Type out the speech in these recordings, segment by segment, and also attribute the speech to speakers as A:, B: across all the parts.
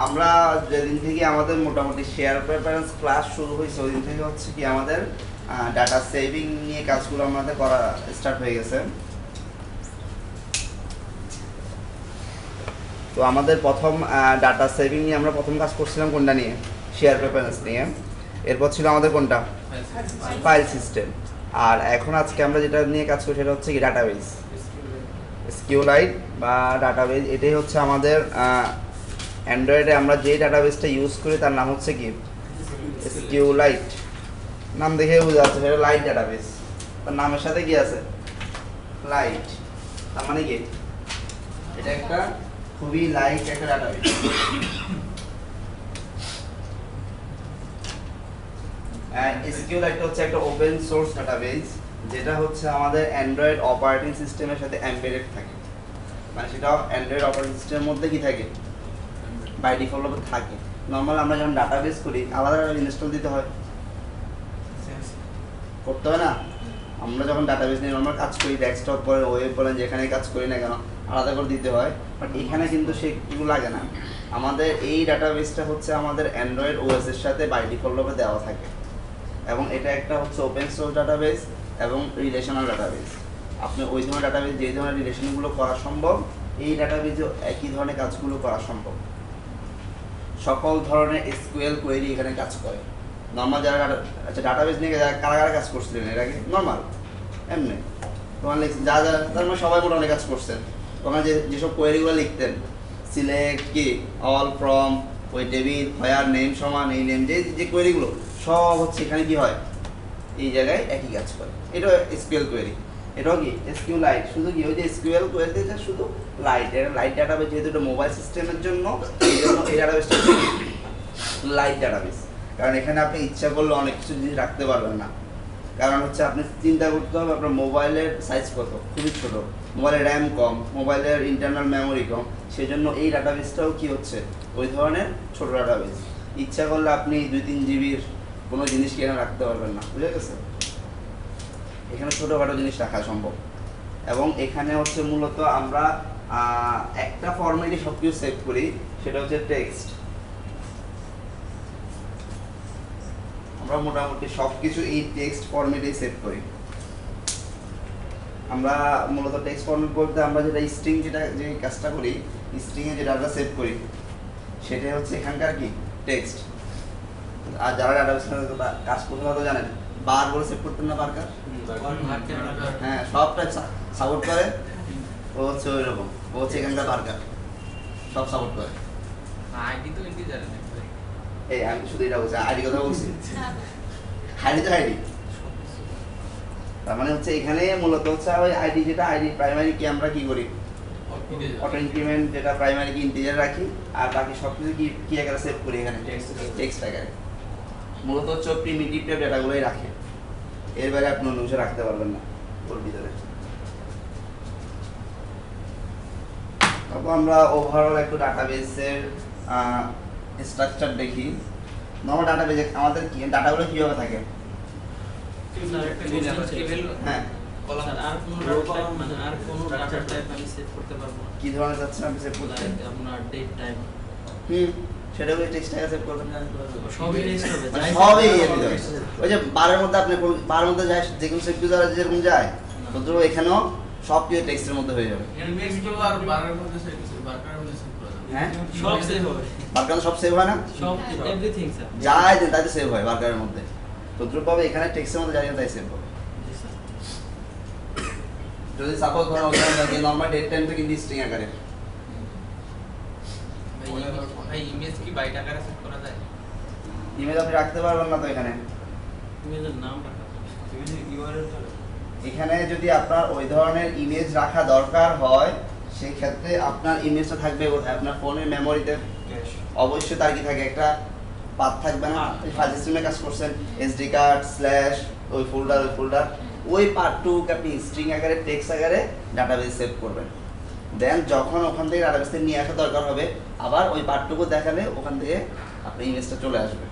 A: আমরা যেদিন থেকে আমাদের মোটামুটি শেয়ার প্রেফারেন্স ক্লাস শুরু হয়েছে ওই দিন থেকে হচ্ছে কি আমাদের ডাটা সেভিং নিয়ে কাজগুলো আমাদের করা স্টার্ট হয়ে গেছে। তো আমাদের প্রথম ডাটা সেভিং নিয়ে আমরা প্রথম কাজ করছিলাম কোনটা নিয়ে? শেয়ার প্রেফারেন্স নিয়ে। এরপর ছিল আমাদের কোনটা? File system. আর এখন আজকে আমরা যেটা নিয়ে কাজ করি সেটা হচ্ছে কি ডাটাবেজ, SQLite বা ডাটাবেজ। এটাই হচ্ছে আমাদের অ্যান্ড্রয়েডে আমরা যে ডাটাবেজটা ইউজ করি তার নাম হচ্ছে কি SQLite। নাম দেখে বোঝা যাচ্ছে সেটা লাইট ডাটাবেজ, তার নামের সাথে কি আছে লাইট, তার মানে কি এটা একটা খুবই লাইট একটা ডাটাবেজ। SQLite হচ্ছে একটা ওপেন সোর্স ডাটাবেজ যেটা হচ্ছে আমাদের অ্যান্ড্রয়েড অপারেটিং সিস্টেমের সাথে এমবেডেড থাকে, মানে সেটা অ্যান্ড্রয়েড অপারেটিং সিস্টেমের মধ্যে কি থাকে বাই ডিফল্ট থাকে। নর্মাল আমরা যখন ডাটাবেজ করি আলাদা ইনস্টল দিতে হয়, করতে হয় না? আমরা যখন ডাটাবেজ নিয়ে নর্মাল কাজ করি ডেস্কটপ বলেন ওয়েব বলেন যেখানে কাজ করি না কেন আলাদা করে দিতে হয়, বাট এখানে কিন্তু সেগুলো লাগে না। আমাদের এই ডাটাবেজটা হচ্ছে আমাদের অ্যান্ড্রয়েড ওএস এর সাথে বাই ডিফল্টভাবে দেওয়া থাকে এবং এটা একটা হচ্ছে ওপেন সোর্স ডাটাবেজ এবং রিলেশনাল ডাটাবেজ। আপনি ওই ধরনের ডাটাবেজ যে ধরনের রিলেশনগুলো করা সম্ভব এই ডাটাবেজেও একই ধরনের কাজগুলো করা সম্ভব। সকল ধরনের SQL কোয়েরি এখানে কাজ করে। নর্মাল যারা আচ্ছা ডাটাবেজ নিয়ে কারা কারা কাজ করছিলেন এর আগে? নর্মাল এমনি তোমার যা যা তার মানে সবাই মোটামুটি কাজ করছেন। তোমার যেসব কোয়েরিগুলো লিখতেন সিলেক্ট কি অল ফ্রম ওই টেবিল হোয়ার নেম সমান এই নেম যে কোয়েরিগুলো সব হচ্ছে এখানে কি হয় এই জায়গায় একই কাজ করে। এটা SQL কোয়েরি, এটাও কি SQLite। শুধু কি ওই যে SQL কোয়েরিতে শুধু লাইট, এটা লাইট ডাটাবেজ যেহেতু এটা মোবাইল সিস্টেমের জন্য এই জন্য এই ডাটাবেজটা লাইট ডাটাবেজ। কারণ এখানে আপনি ইচ্ছা করলে অনেক কিছু জিনিস রাখতে পারবেন না, কারণ হচ্ছে আপনি চিন্তা করতে হবে আপনার মোবাইলের সাইজ কত, খুবই ছোট, মোবাইলের র্যাম কম, মোবাইলের ইন্টারনাল মেমোরি কম, সেই জন্য এই ডাটাবেজটাও কি হচ্ছে ওই ধরনের ছোট ডাটাবেজ। ইচ্ছা করলে আপনি 2-3 জিবির কোনো জিনিস কিনে রাখতে পারবেন না, বুঝে গেছে? এখানে ছোটোখাটো জিনিস রাখা সম্ভব। এবং এখানে হচ্ছে মূলত আমরা একটা ফরম্যাটে সব কিছু সেভ করি, সেটা হচ্ছে টেক্সট। আমরা মোটামুটি সব কিছু এই টেক্সট ফরম্যাটেই সেভ করি। আমরা মূলত টেক্সট ফরম্যাট বলতে আমরা যেটা স্ট্রিং যে কাজটা করি, স্ট্রিংয়ে যে ডাটা সেভ করি সেটাই হচ্ছে এখানকার কি টেক্সট। আর যারা ডাটাবেজ কাজ করতে তো জানেন বার বলে সেভ করতেন না, বারকার? হ্যাঁ, সবটা সাপোর্ট করে। ও হচ্ছে ওই রকম, ও হচ্ছে এখানকার বারকার, সব সাপোর্ট করে।
B: আইডি তো ইন্টিজার না।
A: এই আমি শুধু এটা বলছি, আইডি কথা বলছি। আইডি তো আইডি, তার মানে হচ্ছে এখানে মূলত হচ্ছে ওই আইডি যেটা আইডি প্রাইমারি কি আমরা কি করি অটো ইনক্রিমেন্ট, যেটা প্রাইমারি কি ইন্টিজার রাখি আর বাকি সব কিছু কি আকারে সেভ করি এখানে টেক্সট আকারে। মূলত হচ্ছে প্রিমিটিভ টাইপ ডাটাগুলোই রাখে, এর বাইরে আপনি অন্য কিছু রাখতে পারবেন না ওর ভিতরে। তারপর আমরা ওভারঅল একটু ডাটাবেসের স্ট্রাকচার দেখি। নর্মাল ডাটাবেজে আমাদের কি ডাটাগুলো কিভাবে থাকে? হ্যাঁ, কি ধরনের যাচ্ছে আপনি সেভ করতে?
B: আপনার ডেট টাইম
A: সেটা ওই টেক্সট আকারে সেভ করবেন না,
B: সবই টেক্সট হবে,
A: সবই ওই যে বারের মধ্যে আপনি বারের মধ্যে যায় যে কোনো সেভ ইউজার যেরকম যায় তো এখানেও সব কিছু টেক্সটের মধ্যে হয়ে যাবে। হ্যাঁ,
B: সব সেভ হবে,
A: বারকার সব সেভ হয় না,
B: সব এভরিথিং স্যার
A: যাই দেন তাই সেভ হয় বারকারের মধ্যে। তদ্রুপভাবে এখানে টেক্সটের মধ্যে যাই তাই সেভ হবে। যদি সাপোজ ধরুন ওখানে নরমাল ডেট টাইম তো কিন্তু স্ট্রিং আকারে।
B: ভাই ইমেজ কি বাইট আকারে সেভ করা যায়?
A: ইমেজ আপনি রাখতে পারবেন না তো এখানে,
B: ইমেজের নাম রাখা ইমেজের ইউআরএল
A: এখানে যদি আপনার ওই ধরনের ইমেজ রাখা দরকার হয় সেই ক্ষেত্রে আপনার ইমেজটা থাকবে আপনার ফোনের মেমোরিতে, অবশ্যই তার কি থাকে একটা পাথ থাকবে না। ফাইল সিস্টেমে কাজ করছেন এসডি কার্ড স্ল্যাশ ওই ফোল্ডার ওই পার্টটুকু আপনি স্ট্রিং আকারে টেক্সট আকারে ডাটাবেজ সেভ করবেন। দেন যখন ওখান থেকে ডাটাবেজ নিয়ে আসা দরকার হবে আবার ওই পার্টটুকু দেখালে ওখান থেকে আপনার ইমেজটা চলে আসবে।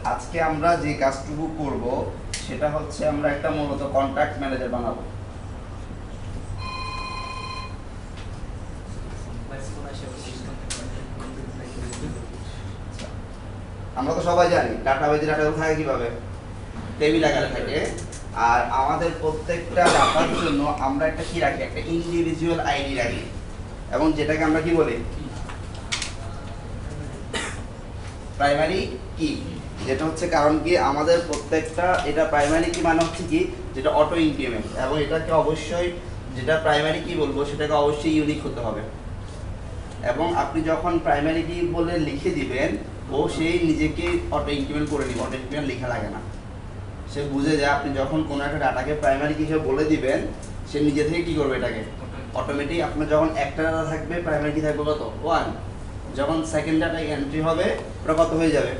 A: আজকে আমরা যে কাজটুকু করব সেটা হচ্ছে আমরা একটা মূলত কন্ট্যাক্ট ম্যানেজার বানাবো। আমরা তো সবাই জানি ডাটাবেজে ডাটাগুলো থাকে কিভাবে, টেবিল আকারে থাকে। আর আমাদের প্রত্যেকটা ডাটার জন্য আমরা একটা কি রাখি, একটা ইন্ডিভিজুয়াল আইডি রাখি, এবং যেটাকে আমরা কি বলি, প্রাইমারি কি। যেটা হচ্ছে কারণ কি আমাদের প্রত্যেকটা, এটা প্রাইমারি কি মানে হচ্ছে কি, যেটা অটো ইনক্রিমেন্ট, এবং এটাকে অবশ্যই যেটা প্রাইমারি কি বলবো সেটাকে অবশ্যই ইউনিক হতে হবে। এবং আপনি যখন প্রাইমারি কি বলে লিখে দিবেন, ও সেই নিজেকে অটো ইনক্রিমেন্ট করে নিবে, অটো ইনক্রিমেন্ট লেখা লাগে না। সে বুঝে যায় আপনি যখন কোনো একটা ডাটাকে প্রাইমারি কি হিসেবে বলে দিবেন, সে নিজে থেকে কি করবে, এটাকে অটোমেটিক। আপনার যখন একটা ডাটা থাকবে প্রাইমারি কি থাকবে কত, 1। যখন সেকেন্ড ডাটা এন্ট্রি হবে ওটা কত হয়ে যাবে,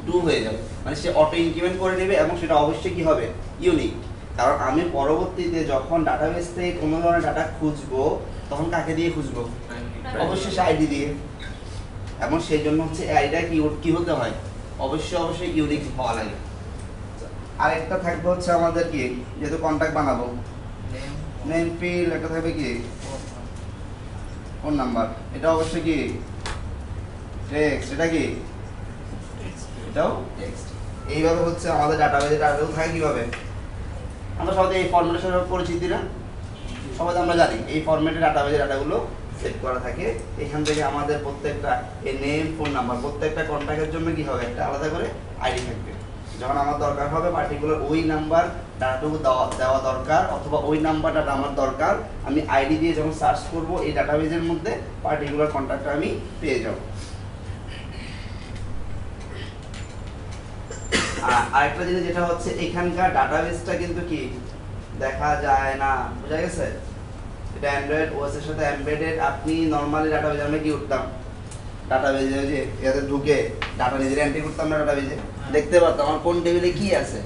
A: 2 হয়ে যাবে। মানে সে অটো ইনক্রিমেন্ট করে নেবে, এবং সেটা অবশ্যই কি হবে, ইউনিক। কারণ আমি পরবর্তীতে যখন ডাটাবেস থেকে কোনো ধরনের ডাটা খুঁজবো, তখন কাকে দিয়ে খুঁজবো, অবশ্যই সে আইডি দিয়ে। এবং সেই জন্য হচ্ছে আইডিটা কি হতে হয়, অবশ্যই ইউনিক হওয়া লাগে। আরেকটা থাকবে হচ্ছে আমাদের কি, যেহেতু কন্ট্যাক্ট বানাবো, নেম ফিল্ড একটা থাকবে কি, ফোন নাম্বার, এটা অবশ্যই কি টেক্সট, এটা কি, এটাও টেক্সট। এইভাবে হচ্ছে আমাদের ডাটাবেজে ডাটাগুলো থাকে কিভাবে, আমরা সবাই এই ফরম্যাটের সাথে পরিচিত না, সবাই আমরা জানি এই ফরম্যাটে ডাটাবেজে ডাটাগুলো সেভ করা থাকে। এখান থেকে আমাদের প্রত্যেকটা এই নেম ফোন নাম্বার, প্রত্যেকটা কন্ট্যাক্টের জন্য কি হবে, একটা আলাদা করে আইডি থাকবে। যখন আমার দরকার হবে পার্টিকুলার ওই নাম্বার ডাটাটুকু দেওয়া দরকার, অথবা ওই নাম্বার ডাটা আমার দরকার, আমি আইডি দিয়ে যখন সার্চ করব এই ডাটাবেজের মধ্যে পার্টিকুলার কন্ট্যাক্টটা আমি পেয়ে যাব। আরেকটা জিনিস যেটা হচ্ছে, এখানকার ডাটাবেসটা কিন্তু কি দেখা যায় না, বুঝা গেছে। এটা অ্যান্ড্রয়েড ওএস এর সাথে এমবেডেড। আপনি নরমালি ডাটাবেজে আমরা কি করতাম, ডাটাবেজে যে এতে ঢুকে ডাটা নিজের এন্ট্রি করতাম না, ডাটাবেজে দেখতে পারতাম আমার কোন টেবিলে কি আছে।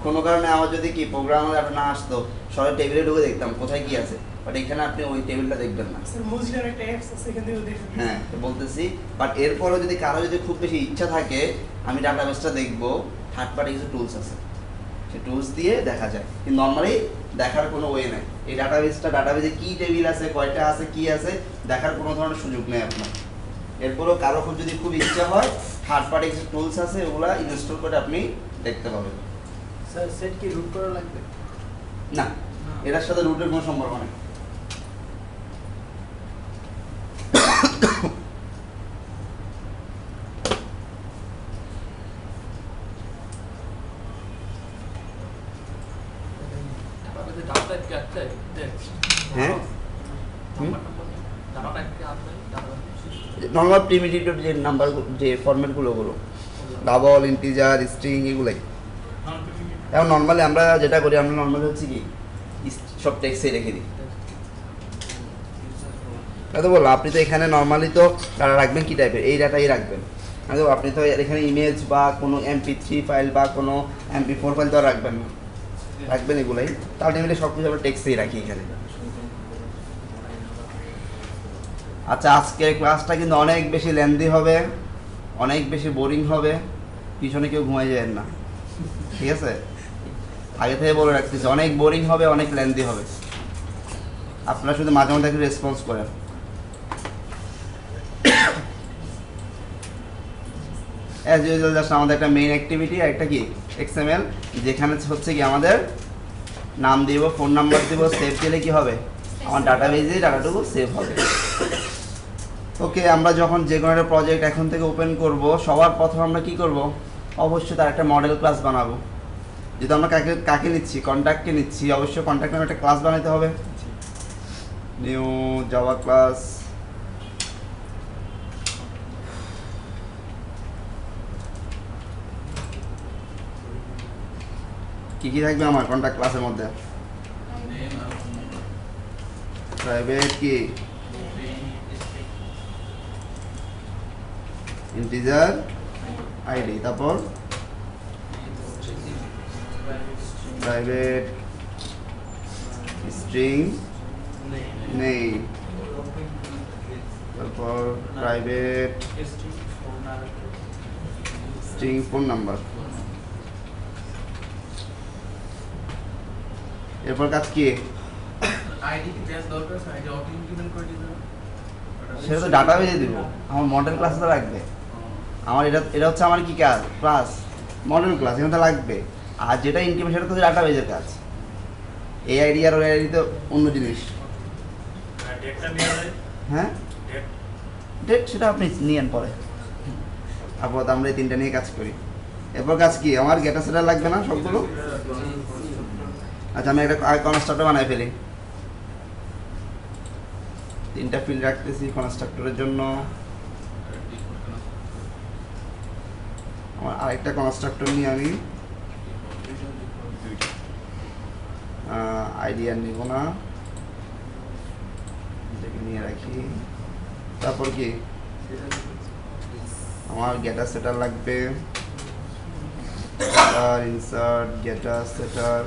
A: কোনো কারণে আমার যদি কি প্রোগ্রামে ডাটা না আসতো, সবাই টেবিলে ঢুকে দেখতাম কোথায় কি আছে, বাট এখানে আপনি ওই টেবিলটা দেখবেন না।
C: স্যার মোজিলার একটা অ্যাপস আছে, এখান থেকে দেখবেন।
A: হ্যাঁ বলতেছি, বাট এরপরও যদি কারো যদি খুব বেশি ইচ্ছা থাকে আমি ডাটাবেসটা দেখবো, থার্ড পার্টি কিছু টুলস আছে, সেই টুলস দিয়ে দেখা যায়। কিন্তু নর্মালি দেখার কোনো ওয়ে নাই। এই ডাটাবেজে কি টেবিল আছে, কয়টা আছে, কি আছে, দেখার কোনো ধরনের সুযোগ নেই আপনার। এরপরও কারো খুব যদি খুব ইচ্ছা হয়, থার্ড পার্টি কিছু টুলস আছে, ওগুলা ইনস্টল করে আপনি দেখতে পাবেন।
C: স্যার সেট কি রুট করা লাগবে?
A: না, এটার সাথে রুটের কোনো সম্পর্ক নেই। হ্যাঁ, নর্মাল প্রিমিটিভ যে নাম্বার, যে ফরম্যাটগুলো হলো ডাবল, ইন্টিজার, স্ট্রিং, এগুলাই। এখন নর্মালি আমরা যেটা করি, আমরা নর্মালি হচ্ছে কি সব টেক্সটে রেখে দিই। তো বলো, আপনি তো এখানে নর্মালি তো ডাটা রাখবেন কি টাইপের, এই ডাটাই রাখবেন। আপনি তো এখানে ইমেজ বা কোনো MP3 ফাইল বা কোনো MP4 ফাইল তো আর রাখবেন না, রাখবেন এগুলাই। তো আলটিমেটলি সব কিছু আমরা টেক্সটেই রাখি এখানে। আচ্ছা, আজকের ক্লাসটা কিন্তু অনেক বেশি লেন্দি হবে, অনেক বেশি বোরিং হবে, পিছনে কেউ ঘুমাই যায় না, ঠিক আছে? আগে থেকে বলে রাখতেছি, অনেক বোরিং হবে, অনেক লেন্দি হবে। আপনারা শুধু মাঝে মধ্যে একটু রেসপন্স করেন। অ্যাজ ইউজুয়াল জাস্ট আমাদের একটা মেইন অ্যাক্টিভিটি আর একটা কি XML, যেখানে হচ্ছে কি আমাদের নাম দিব, ফোন নাম্বার দিব, সেভ দিলে কি হবে, আমার ডাটাবেজে ডাটাটুকু সেভ হবে। ওকে, আমরা যখন যে কোনো একটা প্রজেক্ট এখন থেকে ওপেন করব, সবার প্রথমে আমরা কি করব, অবশ্যই তার একটা মডেল ক্লাস বানাবো। যেহেতু আমরা কাকে নিচ্ছি, কন্ট্যাক্টকে নিচ্ছি, অবশ্যই কন্ট্যাক্ট নামে একটা ক্লাস বানাতে হবে। নিউ জাভা ক্লাস, কি কি থাকবে আমার কন্ট্যাক্ট ক্লাসের মধ্যে, প্রাইভেট কি, ইন্টিজার, আইডি, তারপর প্রাইভেট স্ট্রিং নেই, তারপর প্রাইভেট এক্সিস্টিং ফোন নাম্বার। এরপর কাজ কি?
B: আইডি কি দেওয়ার দরকার আছে? আইডি অটো ইমপ্লিমেন্ট করে দিতে হবে।
A: সেটা তো ডাটাবেজে দিব, আমার মডেল ক্লাসে তো লাগবে। আমার এটা হচ্ছে আমার কি কাজ? ক্লাস, মডেল ক্লাস, এখানে তো লাগবে। আর যেটা ইনক্রিমেন্ট সেটা তো ডাটাবেজের কাজ। এই আইডি আর ওই আইডি তো অন্য জিনিস।
D: ডেটটা নিয়ে যায়।
A: হ্যাঁ,
D: ডেট
A: ডেট সেটা আপনি নিয়েন পরে। আপাতত আমরা এই তিনটা নিয়ে কাজ করি। এরপর কাজ কি? আমার গেটা সেটা লাগবে না সবগুলো? আচ্ছা, আমি একটা কনস্ট্রাক্টর বানাই ফেলি। তিনটা ফিল্ড রাখতেছি কনস্ট্রাক্টরের জন্য। আমার আরেকটা কনস্ট্রাক্টর নিয়ে আমি আইডিয়া নিব না, এটাকে নিয়ে রাখি। তারপর কি? আমার গেটার সেটার লাগবে, ইনসার্ট গেটার সেটার।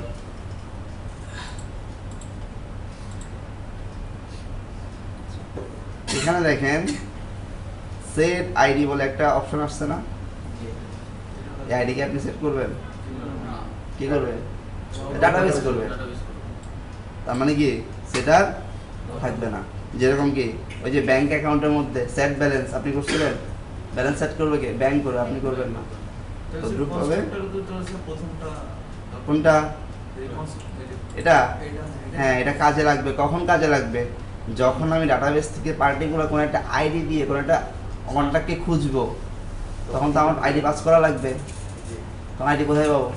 A: এখানে দেখেন সেট আইডি বলে একটা অপশন আসছে না? এই আইডি কে আপনি সেট করবেন? কি করবেন? ডাটাবেস করবেন। তার মানে কি সেটা থাকবে না। যেরকম কি ওই যে ব্যাংক অ্যাকাউন্টের মধ্যে সেট ব্যালেন্স আপনি করছিলেন, ব্যালেন্স সেট করবে কে? ব্যাংক করবে, আপনি করবেন না। তো গ্রুপ হবে
B: প্রথমটা
A: কোনটা? এটা? হ্যাঁ, এটা কাজে লাগবে। কখন কাজে লাগবে? যখন আমি ডাটাবেস থেকে পার্টিকুলার কোনো একটা আইডি দিয়ে কোনো একটা কন্ট্যাক্টকে খুঁজবো, তখন তো আমার আইডি পাস করা লাগবে। তখন আইডি কোথায় পাবো?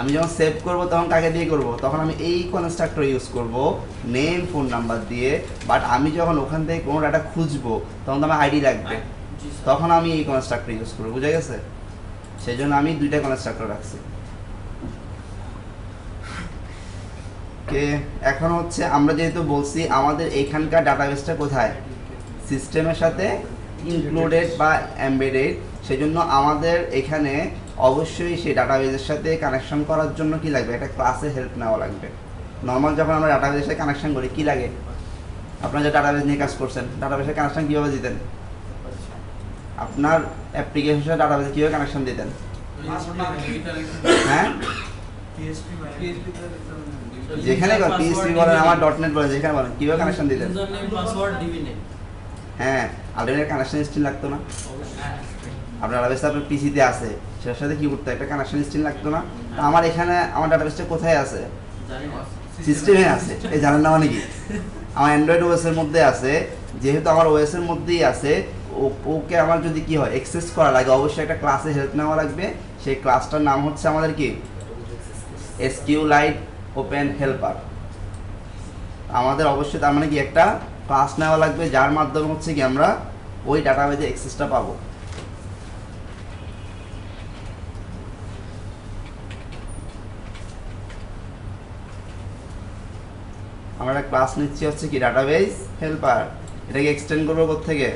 A: আমি যখন সেভ করব তখন কাকে দিয়ে করব? তখন আমি এই কনস্ট্রাক্টর ইউজ করব নেম ফোন নাম্বার দিয়ে। বাট আমি যখন ওখান থেকে কোনো ডাটা খুঁজবো তখন তো আমার আইডি লাগবে, তখন আমি এই কনস্ট্রাক্টর ইউজ করবো। বুঝা গেছে? সেই জন্য আমি দুইটা কনস্ট্রাক্টর রাখছি। ওকে, এখন হচ্ছে আমরা যেহেতু বলছি আমাদের এখানকার ডাটাবেসটা কোথায়? সিস্টেমের সাথে ইনক্লুডেড বা এমবেডেড। সেজন্য আমাদের এখানে অবশ্যই সেই ডাটাবেসের সাথে কানেকশন করার জন্য কি লাগবে? একটা ক্লাসে হেল্প নেওয়া লাগবে। নর্মাল যখন আমরা ডাটাবেসের সাথে কানেকশন করি কি লাগে? আপনারা যে ডাটাবেস নিয়ে কাজ করছেন, ডাটাবেসের কানেকশন কীভাবে দিতেন? আপনার অ্যাপ্লিকেশনের সাথে ডাটাবেসে কীভাবে কানেকশন দিতেন? হ্যাঁ, যেখানে পিএইচপি বলেন, আমার ডটনেট বলেন, যেখানে বলেন, কীভাবে কানেকশন দিতেন?
B: Username password DB name.
A: হ্যাঁ, আলরেডি কানেকশন স্টিল লাগতো না? আপনার ডাটাবেসটা আপনার পিসিতে আছে, সেটার সাথে কি করতে একটা কানেকশন স্টিল লাগতো না? তো আমার এখানে আমার ডাটাবেসটা কোথায় আছে?
B: জানি না।
A: সিস্টেমে আছে। এই জানেন না মানে কি? আমার অ্যান্ড্রয়েড ওএস এর মধ্যে আছে। যেহেতু আমার ওএস এর মধ্যেই আছে, ওকে আমার যদি কি হয় অ্যাক্সেস করা লাগে, অবশ্যই একটা ক্লাসে হেল্প নেওয়া লাগবে। সেই ক্লাসটার নাম হচ্ছে আমাদের কি? SQLite open helper. আমাদের অবশ্যই তার মানে কি একটা ক্লাস নেওয়া লাগবে, যার মাধ্যমে হচ্ছে কি আমরা ওই ডাটাবেজে অ্যাক্সেসটা পাবো। আমরা একটা ক্লাস নিচ্ছি হচ্ছে কি ডাটাবেজ হেল্পার। এটাকে এক্সটেন্ড করবো কোথা থেকে?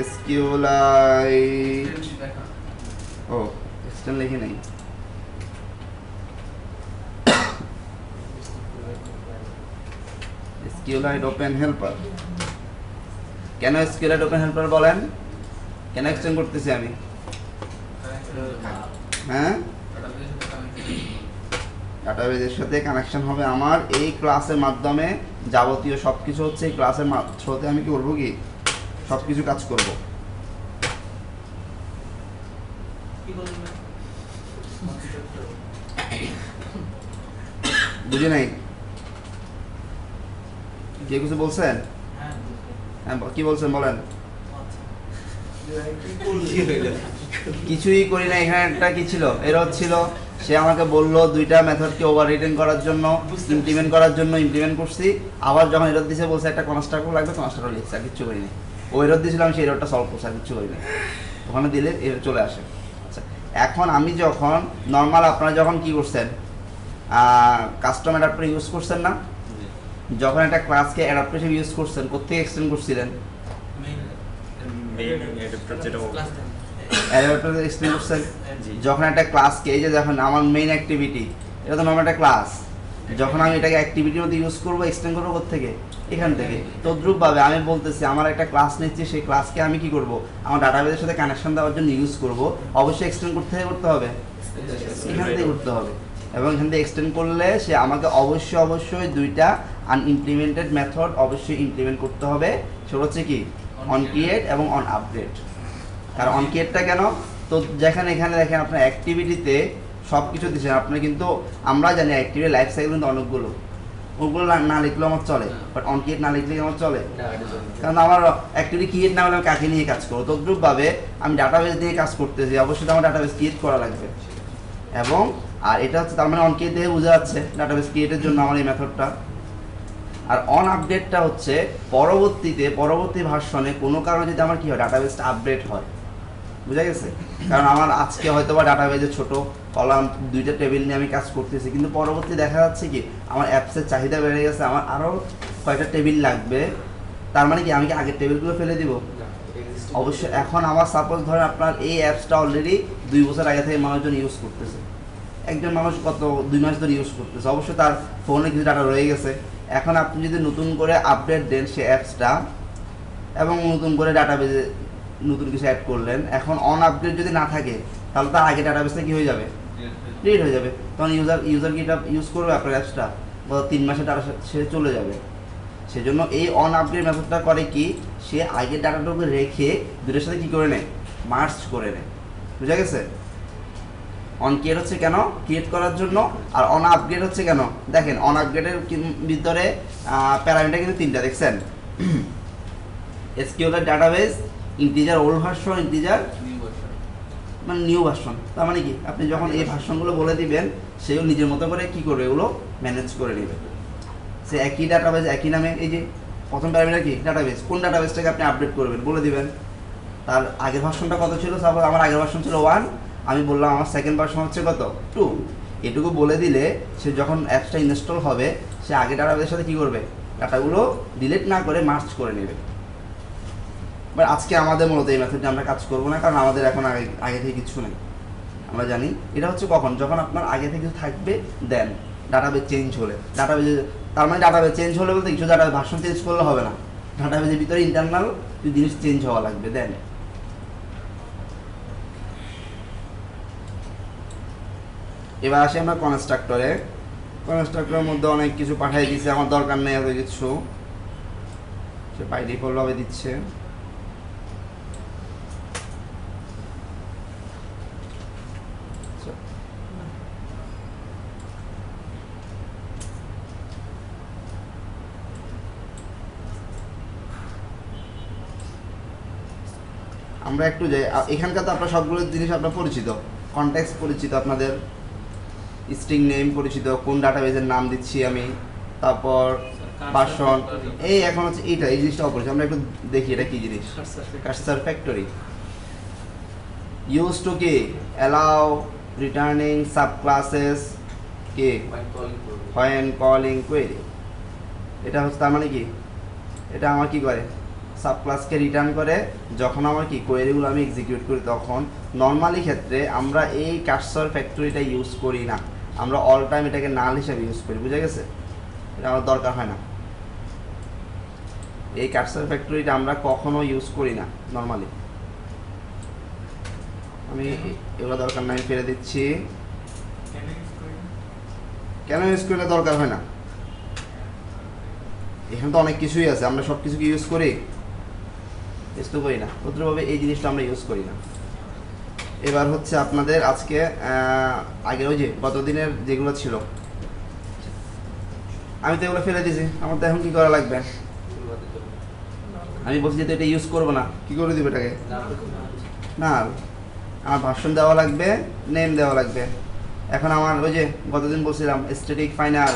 A: SQLite। ও, এক্সটেন্ড লিখে নেই। SQLite open helper. কেন SQLite ওপেন হেল্পার বলেন? কেন এক্সটেন্ড করতেছি আমি? হ্যাঁ, ডাটাবেজের সাথে কানেকশন হবে আমার এই ক্লাসের মাধ্যমে। যাবতীয় সব কিছু হচ্ছে এই ক্লাসের থ্রুতে আমি কি করবো? কি সব কিছু কাজ করব। বুঝি নাই? কে কিছু বলছেন? হ্যাঁ, কি বলছেন বলেন? কিছুই করি না। এখানে একটা কি ছিল? এরর ছিল। সে আমাকে বললো দুইটা মেথডকে ওভার রিটেন করার জন্য, ইমপ্লিমেন্ট করার জন্য ইমপ্লিমেন্ট করছি। আবার যখন এরর দিছে বলছে একটা কনস্ট্রাক্টর লাগবে, কনস্ট্রাক্টর লিখছে, আর কিচ্ছু করিনি। ও এরর দিয়েছিলাম, সেই এররটা সলভ করছে, আর কিচ্ছু করিনি। ওখানে দিলে এরর চলে আসে। আচ্ছা, এখন আমি যখন নর্মাল আপনারা যখন কি করছেন, কাস্টম অ্যাডাপ্টার ইউজ করছেন না? যখন একটা ক্লাসকে অ্যাডাপ্টার হিসেবে ইউজ করছেন, কোথেকে এক্সটেন্ড করছিলেন?
D: মেইন অ্যাডাপ্টার যেটা
A: অ্যাডাপ্টার এক্সটেন্ড করছেন। যখন একটা ক্লাসকে, এই যে দেখুন আমার মেইন অ্যাক্টিভিটি, এটা তো নর্মাল একটা ক্লাস, যখন আমি এটাকে অ্যাক্টিভিটির মধ্যে ইউজ করবো, এক্সটেন্ড করবো কোথা থেকে? এখান থেকে তদ্রূপভাবে আমি বলতেছি আমার একটা ক্লাস নিচ্ছি, সেই ক্লাসকে আমি কি করব, আমার ডাটাবেসের সাথে কানেকশন দেওয়ার জন্য ইউজ করব, অবশ্যই এক্সটেন্ড করতে হবে, এখান থেকে করতে হবে। এবং এখান থেকে এক্সটেন্ড করলে সে আমাকে অবশ্যই দুইটা আনইমপ্লিমেন্টেড মেথড অবশ্যই ইমপ্লিমেন্ট করতে হবে, সেটা হচ্ছে কি অন ক্রিয়েট এবং অন আপডেট। কারণ অন ক্রিয়েটটা কেন, তো যেখানে এখানে দেখেন আপনার অ্যাক্টিভিটিতে সব কিছু দিচ্ছেন আপনি, কিন্তু আমরা জানি অ্যাক্টিভিটি লাইফ সাইকেল কিন্তু অনেকগুলো, ওগুলো না লিখলেও আমার চলে, বাট অন ক্রিয়েট না লিখলে আমার চলে, কারণ আমার অ্যাক্টিভিটি ক্রিয়েট না হলে আমি কাকে নিয়ে কাজ করবো। তদ্রূপভাবে আমি ডাটাবেস দিয়ে কাজ করতেছি, অবশ্যই আমার ডাটাবেস ক্রিয়েট করা লাগবে। এবং আর এটা হচ্ছে তার মানে অন ক্রিয়েট দেখে বোঝা যাচ্ছে ডাটাবেস ক্রিয়েটের জন্য আমার এই মেথডটা। আর অন আপডেটটা হচ্ছে পরবর্তী ভার্সনে কোনো কারণে যদি আমার কি হয় ডাটাবেসটা আপডেট হয়, বুঝা গেছে। কারণ আমার আজকে হয়তো বা ডাটাবেজে ছোট কলাম দুইটা টেবিল নিয়ে আমি কাজ করতেছি, কিন্তু পরবর্তী দেখা যাচ্ছে কি আমার অ্যাপসের চাহিদা বেড়ে গেছে, আমার আরও কয়েকটা টেবিল লাগবে, তার মানে কি আমি কি আগের টেবিলগুলো ফেলে দিব? অবশ্যই। এখন আমার সাপোজ ধরেন আপনার এই অ্যাপসটা অলরেডি 2 বছর আগে থেকে মানুষজন ইউজ করতেছে, একজন মানুষ কত 2 মাস ধরে ইউজ করতেছে, অবশ্যই তার ফোনে কিছু ডাটা রয়ে গেছে। এখন আপনি যদি নতুন করে আপডেট দেন সে অ্যাপসটা এবং নতুন করে ডাটাবেজে নতুন কিছু অ্যাড করলেন, এখন অন আপডেট যদি না থাকে তাহলে তার আগে ডাটাবেসটা কি হয়ে যাবে, ডিলিট হয়ে যাবে। তখন ইউজার কি এটা ইউজ করবে আপনার অ্যাপসটা, বা 3 মাসে ডাটা সে চলে যাবে। সেজন্য এই অন আপডেট মেথডটা করে কি, সে আগের ডাটাটাকে রেখে দুটোর সাথে কি করে নেয়, মার্জ করে নেয়, বুঝা গেছে। অন ক্রিয়েট হচ্ছে কেন, ক্রিয়েট করার জন্য, আর অন আপগ্রেড হচ্ছে কেন, দেখেন অন আপগ্রেডের ভিতরে প্যারামিটার কিন্তু 3টা দেখছেন, এসকিউএল এর database, integer old version, integer মানে নিউ ভার্সন। তার মানে কি আপনি যখন এই ভার্সনগুলো বলে দিবেন সেও নিজের মতো করে কি করবে, এগুলো ম্যানেজ করে নেবে। সে একই ডাটাবেস একই নামে, এই যে প্রথম প্যারামিটার কি ডাটাবেস, কোন ডাটাবেসটাকে আপনি আপডেট করবেন বলে দিবেন, তার আগের ভার্সনটা কত ছিল, সাপোজ আমার আগের ভার্সন ছিল 1, আমি বললাম আমার সেকেন্ড ভার্সন হচ্ছে কত 2, এটুকু বলে দিলে সে যখন অ্যাপসটা ইনস্টল হবে সে আগে ডাটাবেসের সাথে কী করবে, ডাটাগুলো ডিলিট না করে মার্জ করে নেবে। বাট আজকে আমাদের মূলত এই মেথডে আমরা কাজ করবো না, কারণ আমাদের এখন আগে থেকে কিছু নেই। আমরা জানি এটা হচ্ছে কখন, যখন আপনার আগে থেকে কিছু থাকবে দেন ডাটাবেস চেঞ্জ হলে, ডাটাবেস তার মানে ডাটাবেস চেঞ্জ হলে বলতে কিছু ডাটাবেস ভার্সন চেঞ্জ করলে হবে না, ডাটাবেসের ভিতরে ইন্টারনাল কিছু জিনিস চেঞ্জ হওয়া লাগবে দেন। এবার আসি আমরা কনস্ট্রাক্টরে। কনস্ট্রাক্টরের মধ্যে অনেক কিছু পাঠিয়ে দিচ্ছে, আমার দরকার নেই এত কিছু, সে বাই ডিফল্ট ভাবে দিচ্ছে। আমরা একটু যাই, এখানকার তো আপনার সবগুলো জিনিস আপনার পরিচিত, কনটেক্সট পরিচিত, আপনাদের স্ট্রিং নেম পরিচিত, কোন ডাটাবেসের নাম দিচ্ছি আমি, তারপর ভার্সন, এই এখন হচ্ছে এইটা, এই জিনিসটা অপরিচিত। আমরা একটু দেখি এটা কি জিনিস, কার্সর ফ্যাক্টরি ইউজ টু কি অ্যালাউ রিটার্নিং সাব ক্লাসেস কি হোয়েন কলিং কোয়েরি। এটা হচ্ছে তার মানে কি, এটা আমার কি করে সাব ক্লাসকে রিটার্ন করে যখন আমার কি কোয়েরিগুলো আমি এক্সিকিউট করি তখন। নর্মালি ক্ষেত্রে আমরা এই কার্সর ফ্যাক্টরিটা ইউজ করি না, আমরা অল টাইম এটাকে নাল হিসেবে ইউজ করি, বুঝে গেছে, এটা আমার দরকার হয় না। এই কার্সর ফ্যাক্টরিটা আমরা কখনো ইউজ করি না নর্মালি, আমি এগুলো দরকার নাই ফেলে দিচ্ছি। কেন ইউজ করলে দরকার হয় না, এখানে তো অনেক কিছুই আছে, আমরা সব কিছু কি ইউজ করি, ইউজ তো করি না, প্রত্যেকভাবে এই জিনিসটা আমরা ইউজ করি না। এবার হচ্ছে আপনাদের আজকে আগের ওই যে গত দিনের যেগুলো ছিল আমি তো এগুলো ফেলে দিয়েছি, আমার তো এখন কি করা লাগবে, আমি বলছি যে এটা ইউজ করবো না, কি করে দিব এটাকে, না আমার ভার্সন দেওয়া লাগবে, নেম দেওয়া লাগবে। এখন আমার ওই যে গতদিন বলছিলাম স্ট্যাটিক ফাইনাল,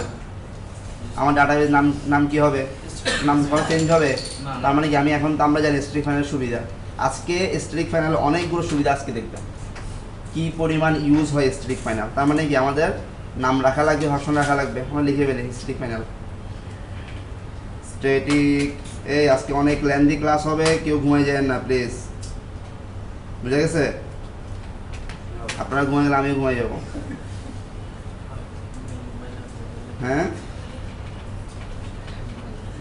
A: আমার ডাটাবেস নাম কি হবে, নাম চেঞ্জ হবে, তার মানে কি আমি এখন তো আমরা জানি স্ট্যাটিক ফাইনালের সুবিধা, আজকে স্ট্যাটিক ফাইনাল অনেকগুলো সুবিধা আজকে দেখবেন কি পরিমাণ ইউজ হয় স্ট্যাটিক ফাইনাল। তার মানে কি আমাদের নাম রাখা লাগবে, ভার্সন রাখা লাগবে, আমরা লিখে ফেলি স্ট্যাটিক ফাইনাল স্ট্যাটিক। এই আজকে অনেক লেন্দি ক্লাস হবে, কেউ ঘুমিয়ে যায় না প্লিজ, বুঝে গেছে, আপনারা ঘুমিয়ে গেলে আমিও ঘুমিয়ে যাবো। হ্যাঁ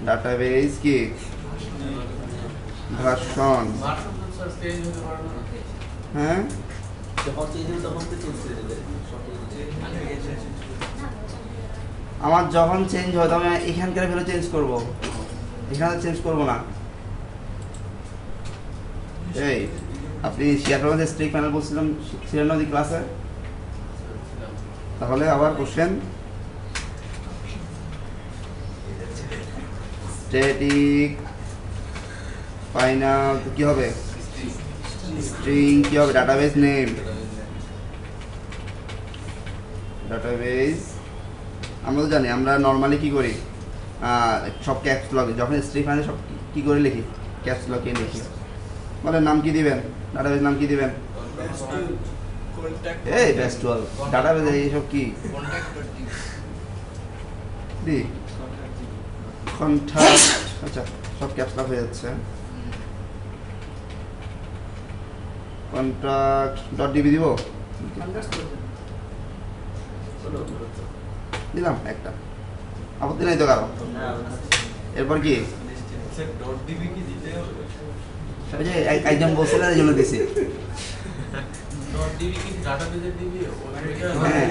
A: ডাটাবেস কি ভার্সন,
B: ভার্সন তো স্যার চেঞ্জ হতে পারে না।
A: হ্যাঁ
E: যখন চেঞ্জ হবে তখন তো চেঞ্জ করে দেবে
A: আমার যখন চেঞ্জ হয় তখন আমি এখানকার ভ্যালু চেঞ্জ করব, এখানে চেঞ্জ করব না। এই আপনি শেয়ার করবেন স্ট্রিক প্যানেল বলছিলাম ছিলেন না ক্লাসে, তাহলে আবার কোশ্চেন স্ট্যাটিক ফাইনাল কি হবে, স্ট্রিং কি হবে, ডাটাবেস নেম, ডাটাবেস আমরা তো জানি আমরা নর্মালি কি করি সব ক্যাপস লক, যখন স্ট্রিং ফাইনাল সব কি করে লিখি ক্যাপস লকে লিখি। বলেন নাম কি দিবেন, ডাটাবেস নাম কি দিবেন, এই বেস্ট 12 ডাটাবেস এইসব কি দি কন্ট্যাক্ট, আচ্ছা সব ক্যাপস লক হয়ে যাচ্ছে। কন্ট্যাক্ট ডট ডিবি দিব, দিলাম একটা, আপত্তি নাই তো কারো। এরপর কি ওই যে একজন বলছিল এই জন্য দিছি।
B: ডট ডিবি কি ডাটাবেজের ডিবি
A: হ্যাঁ।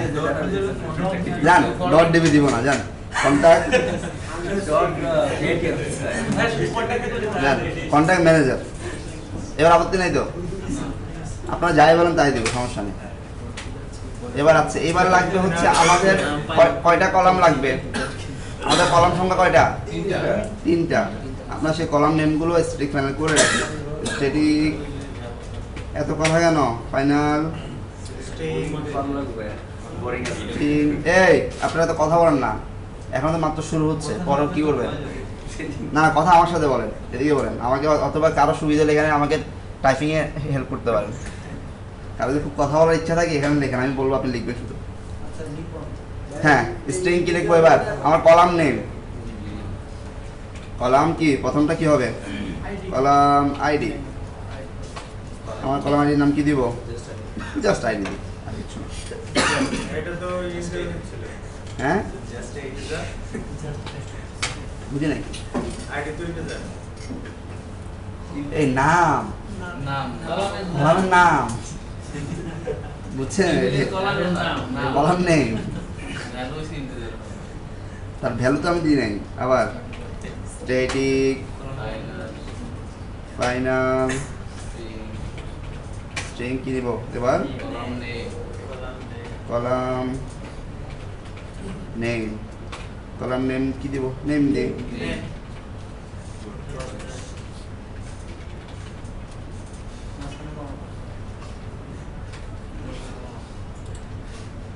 A: জান ডট ডিবি দিব না, জান কন্ট্যাক্ট, জান কন্ট্যাক্ট ম্যানেজার। এবার আপত্তি নাই তো, আপনারা যাই বলেন তাই দেবো, সমস্যা নেই। এবার আছে, এবার লাগবে হচ্ছে আমাদের কয়টা কলাম লাগবে, আমাদের কলাম সংখ্যা কয়টা, তিনটা। আপনার সেই কলাম নেমগুলো স্ট্যাটিক ফাইনাল করে রাখবেন। স্ট্যাটিক এত কথা কেন, ফাইনাল এই আপনারা তো কথা বলেন না, এখন তো মাত্র শুরু হচ্ছে, পরে কি করবেন না, কথা আমার সাথে বলেন, এদিকে বলেন আমাকে, অথবা কারো সুবিধা লেখেন আমাকে টাইপিংয়ে হেল্প করতে পারেন। কারো যদি খুব কথা বলার ইচ্ছা থাকে এখানে লেখেন, আমি বলবো আপনি লিখবেন শুধু। হ্যাঁ স্ট্রিং কি লিখবো এবার, আমার কলাম নেম, কলাম কি প্রথমটা কি হবে, কলাম আইডি, আমার কলাম আইডির নাম কি দিব, জাস্ট আইডি দিব, আর কিছু না।
D: এটা তো ইন্টারনেট ছিল,
A: হ্যাঁ
D: জাস্ট ইউজার
A: বুঝি নাই,
D: আইডি তো ইউজার
A: এই নাম
B: নাম
A: কলামের নাম বুঝছেন,
B: কলামের নাম
A: কলাম নেম,
B: ভ্যালু ইন্টিজার
A: তার ভ্যালু তো আমি দিই নাই। আবার স্ট্যাটিক ফাইনাল স্ট্রিং কি দিব এবার,
B: column name
A: column name, column name কি দিব, নেম দিই,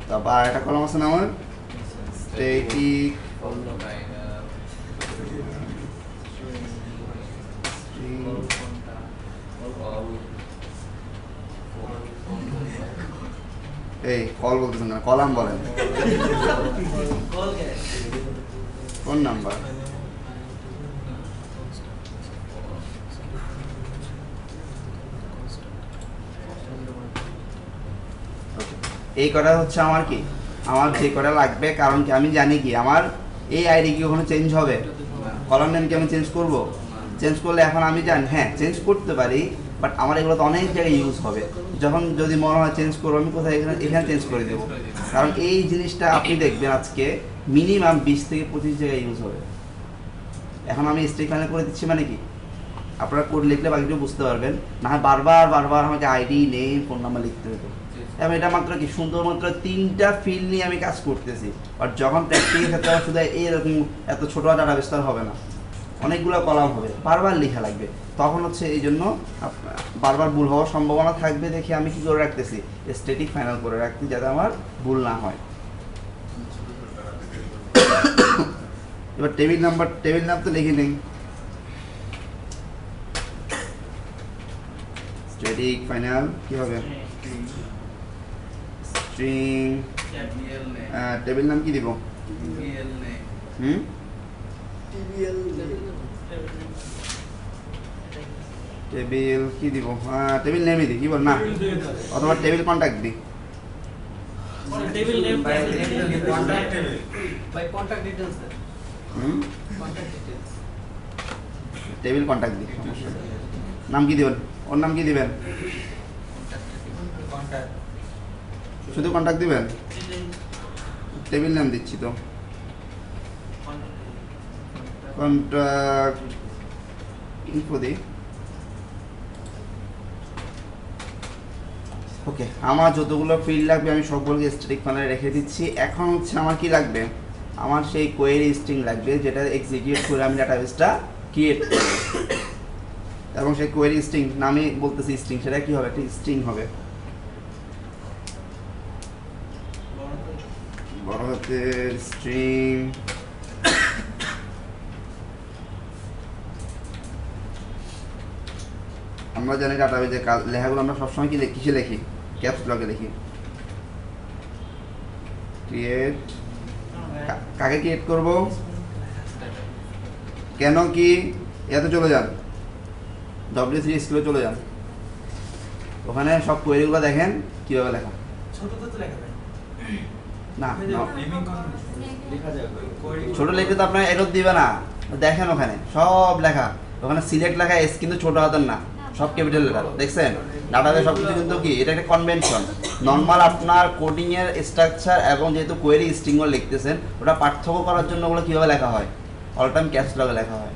A: তারপর আর একটা কলাম আছে না আমার, স্ট্যাটিক এই কল বলতেছেন না, কলাম বলেন, কোন নাম্বার, এই কটা হচ্ছে আমার কি, আমার যে কটা লাগবে, কারণ কি আমি জানি কি আমার এই আইডি কি কখনো চেঞ্জ হবে, কলাম নেম কি আমি চেঞ্জ করব, চেঞ্জ করলে এখন আমি জানি হ্যাঁ চেঞ্জ করতে পারি, বাট আমার এগুলো তো অনেক জায়গায় ইউজ হবে, যখন যদি মনে হয় চেঞ্জ করবো আমি কোথায়, এখানে চেঞ্জ করে দেবো, কারণ এই জিনিসটা আপনি দেখবেন আজকে মিনিমাম 20 থেকে 25 জায়গায় ইউজ হবে। এখন আমি স্ট্রিক ফাইনাল করে দিচ্ছি মানে কি, আপনারা কোড লিখলে বাকিটা বুঝতে পারবেন, না হয় বারবার বারবার আমাকে আইডি নেম ফোন নাম্বার লিখতে হতো। এবং এটা মাত্র কি সুন্দর মাত্র 3টা ফিল্ড নিয়ে আমি কাজ করতেছি, আর যখন প্র্যাকটিক্যাল ক্ষেত্রে আমার শুধু এইরকম এত ছোটো ডাটা বিস্তার হবে না, অনেকগুলো কলাম হবে, বারবার লেখা লাগবে, তখন হচ্ছে এই জন্য বারবার ভুল হওয়ার সম্ভাবনা থাকবে, দেখে আমি কি করে রাখতেছি স্ট্যাটিক ফাইনাল করে রাখতে, যাতে আমার ভুল না হয়। এবার টেবিল নাম তো লিখে নেই, স্ট্যাটিক ফাইনাল কি হবে, স্ট্রিং টেবিল নাম কি দিব, টেবিল কি দিব, টেবিল নেমই দিই, কি বল না, অথবা টেবিল কন্ট্যাক্ট দিই,
C: table name
D: contact table
C: by contact details
A: hmm
C: contact details
A: table contact দিই, সমস্যা নেই। নাম কি দিবেন? ওর নাম কি দিবেন? শুধু কন্ট্যাক্ট দিবেন? টেবিল নাম দিচ্ছি তো, কন্ট্যাক্ট ইনফো দিই। ওকে, আমার যতগুলো ফিল্ড লাগবে আমি সবগুলোকে স্ট্যাটিক প্যানেলে রেখে দিচ্ছি। এখন হচ্ছে আমার কি লাগবে? আমার সেই কোয়েরি স্ট্রিং লাগবে যেটা এক্সিকিউট করে আমি ডাটাবেসটা ক্রিয়েট করব। এবং সেই কোয়েরি স্ট্রিং নামে বলতেছি স্ট্রিং, সেটা কি হবে? একটা স্ট্রিং হবে, বড় হাতের স্ট্রিং। আমরা জানি ডাটাবেজে লেখাগুলো আমরা সবসময় কি কিসে লিখি? ক্যাপস লকে লিখি। ক্রিয়েট, কাকে ক্রিয়েট করব? কেন কি? এতে চলে যান, W3 স্কুলে চলে যান, ওখানে সব কোয়েরিগুলো দেখেন কিভাবে লেখা।
B: ছোটতে তো লেখা যায়
A: না
E: লেখা যাবে
A: ছোট লিখতে তো আপনার এরর দিবে না, দেখেন ওখানে সব লেখা, ওখানে সিলেক্ট লেখা এস কিন্তু ছোট হাতের না, সব ক্যাপিটাল লেটার। দেখছেন ডাটাবেস সব কিছু কিন্তু কি, এটা একটা কনভেনশন। নর্মাল আপনার কোডিং এর স্ট্রাকচার এবং যেহেতু কোয়েরি স্ট্রিংগুলো লিখতেছেন, ওটা পার্থক্য করার জন্য ওগুলো কিভাবে লেখা হয়? অল টাইম ক্যাপস লকে লেখা হয়।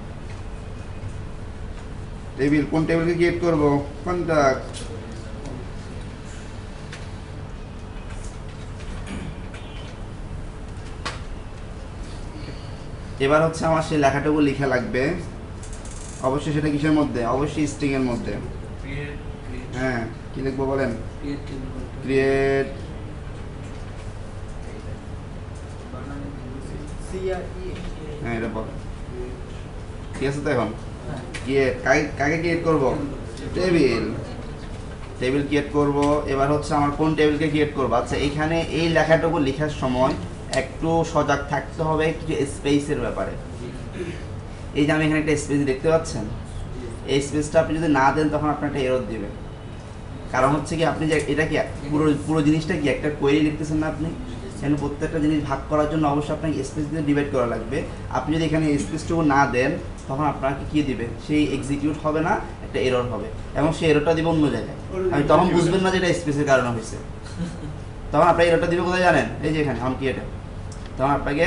A: টেবিল, কোন টেবিলকে ক্রিয়েট করব? কন্টাক্ট। এবার হচ্ছে আমার সেই লেখাটুকু লিখা লাগবে, অবশ্যই সেটা কিসের মধ্যে? অবশ্যই স্ট্রিং এর মধ্যে।
B: ক্রিয়েট
A: হ্যাঁ, কি লিখবো বলেন?
E: ক্রিয়েট টেবিল করতে
A: ক্রিয়েট, হ্যাঁ এটা বল, ঠিক আছে তো? এখন ক্রিয়েট, কাকে ক্রিয়েট করব? টেবিল, টেবিল ক্রিয়েট করব। এবার হচ্ছে আমার কোন টেবিলকে ক্রিয়েট করব? আচ্ছা, এখানে এই লেখাটুকু লেখার সময় একটু সজাগ থাকতে হবে কিছু স্পেসের ব্যাপারে। এই যে আমি এখানে একটা স্পেস দেখতে পাচ্ছেন, এই স্পেসটা আপনি যদি না দেন তখন আপনার একটা এরর দিবে। কারণ হচ্ছে কি, আপনি যে এটা কি পুরো জিনিসটা কি একটা কোয়েরি লিখতেছেন না আপনি, এখানে প্রত্যেকটা জিনিস ভাগ করার জন্য অবশ্যই আপনাকে স্পেস দিয়ে ডিভাইড করা লাগবে। আপনি যদি এখানে স্পেসটুকু না দেন তখন আপনাকে কি দিবে? সেই এক্সিকিউট হবে না, একটা এরর হবে, এবং সেই এররটা দিবে অন্য জায়গায়। আমি তখন বুঝবেন না যে এটা স্পেসের কারণে হয়েছে। তখন আপনার এররটা দিবে কোথায় জানেন? এই যে এখানে আমি কি এটা, তখন আপনাকে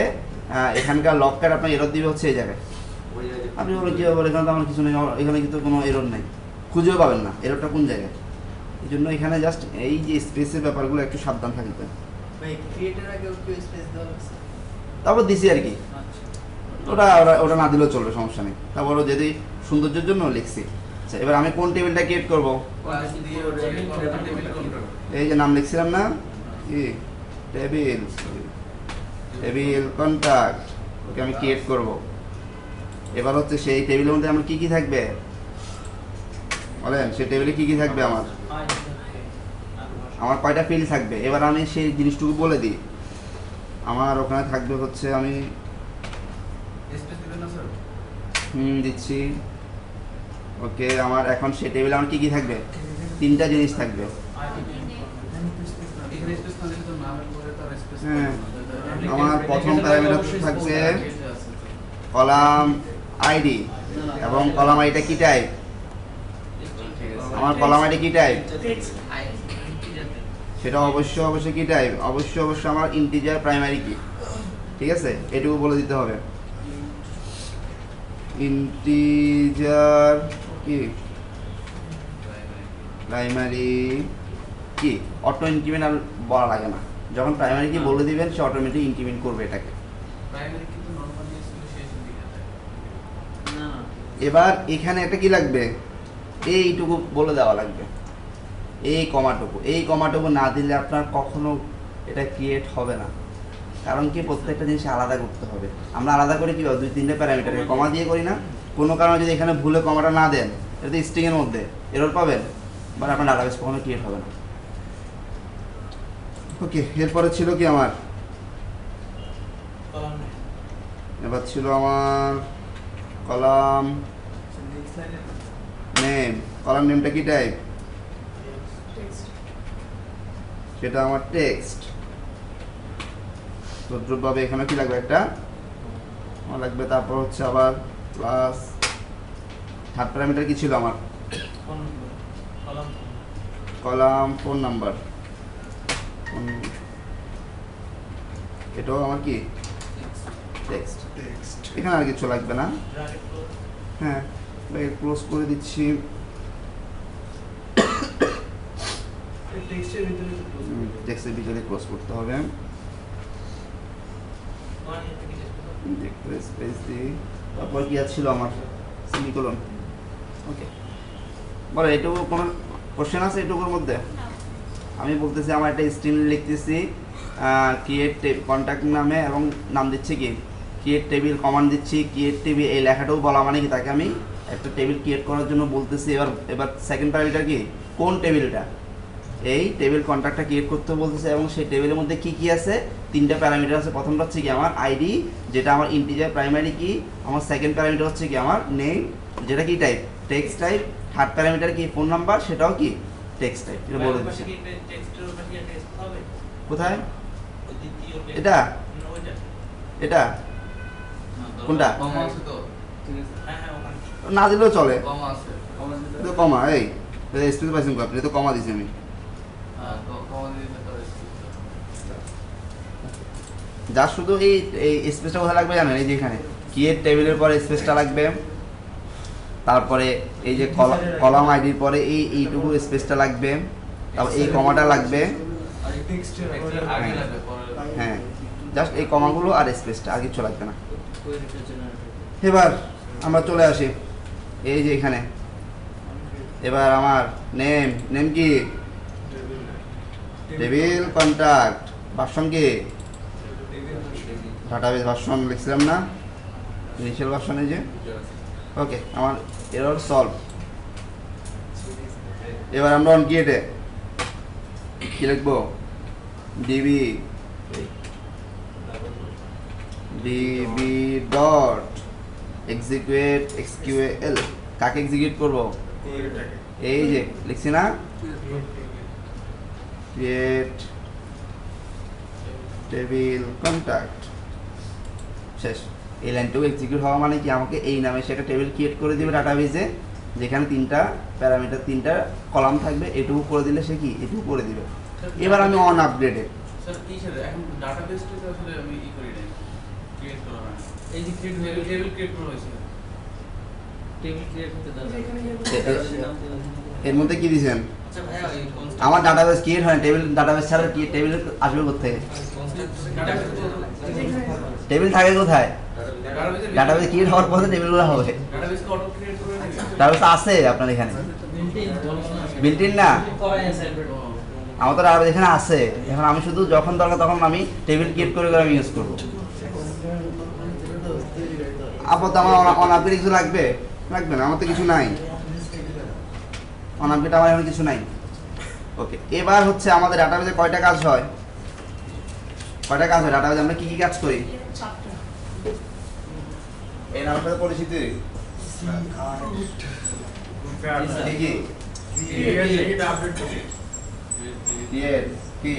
A: এখানকার লকটা আপনার এরর দিবে হচ্ছে এই জায়গায়। আপনি বলেন কীভাবে বলে, এখানে তো আমার কিছু নেই, এখানে কিন্তু কোনো এরর নেই, খুঁজেও পাবেন না এররটা কোন জায়গায়। এই জন্য এখানে জাস্ট এই যে স্পেসের ব্যাপারগুলো একটু সাবধান থাকবেন। তারপর দিছি আর কি, ওটা ওটা না দিলেও চলবে, সমস্যা নেই। তারপরও যদি সৌন্দর্যের জন্য লিখছি। আচ্ছা, এবার আমি কোন টেবিলটা ক্রিয়েট করব? এই যে নাম লিখছিলাম না, কি টেবিল, টেবিল কন্টাক্ট, ওকে আমি ক্রিয়েট করব। এবার হচ্ছে সেই টেবিলের মধ্যে আমার কি কি থাকবে বলেন? সেই টেবিলে কি কি থাকবে? আমার কয়টা ফিল্ড থাকবে? এবার আমি সেই জিনিসটুকু বলে দিই। আমার ওখানে থাকবে হচ্ছে, আমি দিচ্ছি। ওকে, আমার এখন সেই টেবিলে আমার কি কি থাকবে? 3টা জিনিস থাকবে। হ্যাঁ, আমার প্রথম প্যারামিটার থাকবে কলাম আইডি, এবং কলাম আইডিটা কি টাইপ? আমার কলাম আইডি কি টাইপ? সেটা অবশ্যই কি টাইপ? অবশ্যই আমার ইন্টিজার প্রাইমারি কি, ঠিক আছে? এটুকু বলে দিতে হবে। ইন্টিজার কি প্রাইমারি কি, অটো ইনক্রিমেন্ট আর বলা লাগে না, যখন প্রাইমারি কি বলে দিবেন সে অটোমেটিক ইনক্রিমেন্ট করবে এটাকে। এবার এখানে একটা কি লাগবে? এইটুকু বলে দেওয়া লাগবে, এই কমাটুকু না দিলে আপনার কখনো এটা ক্রিয়েট হবে না। কারণ কি, প্রত্যেকটা জিনিস আলাদা করতে হবে। আমরা আলাদা করে কি 2-3টে প্যারামিটারকে কমা দিয়ে করি না? কোনো কারণে যদি এখানে ভুলে কমাটা না দেন, এটা তো স্ট্রিংয়ের মধ্যে এরর পাবেন, বাট আপনার ডাটাবেস কখনো ক্রিয়েট হবে না। ওকে, এরপরে ছিল কি আমার? এবার ছিল আমার কলাম নেম। কলাম নেমটা কি টাইপ? সেটা আমার টেক্সট। তদ্রুপভাবে এখানে কি লাগবে? একটা আমার লাগবে। তারপর হচ্ছে আবার প্লাস থার্ড প্যারামিটার কি ছিল আমার?
C: ফোন নম্বর কলাম
A: কলাম ফোন নাম্বার। এটাও আমার কি টেক্সট। এখানে আর কিছু লাগবে না।
C: ব্র্যাকেট ক্লোজ
A: হ্যাঁ, ক্লোজ করে দিচ্ছি।
B: টেক্সটের ভিতরে
A: টেক্সটের ভিতরে ক্লোজ করতে হবে।
C: ওয়ান থেকে
A: একটু স্পেস দিই। তারপর কি ছিল আমার? সেমিকোলন। ওকে, বলো এটুকু কোনো কোশ্চেন আছে এটুকুর মধ্যে? আমি বলতেছি আমার একটা স্ট্রিং লিখতেছি ক্রিয়েট কন্ট্যাক্ট নামে এবং নাম দিচ্ছি কি ক্রিয়েট টেবিল কমান্ড দিচ্ছি। ক্রিয়েট টেবিল এই লেখাটাও বলা মানে কি তাকে আমি একটা টেবিল ক্রিয়েট করার জন্য বলতেছি। এবার সেকেন্ড প্যারামিটার কি কোন টেবিলটা, এই টেবিল কন্ট্যাক্টটা ক্রিয়েট করতে বলতেছে এবং সেই টেবিলের মধ্যে কি কি আছে? তিনটা প্যারামিটার আছে। প্রথমটা হচ্ছে কি আমার আইডি, যেটা আমার ইন্টিজার প্রাইমারি কি। আমার সেকেন্ড প্যারামিটার হচ্ছে কি আমার নেম, যেটা কি type text type. Third parameter কি ফোন নাম্বার, সেটাও কি টেক্সট টাইপ। এটা বলে দিচ্ছি।
C: টেক্সটের উপর কি টেক্সট হবে
A: কোথায়
C: ওই দ্বিতীয়
A: এটা?
C: ওইটা
A: এটা কোনটা?
B: কমা আছে তো
C: হ্যাঁ হ্যাঁ ওখানে
A: না দিলেও চলে।
B: কমা আছে
A: এটা কমা, এই স্পেস পাইছেন কো আপনি? এটা তো কমা দিছি আমি।
B: কমা দিতে পারে
A: যা শুধু এই স্পেসটা কোথায় লাগবে জানেন? এই যে এখানে ক্রিয়েট টেবিলের পরে স্পেসটা লাগবে। তারপরে এই যে কলাম আইডির পরে এইটুকু স্পেসটা লাগবে। তারপর এই কমাটা লাগবে।
D: আর টেক্সটের
B: আগে লাগবে পরে
A: হ্যাঁ, জাস্ট এই কমাগুলো আর স্পেসটা, আর কিছু লাগবে না।
C: কোয়েরিটা জেনারেট
A: এবার আমরা চলে আসি এই যে এখানে। এবার আমার নেম কি টেবিল কন্ট্যাক্ট, ভার্সন কি ডাটাবেস ভার্সন লিখছিলাম না ইনিশিয়াল ভার্সনে যে। ওকে, আমার এরর সলভ। এবার আমরা অন ক্রিয়েটে কি লিখবো? DB dot execute exec SQL. কাকে এক্সিকিউট করব? এই যে লিখছি না ক্রিয়েট টেবিল কন্ট্যাক্ট। শেষ। এই লাইনটাও এক্সিকিউট হওয়া মানে কি আমাকে এই নামে সে একটা টেবিল ক্রিয়েট করে দিবে ডাটাবেসে, যেখানে তিনটা প্যারামিটার তিনটা কলাম থাকবে। এটুকু করে দিলে সে কি এটুকু করে দিবে। এবার আমি অন আপগ্রেডে।
B: স্যার কি স্যার এখন ডাটাবেসটা আসলে আমি করি না ক্রিয়েট করা হয় এই যে টেবিল ক্রিয়েট করা হয়েছে
C: টেবিল ক্রিয়েট করতে দাও
A: এর মধ্যে কি দিয়েছেন?
B: আচ্ছা ভাইয়া এই
A: আমার ডাটাবেস ক্রিয়েট হয় না। ডাটাবেস ছাড়া কি টেবিল আসবে কোথায়? টেবিল থাকে কোথায়? ডাটাবেস ক্রিয়েট হওয়ার পরে টেবিলগুলো হবে।
B: ডাটাবেস কে অটো ক্রিয়েট করে দিবে
A: ডাটাবেস আছে আপনার এখানে, বিল্ট ইন না।
C: করাই আছে
A: আমার তো ডাটাবেস এখানে আছে। এখন আমি শুধু যখন দরকার তখন আমি টেবিল ক্রিয়েট করে আমি ইউজ করবো। আপাতত আমার অন আপগ্রেড কিছু লাগবে না, আমার তো কিছু নাই। অন আপগ্রেড আমার এখন কিছু নাই। ওকে, এবার হচ্ছে আমাদের ডাটাবেসে কয়টা কাজ হয়? ডাটাবেসে আমরা কি কি কাজ করি? এই নামের সাথে পরিচিত কি কি?
D: এটা আপডেট করছি
A: ক্রিয়েট কি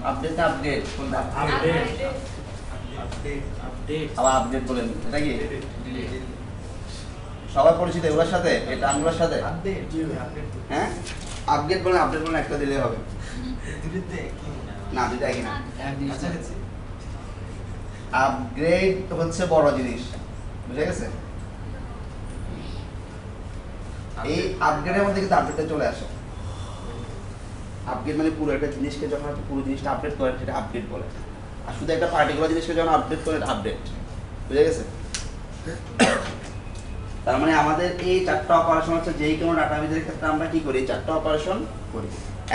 A: আপডেট না আপডেট কোনটা?
C: আপডেট
A: আবার আপডেট বলেন, এটা কি সবাই পরিচিত এগুলোর সাথে? এই টার্মগুলোর সাথে? হ্যাঁ, আপডেট বলেন একটা দিলেই হবে। না, দুটো একই না। আপগ্রেড হচ্ছে বড় জিনিস, বুঝে গেছে? এই আপগ্রেডের মধ্যে কিন্তু আপডেটটা চলে আসে। আপগ্রেড মানে পুরো একটা জিনিসকে যখন আপনি পুরো জিনিসটা আপডেট করেন সেটা আপগ্রেড বলে। আর শুধু একটা পার্টিকুলার জিনিসকে যখন আপডেট করেন আপডেট, বুঝে গেছে? তার মানে আমাদের এই চারটা অপারেশন হচ্ছে যেই কোনো ডাটাবেজের ক্ষেত্রে আমরা কি করি? চারটা অপারেশন করি।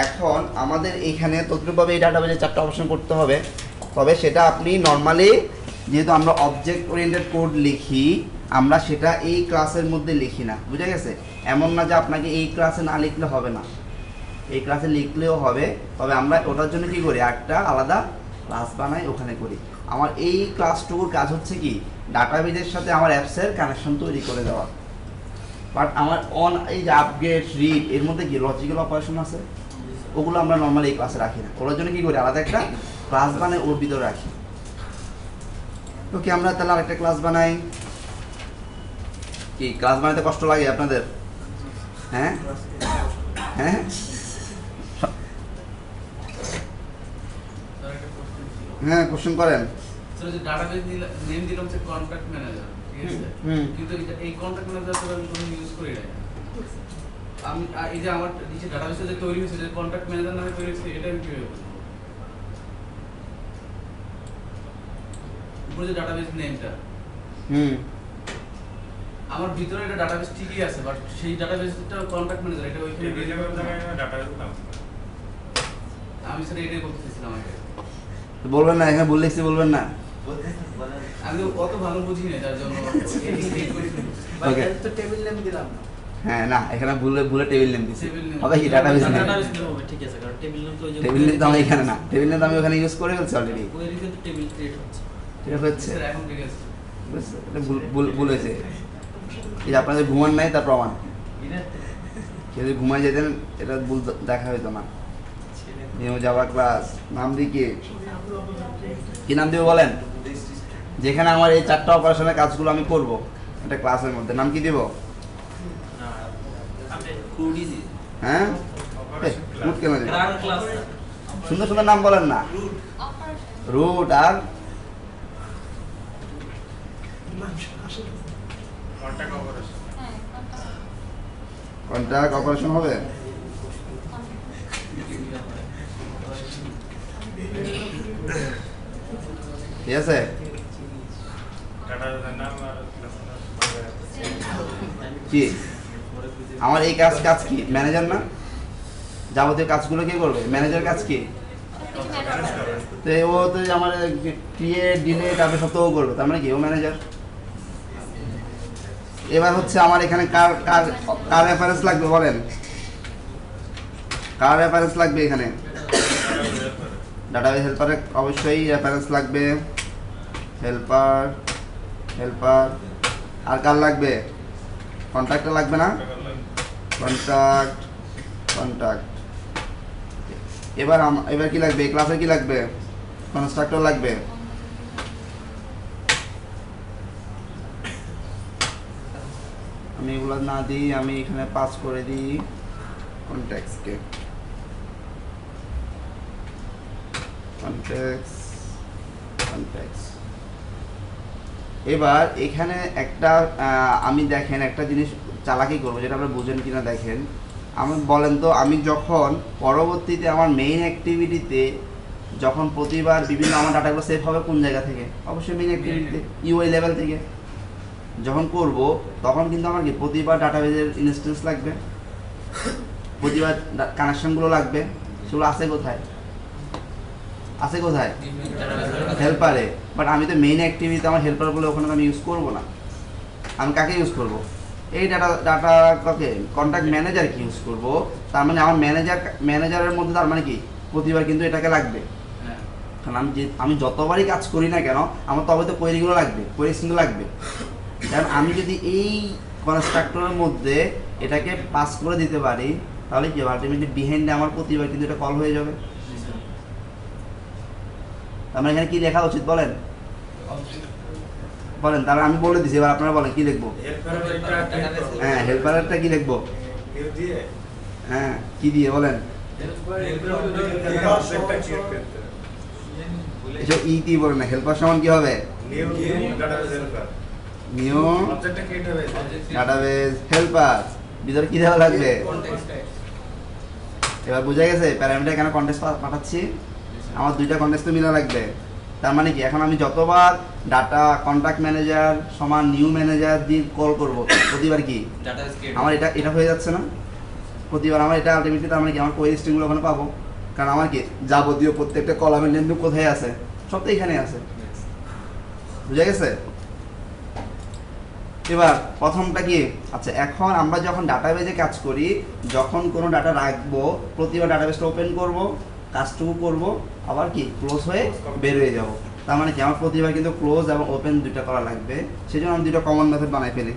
A: এখন আমাদের এইখানে তদ্রুপভাবে এই ডাটাবেজে চারটা অপারেশন করতে হবে। তবে সেটা আপনি নর্মালি যেহেতু আমরা অবজেক্ট ওরিয়েন্টেড কোড লিখি, আমরা সেটা এই ক্লাসের মধ্যে লিখি না, বুঝে গেছে? এমন না যে আপনাকে এই ক্লাসে না লিখলে হবে না, এই ক্লাসে লিখলেও হবে। তবে আমরা ওটার জন্য কি করি? একটা আলাদা ক্লাস বানাই, ওখানে করি। আমার এই ক্লাসটুকুর কাজ হচ্ছে কি ডাটাবেজের সাথে আমার অ্যাপসের কানেকশন তৈরি করে দেওয়া। বাট আমার অন এই যে আপগ্রেড রিড এর মধ্যে কি লজিক্যাল অপারেশন আছে, ওগুলো আমরা নর্মালি এই ক্লাসে রাখি না। ওটার জন্য কি করি? আলাদা একটা ক্লাস বানাই ওর ভিতরে রাখি। ওকে, আমরা তাহলে আরেকটা ক্লাস বানাই। কি ক্লাস বানাতে কষ্ট লাগে আপনাদের? হ্যাঁ হ্যাঁ
B: স্যার একটা কোশ্চেন ছিল
A: হ্যাঁ, কোশ্চেন করেন।
B: স্যার যে ডাটাবেস নেম দিলাম হচ্ছে কন্ট্যাক্ট ম্যানেজার, ঠিক আছে? কিন্তু এই কন্ট্যাক্ট ম্যানেজার তো আমি কোনো ইউজ করি না। আমি এই যে আমার নিচে ডাটাবেসে যে তৈরি হয়েছে, যে কন্ট্যাক্ট ম্যানেজার নামে তৈরি হয়েছে, এটা আমি কিভাবে বুঝবো? উপরে যে ডাটাবেস নেমটা, আমার ভিতরে একটা ডাটাবেস ঠিকই আছে, বাট সেই ডাটাবেসটা কন্ট্যাক্ট ম্যানেজার, এটা ওইখানে আমি স্যার এটাই বলতে চাইছিলাম আগে।
A: তো বলবেন না, এখানে বললে বলবেন না।
B: আমি তো অত ভালো বুঝি না, যার জন্য
A: Okay.
C: তো টেবিল নেম দিলাম না।
A: হ্যাঁ না, এখানে ভুলে ভুলে টেবিল নেম দিছি।
B: Table name।
A: হবে কি ডাটাবেস নেম?
C: ডাটাবেস নেম হবে, ঠিক আছে, কারণ টেবিল নেম তো ওই যে
A: টেবিল নেম তো আমি এখানে না, টেবিল নেম তো আমি ওখানে ইউজ করে ফেলছি অলরেডি।
C: কোয়েরি কিন্তু টেবিল ক্রিয়েট হচ্ছে।
A: ঠিক হচ্ছে,
B: স্যার এখন ঠিক আছে।
A: বুঝছো? এটা ভুল হয়েছে। এই যে আপনাদের ঘুমান নাই তার প্রমাণ। যদি ঘুমাই যেতেন এটা ভুল দেখা হইতো না। নিউ জাভা ক্লাস নাম দিয়ে কি নাম দিব বলেন? যেখানে আমার এই 4টা অপারেশনের কাজগুলো আমি করব একটা ক্লাসের মধ্যে, নাম কি দিব?
C: না আপনি ক্রুডি দি
A: হ্যাঁ, রুট কেন দিব?
C: রান ক্লাস
A: সুন্দর সুন্দর নাম বলেন না। রুট আর কন্ট্যাক্ট অপারেশন হবে। ঠিক আছে, কি আমার এই কাজ কি? ম্যানেজার না? যাবতীয় কাজগুলো কে করবে? ম্যানেজার কাজ কি? তো ও তো আমার ক্রিয়েট ডিলিট আপনি সব তো ও করবে, তার মানে কি ও ম্যানেজার। এবার হচ্ছে আমার এখানে কার কার কার রেফারেন্স লাগবে বলেন? কার রেফারেন্স লাগবে এখানে? ডাটাবেস হেল্পারে অবশ্যই রেফারেন্স লাগবে। হেল্পার আর কার লাগবে? কন্ট্যাক্টর লাগবে না? কন্ট্যাক্ট। এবার কি লাগবে? ক্লাসে কি লাগবে? কনস্ট্রাক্টর লাগবে। আমি এগুলো না দিই, আমি এখানে পাস করে দিই কনটেক্সটকে। কনটেক্সট। এবার এখানে একটা আমি দেখেন একটা জিনিস চালাকি করবো, যেটা আপনারা বুঝেন কিনা দেখেন। আমি বলেন তো, আমি যখন পরবর্তীতে আমার মেইন অ্যাক্টিভিটিতে যখন প্রতিবার বিভিন্ন আমার ডাটাগুলো সেভ হবে কোন জায়গা থেকে? অবশ্যই মেইন অ্যাক্টিভিটিতে ইউআই লেভেল থেকে যখন করব, তখন কিন্তু আমার কি প্রতিবার ডাটাবেজের ইনস্ট্যান্স লাগবে, প্রতিবার কানেকশনগুলো লাগবে। সেগুলো আছে কোথায়? হেল্পারে। বাট আমি তো মেইন অ্যাক্টিভিটিতে আমার হেল্পারগুলো ওখানে আমি ইউজ করবো না। আমি কাকে ইউজ করব? এই কাকে কন্ট্যাক্ট ম্যানেজারকে ইউজ করব। তার মানে আমার ম্যানেজারের মধ্যে তার মানে কি প্রতিবার কিন্তু এটাকে লাগবে। কারণ আমি যতবারই কাজ করি না কেন, আমার তবে তো কোয়েরিগুলো লাগবে, কোয়েরিজ কিন্তু লাগবে। কারণ আমি যদি এই কনস্ট্রাক্টরের মধ্যে এটাকে পাস করে দিতে পারি, তাহলে কি আলটিমেটলি বিহাইন্ডে আমার প্রতিবার কিন্তু এটা কল হয়ে যাবে। আমরা এখানে কি লেখা উচিত বলেন? তাহলে আমি বলে দিছি, এবার আপনারা বলেন কি লিখবো? হ্যাঁ, হেল্পারটা কি লিখবো? হ্যাঁ, কি দিয়ে বলেন? এসব ইটি বলেন না। হেল্পার সমান কি হবে? New database helper. ভিতরে কি দেওয়া লাগবে? এবার বুঝা গেছে প্যারামিটার কেন কন্টেক্সট পাঠাচ্ছি? আমার দুইটা কন্টেক্সট মিলা লাগবে। তার মানে কি এখন আমি যতবার ডাটা কন্ট্যাক্ট ম্যানেজার সমান নিউ ম্যানেজার দিয়ে কল করব, প্রতিবার কি আমার এটা হয়ে যাচ্ছে না? প্রতিবার আমার এটা আলটিমেটলি তার মানে কি আমার কোয়েরি স্ট্রিংগুলো ওখানে পাবো। কারণ আমার কি যাবতীয় প্রত্যেকটা কলামের লেনদেন কোথায় আছে? সব তো এখানে আছে। বুঝা গেছে? এবার প্রথমটা কি? আচ্ছা, এখন আমরা যখন ডাটাবেজে কাজ করি, যখন কোনো ডাটা রাখবো, প্রতিবার ডাটাবেসটা ওপেন করব, কাজটুকু করব, আবার কি ক্লোজ হয়ে বের হয়ে যাব। তার মানে কি আমার প্রতিবার কিন্তু ক্লোজ এবং ওপেন দুইটা করা লাগবে। সেই জন্য আমি দুইটা কমন মেথড বানাই ফেলি,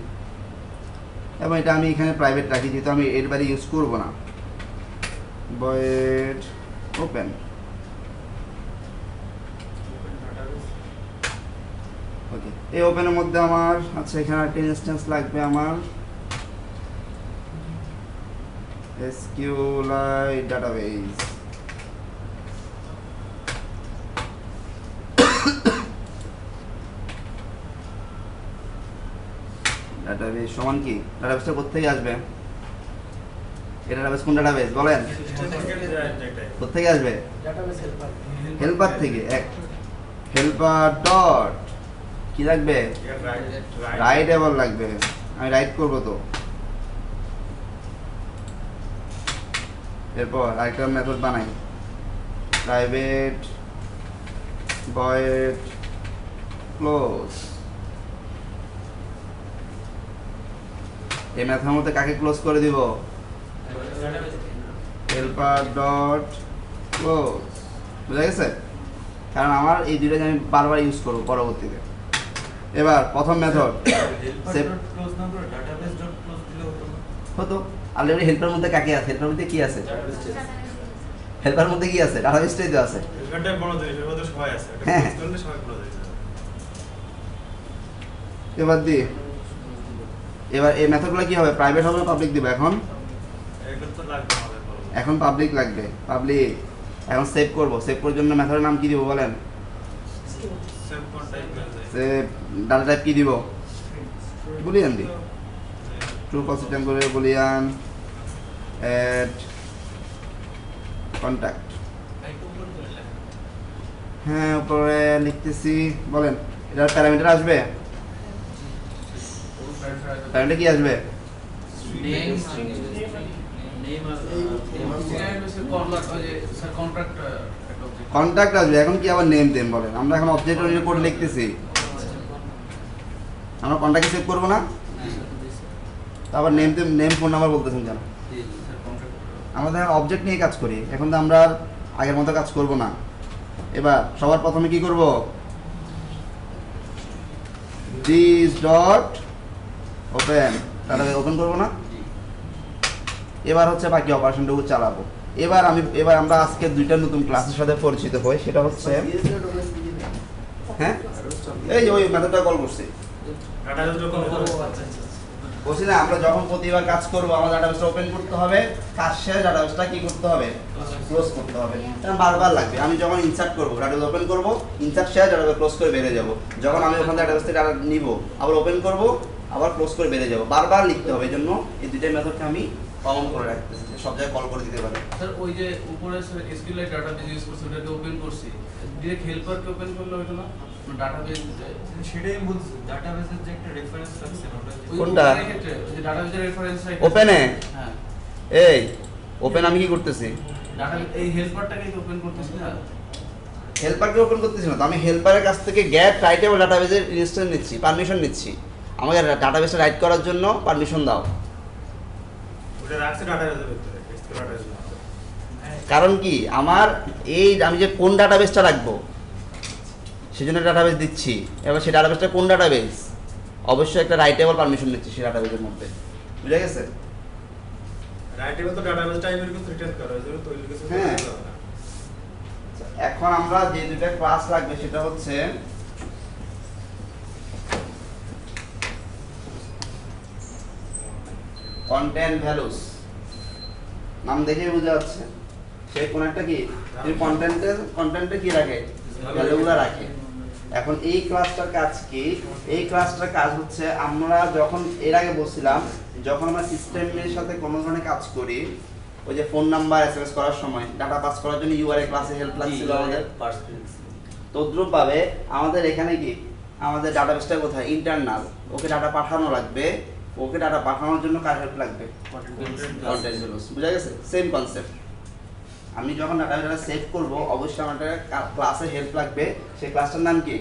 A: এবং এটা আমি এখানে প্রাইভেট রাখি, যেহেতু আমি এর বাইরে ইউজ করব না। void open এই ওপেনের মধ্যে আমার আচ্ছা এখানে একটা ইনস্ট্যান্স লাগবে আমার SQLite database ডাটাবেস সমান কি ডাটাবেসটা কোথা থেকে আসবে এই ডাটাবেস কোন ডাটাবেস বলেন কোথা থেকে আসবে
C: ডাটাবেস হেল্পার
A: হেল্পার থেকে এক হেল্পার ডট কি লাগবে রাইটেবল লাগবে আমি রাইট করব তো এরপর আরেকটা মেথড বানাই প্রাইভেট ভয়েড ক্লোজ এই মেথডের মধ্যে কাকে ক্লোজ করে দিব হেল্পার ডট ক্লোজ বুঝা গেছে কারণ আমার এই দুইটা আমি বারবার ইউজ করব পরবর্তীতে এবার প্রথম মেথড
E: ক্লোজ না করে ডাটাবেস ডট ক্লোজ দিলে হতো না
A: হতো অলরেডি হেল্পার মধ্যে কাকে আছে হেল্পার মধ্যে কি আছে হেল্পার মধ্যে কি আছে ডাটাবেসটাই তো আছে
E: এখানটায় বড় জিনিস এর মধ্যে সবাই আছে এটা
A: হ্যাঁ।
E: ক্লোজ করলে সবাই ক্লোজ হয়ে যাবে
A: এবার দি এবার এই মেথডগুলো কি হবে প্রাইভেট হবে পাবলিক দিব এখন
E: এগুলো তো লাগবে আমাদের পরবর্তী
A: এখন পাবলিক লাগবে পাবলিক এখন সেভ করব সেভ করার জন্য মেথডের নাম কি দিব বলেন
E: সেভ কোন টাইপ হয়ে যায়
A: সেভ ডাটা টাইপ কি দিব বুলিয়ান দি ট্রু পজিটিভ করে বুলিয়ান এড কন্টাক্ট হ্যাঁ উপরে লিখতেছি বলেন এটার প্যারামিটার আসবে প্যারামিটার কি আসবে
C: নেম আর
A: কন্টাক্ট আসবে এখন কি আবার নেম দেন বলেন আমরা এখন অবজেক্ট ওরিয়েন্টেড কোড লিখতেছি আমরা কন্টাক্ট সেভ করব না আবার নেম ফোন নাম্বার বলতেছেন কেন আমরা তো অবজেক্ট নিয়ে কাজ করি এখন তো আমরা আর আগের মতো কাজ করব না এবার সবার প্রথমে কি করব দিস ডট ওপেন তাহলে ওপেন করব না এবার হচ্ছে বাকি অপারেশনটুকু চালাবো এবার আমরা আজকে দুইটা নতুন ক্লাসের সাথে পরিচিত হই সেটা হচ্ছে হ্যাঁ এই যে ওই মেথডটা কল করছি
E: ডাটাবেস ডট ক্লোজ
A: বলছি না আমরা যখন প্রতিবার কাজ করব আমার ডাটাবেসটা ওপেন করতে হবে কাজ শেষে ডাটাবেসটা কি করতে হবে ক্লোজ করতে হবে কারণ বারবার লাগবে আমি যখন ইনসার্ট করব ডাটাবেস ওপেন করব ইনসার্ট শেষে ডাটাবেস ক্লোজ করে বেরিয়ে যাব যখন আমি ওখান থেকে ডাটাবেস থেকে ডাটা নিব আবার ওপেন করব আবার ক্লোজ করে বেরিয়ে যাব বারবার লিখতে হবে এজন্য এই দুইটা মেথডকে আমি কমন করে রাখতেছি যে সব জায়গায় কল করে দিতে পারে
B: স্যার ওই যে উপরে SQLite ডাটাবেস ইউজ করছি ওটাকে ওপেন করছি ডিরেক্ট হেল্পারকে ওপেন করলে হতো না ডাটাবেস
E: সেটাই বলছি ডাটাবেসের যে একটা রেফারেন্স লাগছে না ওটা
A: কোনটা?
B: ক্ষেত্রে ওই যে ডাটাবেসের রেফারেন্স
A: ওপেনে
B: হ্যাঁ
A: এই ওপেন আমি কি করতেছি
B: ডাটাবেস এই হেল্পারটাকে ওপেন করতেছি না
A: হেল্পারকে ওপেন করতেছি না তো আমি হেল্পারের কাছ থেকে গেট রাইটেবল ডাটাবেসের ইনস্ট্যান্স নিচ্ছি পারমিশন নিচ্ছি আমাকে ডাটাবেসে রাইট করার জন্য পারমিশন দাও
E: ওটা রাখছে ডাটাবেসের ভিতরে SQL ডাটাবেস
A: কারণ কি আমার আমি যে কোন ডাটাবেসটা রাখবো সেজন্য ডাটাবেস দিচ্ছি এবার সেই ডাটাবেসটা কোন ডাটাবেস অবশ্যই একটা রাইটেবল পারমিশন নিচ্ছি সেই ডাটাবেসের মধ্যে বুঝা গেছে
E: রাইটেবল তো ডাটাবেস টাইপের কিছু রিটার্ন করা হয়েছে তো ওই কিছু
A: হ্যাঁ। এখন আমরা যে দুইটা ক্লাস লাগবে সেটা হচ্ছে কন্টেন্ট ভ্যালুস নাম দেখেই বোঝা যাচ্ছে সেই কোন একটা কি কন্টেন্টে কি রাখে ভ্যালুগুলো রাখে এখন এই ক্লাসটার কাজ কি এই ক্লাসটার কাজ হচ্ছে আমরা যখন এর আগে বলছিলাম যখন আমরা সিস্টেমের সাথে কোনো ধরনের কাজ করি ওই যে ফোন নাম্বার এসএমএস করার সময় ডাটা পাস করার জন্য ইউআরএ ক্লাসে হেল্প লাগছিল আমাদের তদ্রুপ ভাবে আমাদের এখানে কি আমাদের ডাটাবেসটা কোথায় ইন্টারনাল ওকে ডাটা পাঠানো লাগবে ওকে ডাটা পাঠানোর জন্য কার হেল্প লাগবে কন্টেন্ট ভ্যালুস বুঝা গেছে সেম কনসেপ্ট আমি যখন ডাটা সেভ করব অবশ্যই আমার ক্লাসে হেল্প লাগবে সেই ক্লাসটার নাম কি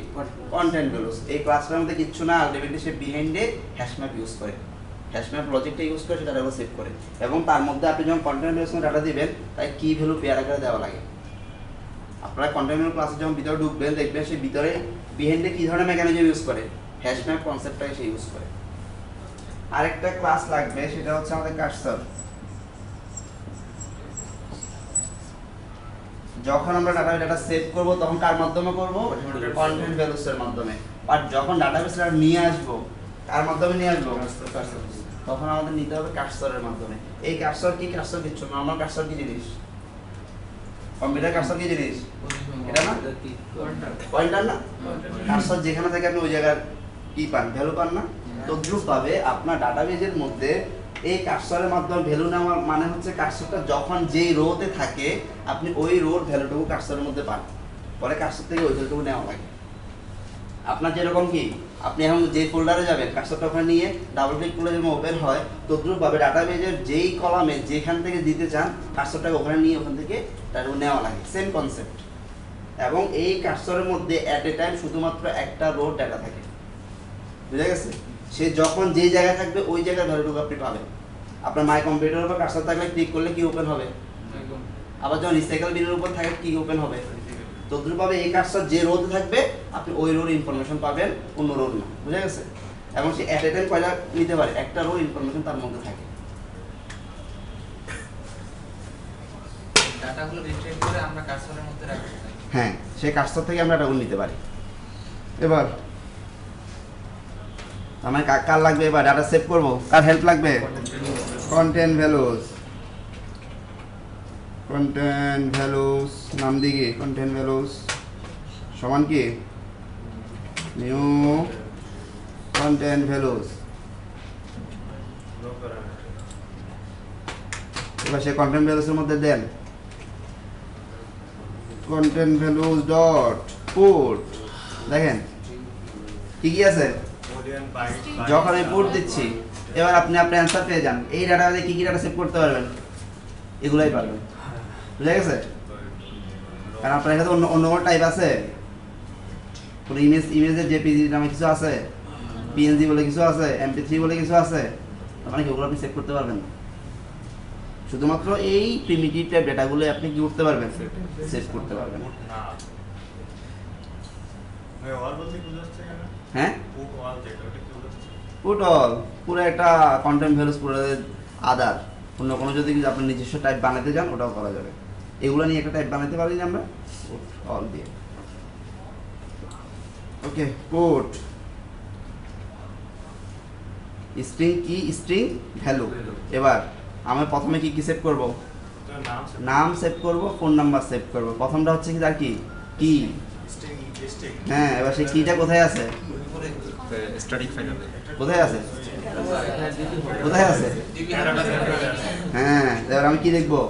A: কন্টেন্ট ভ্যালুস এই ক্লাসটার মধ্যে কিচ্ছু না আলটিমেটলি সে বিহাইন্ডে হ্যাশম্যাপ ইউজ করে হ্যাশম্যাপ লজিকটা ইউজ করে সেটা ডাটা সেভ করে এবং তার মধ্যে আপনি যখন কন্টেন্ট ভ্যালুস ডাটা দিবেন তাই কি ভ্যালু পেয়ার আকারে দেওয়া লাগে আপনারা কন্টেন্ট ভ্যালু ক্লাসে যখন ভিতরে ঢুকবেন দেখবেন সে ভিতরে বিহাইন্ডে কি ধরনের মেকানিজম ইউজ করে হ্যাশম্যাপ কনসেপ্টটাকে সে ইউজ করে আরেকটা ক্লাস লাগবে সেটা হচ্ছে আমাদের কার্সর যখন আমরা ডাটা সেভ করব তখন কার মাধ্যমে করব কন্টেন্ট ভ্যালুস এর মাধ্যমে আর যখন ডাটাবেসটা নিয়ে আসবো কার মাধ্যমে নিয়ে আসবো, তখন আমাদের নিতে হবে কার্সরের মাধ্যমে। এই কার্সর কি, কার্সর কিচ্ছু নরমাল কার্সর কি জিনিস, কম্পিউটার কার্সর কি জিনিস, এটা না পয়েন্টার না, কার্সর যেখানে থাকে আপনি ওই জায়গার কি পান, ভ্যালু পান না। তদ্রুপ ভাবে আপনার ডাটাবেজের মধ্যে এই কার্সরের মাধ্যমে ভ্যালু নেওয়ার মানে হচ্ছে কার্সরটা যখন যেই রোতে থাকে আপনি ওই রোর ভ্যালুটুকু কার্সরের মধ্যে পান, পরে কার্সর থেকে ওই ভ্যালুটুকু নেওয়া লাগে। আপনার যেরকম কি আপনি এখন যে ফোল্ডারে যাবেন কার্সরটা ওখানে নিয়ে ডাবল ক্লিক করলে যেমন ওপেন হয়, তদ্রুপভাবে ডাটাবেজের যেই কলামে যেখান থেকে দিতে চান কার্সরটাকে ওখানে নিয়ে ওখান থেকে তার নেওয়া লাগে, সেম কনসেপ্ট। এবং এই কার্সরের মধ্যে অ্যাট এ টাইম শুধুমাত্র একটা রোর ডাটা থাকে, বুঝা গেছে? সে যখন যেই জায়গায় থাকবে ওই জায়গায় ভ্যালুটুকু আপনি পাবেন। আপনার মাই কম্পিউটারের উপর কার্সর থাকলে ক্লিক করলে কি ওপেন হবে, আবার যখন রিসাইকেল বিনের উপর থাকে কি ওপেন হবে। তদ্রুপভাবে এই কার্সর যে রোতে থাকবে আপনি ওই রোর ইনফরমেশন পাবেন, অন্য রোর না, বুঝা গেছে? এবং সে অ্যাট এ টাইম কয়টা নিতে পারে, একটা রোর ইনফরমেশন তার মধ্যে থাকে।
C: ডাটাগুলো রিট্রিভ করে আমরা কার্সরের মধ্যে রাখতে পারি।
A: হ্যাঁ, সেই কার্সর থেকে আমরা ডাটা নিতে পারি। এবার আমার কার লাগবে, এবার ডাটা সেভ করব, কার হেল্প লাগবে, কন্টেন্ট ভ্যালুস। কন্টেন্ট ভ্যালুস নাম দিকে কন্টেন্ট ভ্যালুস সমান কি নিউ কন্টেন্ট ভ্যালুস। এবার সে কন্টেন্ট ভ্যালুসের মধ্যে দেন কন্টেন্ট ভ্যালুস ডট পুট। দেখেন কি কি আছে, যখন আমি পুট দিচ্ছি এবার আপনি আপনার অ্যান্সার পেয়ে যান। এই ডাটাতে কি কি ডাটা সেভ করতে পারবেন, এগুলাই পারবেন, বুঝা গেছে? কারণ আপনার এখানে অন্য অন্য কোনো টাইপ আছে, কোনো ইমেজের জেপিজি নামে কিছু আছে, পিএনজি বলে কিছু আছে, এমপি3 বলে কিছু আছে, মানে কি ওগুলো আপনি সেভ করতে পারবেন না। শুধুমাত্র এই প্রিমিটিভ টাইপ ডেটাগুলো আপনি কি করতে পারবেন, সেভ করতে পারবেন। হ্যাঁ, পুট অল পুরো একটা কন্টেন্ট ভ্যালুস পুরো আদার, অন্য কোনো যদি আপনি নিজস্ব টাইপ বানাতে যান ওটাও করা যাবে। এগুলো নিয়ে একটা টাইপ বানাতে পারি আমরা পুট অল দিয়ে। ওকে, পুট স্ট্রিং কি, স্ট্রিং ভ্যালু। এবার আমি প্রথমে কি কি সেভ করব, নাম সেভ করব, ফোন নাম্বার সেভ করব। প্রথমটা হচ্ছে কি তার কি কি, হ্যাঁ। এবার সেই কিটা কোথায় আছে,
E: স্ট্যাটিক ফাইনালে
A: কোথায় আছে, কোথায় আছে, হ্যাঁ। এবার আমি কি লিখবো,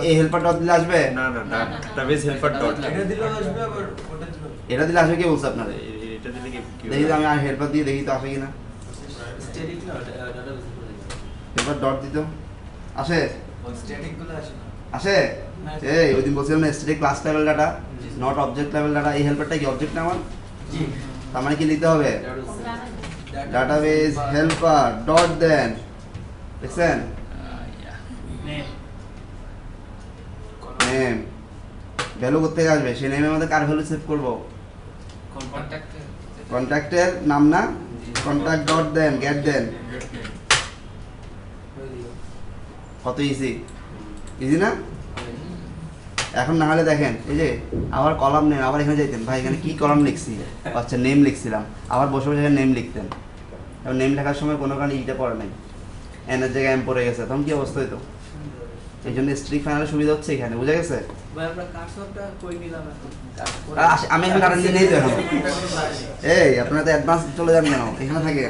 A: এই হেল্পার ডট দিলে আসবে,
E: না না ডাটাবেস হেল্পার ডট
D: এটা দিলেও আসবে, আবার ওটা দিলেও
A: এটা দিলে আসবে, কে বলছে আপনারা?
E: এটা দিলে কি
A: দেখি তো আমি আর হেল্পার দিয়ে দেখি তো আসে কিনা।
C: স্ট্যাটিক না ডাটাবেস করে দিই।
A: হেল্পার ডট দিত আসে,
D: ওই স্ট্যাটিক গুলো আসে না।
A: আসে। এই ওই দিন বলছিলাম না static class level data not object level data. এই হেল্পারটা কি অবজেক্ট না আমার,
D: জি
A: তার মানে কি লিখতে হবে, ডাটাবেস হেল্পার ডট দেন, দেখছেন, নেম ভ্যালু করতে আসবে, সেই নেমের মধ্যে কার ভ্যালু সেভ করব, কন্ট্যাক্টের নাম না, কন্ট্যাক্ট ডট দেন গেট দেন। কত ইজি, ইজি না? এখন না হলে দেখেন এই যে আবার কলাম নেম, আবার এখানে যাইতেন, ভাই এখানে কি কলাম লিখছি, আচ্ছা নেম লিখছিলাম, আবার বসে বসে নেম লিখতেন। এবং নেম লেখার সময় কোনো কারণে ইটা পড়ে নাই, এনের জায়গায় এম পড়ে গেছে, তখন কি অবস্থা হইতো? এই জন্য স্ট্রিক ফাইনালের সুবিধা হচ্ছে এখানে, বুঝা গেছে?
C: ভাই আমরা কার্সরটা কই নিলাম এখন?
A: আমি এখানে কারণ নেই তো এখন। এই আপনারা তো অ্যাডভান্স চলে যান কেন, এখানে থাকে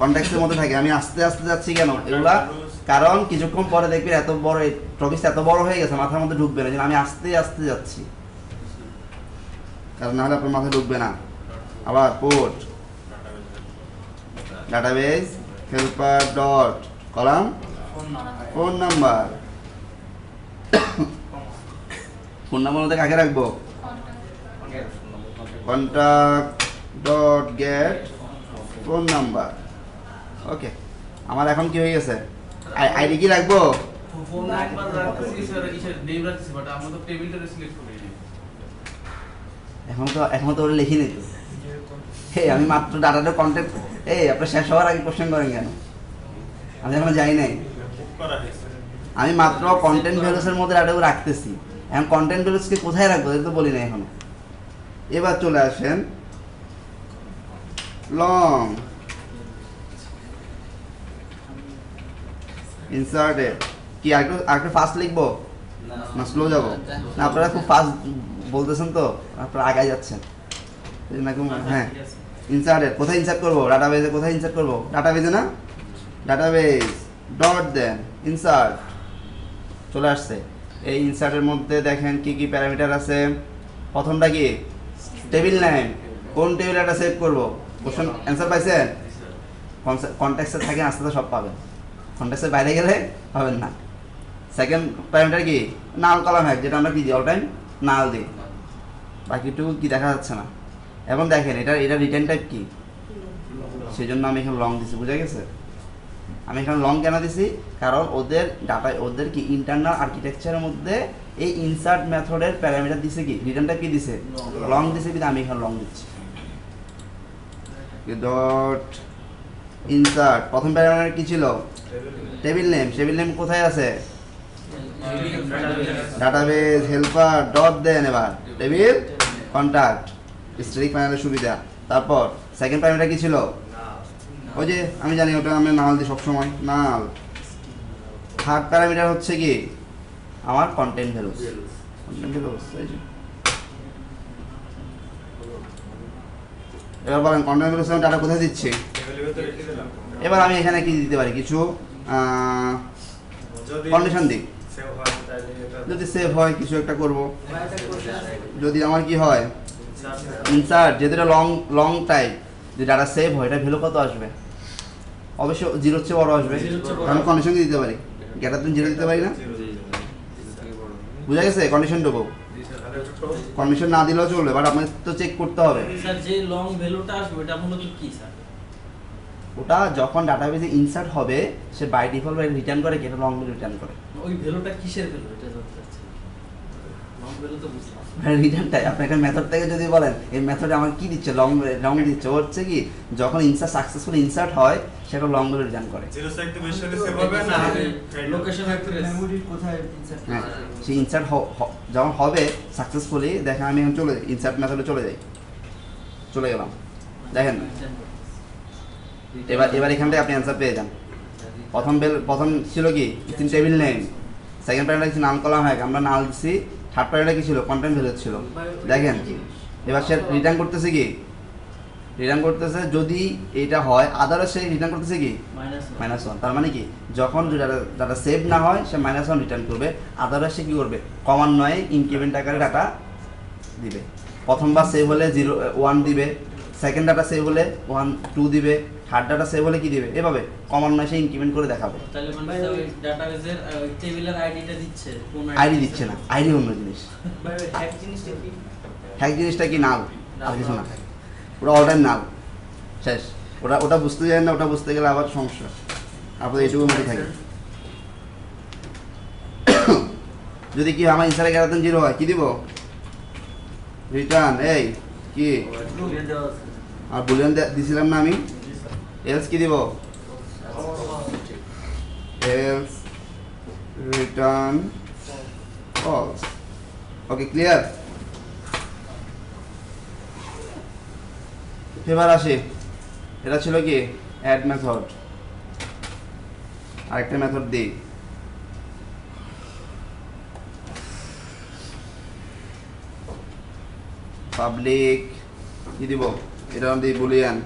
A: কন্ট্যাক্টের মধ্যে থাকে। আমি আস্তে আস্তে যাচ্ছি কেন এগুলা, কারণ কিছুক্ষণ পরে দেখবেন এত বড় টপিকটা এত বড় হয়ে গেছে মাথার মধ্যে ঢুকবে না, যেন আমি আস্তে আস্তে যাচ্ছি, কারণ নাহলে আপনার মাথায় ঢুকবে না। আবার port database helper dot column phone number, phone number মধ্যে কাকে রাখবো, contact dot get phone number. Okay, আমার এখন কি হয়ে গেছে, আইডি কি রাখবো,
B: ফোন নাম্বার রাখতেছি স্যার, ইসের নেম রাখতেছি, বাট আমরা তো টেবিলটা সিলেক্ট করি নাই।
A: এখন তো ওটা লিখিনি তো। এই আমি মাত্র ডাটাটা কন্ট্যাক্ট, এই আপনার শেষ হওয়ার আগে কোশ্চেন করেন কেন, আমি এখনো যাই নাই। আমি মাত্র কন্টেন্ট ভ্যালুসের মধ্যে ডাটাগুলো রাখতেছি, এখন কন্টেন্ট ভ্যালুসকে কোথায় রাখবো এটা তো বলি না এখনো। এবার চলে আসেন লং ইনসার্টেড। কি আরেকটু ফাস্ট লিখবো না স্লো যাবো? না আপনারা খুব ফাস্ট বলতেছেন তো, আপনারা আগায় যাচ্ছেন এই জন্য হ্যাঁ ইনসার্টেড। কোথায় ইনসার্ট করবো? ডাটাবেজে। কোথায় ইনসার্ট করবো? ডাটাবেজে না? ডাটাবেজ ডট দেন ইনসার্ট, চলে আসছে। এই ইনসার্টের মধ্যে দেখেন কি কি প্যারামিটার আছে। প্রথমটা কি? Table name. কোন টেবিল একটা সেভ করবো? কোশ্চেন অ্যান্সার পাইছেন? কনটেক্সটে থাকে আস্তে আস্তে সব পাবেন, কনটেক্সের বাইরে গেলে পাবেন না। সেকেন্ড প্যারামিটার কি? নাল কলাম হ্যাক, যেটা আমরা কি দিই অল টাইম নাল দিই, বাকিটুকু কি দেখা যাচ্ছে না। এখন দেখেন এটা রিটার্ন টাইপ কি, সেই জন্য আমি এখানে লং দিছি, বুঝা গেছে? আমি এখানে লং কেন দিছি? কারণ ওদের কি ইন্টারনাল আর্কিটেকচারের মধ্যে এই ইনসার্ট মেথডের প্যারামিটার দিছে কি, রিটার্ন টাইপ কি দিছে, লং দিছে, কিন্তু আমি এখানে লং দিচ্ছি। ডট ইনসার্ট প্রথম প্যারামিটার কি ছিল? Table name. টেবিল নেম কোথায় আছে? ডাটাবেজ হেল্পার ডট দেন এবার টেবিল কন্টাক্ট, স্ট্যাটিক প্যানেলের সুবিধা। তারপর সেকেন্ড প্যারামিটার কি ছিল? ওই যে আমি জানি ওটা আমি নাল দিই সবসময়, নাল। থার্ড প্যারামিটার হচ্ছে কি আমার কন্টেন্ট ভ্যালুস। কন্টেন্ট ভ্যালুস এই যে, এবার বলেন কন্টেন্ট ভ্যালুস আমি ডাটা কোথায় দিচ্ছি? এবার আমি এখানে কি দিতে পারি? কিছু কন্ডিশন দিই। যদি সেভ হয় কিছু একটা করব, যদি আমার কি হয় ইনসার্ট, যেটা লং টাইপ, যে ডাটা সেভ হয় এটা ভ্যালু কত আসবে? অবশ্যই 0 চেয়ে বড় আসবে। আমি কন্ডিশন দিতে পারি, গ্রেটার দেন 0 দিতে পারি না? বুঝা গেছে কন্ডিশনটুকু? কন্ডিশন না দিলেও চলবে, বাট আপনাকে তো চেক করতে হবে।
F: স্যার যে লং ভ্যালুটা আসবে ওটা মূলত কি স্যার?
A: ওটা যখন ডাটাবেজে ইনসার্ট হবে সে বাই ডিফল্ট রিটার্ন করে কি, এটা লং ভ্যালু রিটার্ন করে।
F: ওই ভ্যালুটা কিসের ভ্যালু এটা জানতে চাচ্ছি। লং ভ্যালু তো বুঝলাম।
A: রিটার্নটাই আপনি একটা মেথড থেকে যদি বলেন এই মেথডে আমার কি দিচ্ছে, লং দিচ্ছে, ও হচ্ছে কি যখন ইনসার্ট সাকসেসফুলি ইনসার্ট হয় সেটা লং ভ্যালু রিটার্ন করে।
F: লোকেশন অ্যাড্রেস
D: মেমোরি কোথায় ইনসার্ট
A: হ্যাঁ, সেই ইনসার্ট যখন হবে সাকসেসফুলি, দেখেন আমি এখন চলে যাই ইনসার্ট মেথডে চলে গেলাম। দেখেন এবার এখান থেকে আপনি অ্যান্সার পেয়ে যান। প্রথম ছিল কি টেবিল নেম, সেকেন্ড প্যারামিটার ছিল নাল কলাম হ্যাক, আমরা নাল দিছি। থার্ড প্যারামিটার কি ছিল? কন্টেন্ট ভ্যালু ছিল। দেখেন এবার সে রিটার্ন করতেছে কি, রিটার্ন করতেছে যদি এটা হয়, আদারওয়াইজ সে রিটার্ন করতেছে কি -1। তার মানে কি যখন ডাটা সেভ না হয় সে -1 রিটার্ন করবে, আদারওয়াইজ সে কি করবে ক্রমান্বয়ে ইনক্রিমেন্ট আকারে ডাটা দিবে। প্রথমবার সেভ হলে 1 দিবে, সেকেন্ড ডাটা সেভ হলে 1 2 দিবে, থার্ড ডাটা সেভ হলে কি দিবে, এভাবে ক্রমান্বয়ে সে ইনক্রিমেন্ট করে দেখাবে।
F: তাহলে মানে ওই ডাটাবেজের টেবিলের আইডিটা দিচ্ছে, কোন
A: আইডি দিচ্ছে না, আইডি অন্য জিনিস।
F: ভাই হ্যাক জিনিসটা কি?
A: হ্যাক জিনিসটা কি নাল, আর কিছু না, ওটা অল টাইম নাল, শেষ। ওটা বুঝতে যায় না, ওটা বুঝতে গেলে আবার সমস্যা। আপনার এইটুকু মনে থাকে। যদি কি আমার ইনসার্টে গ্রেটার দেন 0 হয় কি দিব? রিটার্ন এই কি আর বুলিয়ন দিছিলাম না আমি, এলস কি দিব? Else return false. Okay clear? এবার আসি, এটা ছিল কি অ্যাড মেথড। আরেকটা মেথড দিই, পাবলিক কি দিব? এটা দিই বুলিয়ান।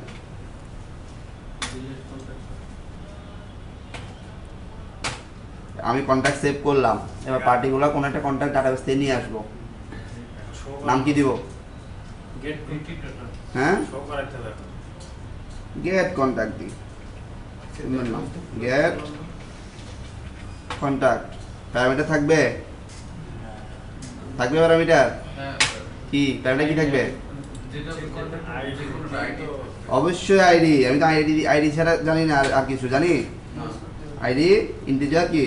A: আমি কন্ট্যাক্ট সেভ করলাম, এবার পার্টিকুলার কোন একটা কন্ট্যাক্ট ডাটাবেস থেকে নিয়ে আসবো, নাম কি দিব? হ্যাঁ গেট কন্ট্যাক্ট দিই, গেট কন্ট্যাক্ট। প্যারামিটার থাকবে প্যারামিটার কি? প্যারামিটার কি থাকবে? অবশ্যই আইডি। আমি তো আইডি ছাড়া জানি না আর কিছু জানি। আইডি ইন্টিজার কি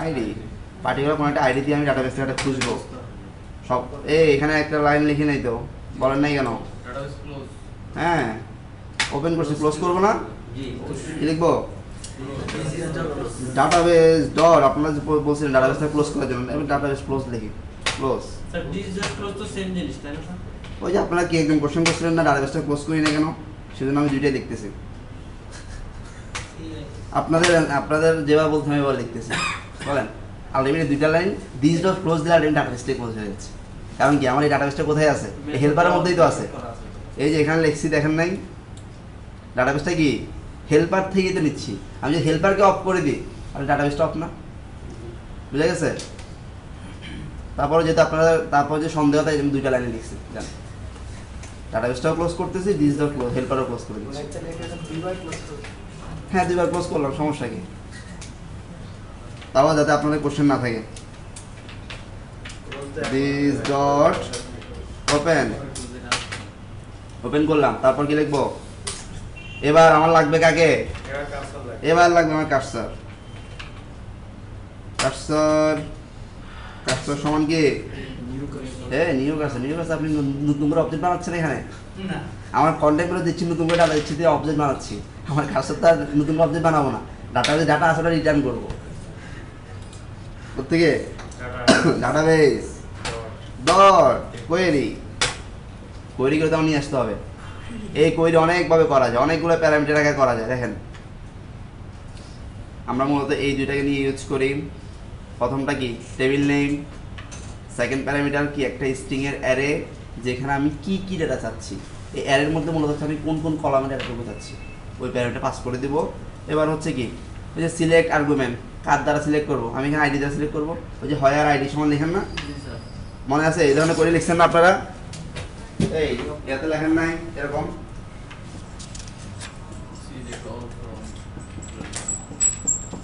A: আইডি, পার্টিকুলার কোনো একটা আইডি দিয়ে আমি ডাটাবেস থেকে খুঁজবো সব। এখানে একটা লাইন লিখে নেই তো, বলেন নাই কেন? হ্যাঁ ওপেন করছি, ক্লোজ করবো না, কি লিখবো? ডাটাবেস ডট, আপনারা বলছিলেন ডাটাবেসটা ক্লোজ করার জন্য, আমি ডাটাবেস ক্লোজ লিখি, close.
F: Sir this just close তো সেম জিনিস তাই না স্যার?
A: ওই যে আপনারা কি একদম কোশ্চেন করছিলেন না ডাটাবেসটা ক্লোজ করি না কেন, সেজন্য আমি দুইটাই লিখতেছি। আপনাদের যেভাবে বলতে আমি এবার লিখতেছি, বলেন আলটিমেটলি দুইটা লাইন দিস ডট ক্লোজ দিলে আলটিমেটলি ডাটাবেসটাই ক্লোজ হয়ে যাচ্ছে। কারণ কি আমার এই ডাটাবেসটা কোথায় আছে, এই হেল্পারের মধ্যেই তো আছে। এই যে এখানে লিখছি দেখেন নাই, ডাটাবেসটা কি হেল্পার থেকেই তো নিচ্ছি। আমি যদি হেল্পারকে অফ করে দিই তাহলে ডাটাবেসটা অফ না, বুঝা গেছে? তারপরে যেহেতু আপনারা তারপর যে সন্দেহ তাই আমি দুইটা লাইনে লিখছি, জান ডাটাবেসটাও ক্লোজ করতেছি, দিস ডট ক্লোজ হেল্পারও ক্লোজ করে দিচ্ছি। হ্যাঁ দুইবার ক্লোজ করলাম, সমস্যা কি? তাও যাতে আপনাদের কোশ্চেন না থাকে। দিস ডট ওপেন, ওপেন করলাম, তারপর কি লিখবো? এবার আমার লাগবে কাকে? এবার লাগবে আমার কার্সার। কার্সার কার্সার সমান কি? New cursor. নিউ কার্সার আপনি নতুন করে অবজেক্ট বানাচ্ছেন এখানে?
B: না
A: আমার কন্টেন্টগুলো দিচ্ছি, নতুন করে ডাটা দিচ্ছি, দিয়ে অবজেক্ট বানাচ্ছি। আমার কার্সার তো আর নতুন অবজেক্ট বানাবো না, ডাটা আসলে রিটার্ন করবো কোথেকে? Database dot query. কোয়েরি করে তো নিয়ে আসতে হবে। এই কোয়েরি অনেকভাবে করা যায়, অনেকগুলো প্যারামিটার আগে করা যায়। দেখেন আমরা মূলত এই দুইটাকে নিয়ে ইউজ করি। প্রথমটা কি? Table name. সেকেন্ড প্যারামিটার কি? একটা স্ট্রিংয়ের অ্যারে, যেখানে আমি কি কি ডেটা চাচ্ছি, এই অ্যারের মধ্যে মূলত হচ্ছে আমি কোন কোন কলামে ডেটা ঢুকতে চাচ্ছি, ওই প্যারামিটার পাস করে দিব। এবার হচ্ছে কি, ওই যে সিলেক্ট আর্গুমেন্ট, কার দ্বারা সিলেক্ট করবো? আমি এখানে আইডি দ্বারা সিলেক্ট করবো। ওই যে হয় আর আইডি সমান লিখেন না, মনে আছে? এই ধরনের করে লিখছেন না আপনারা? এই ইয়াতে লেখেন নাই এরকম?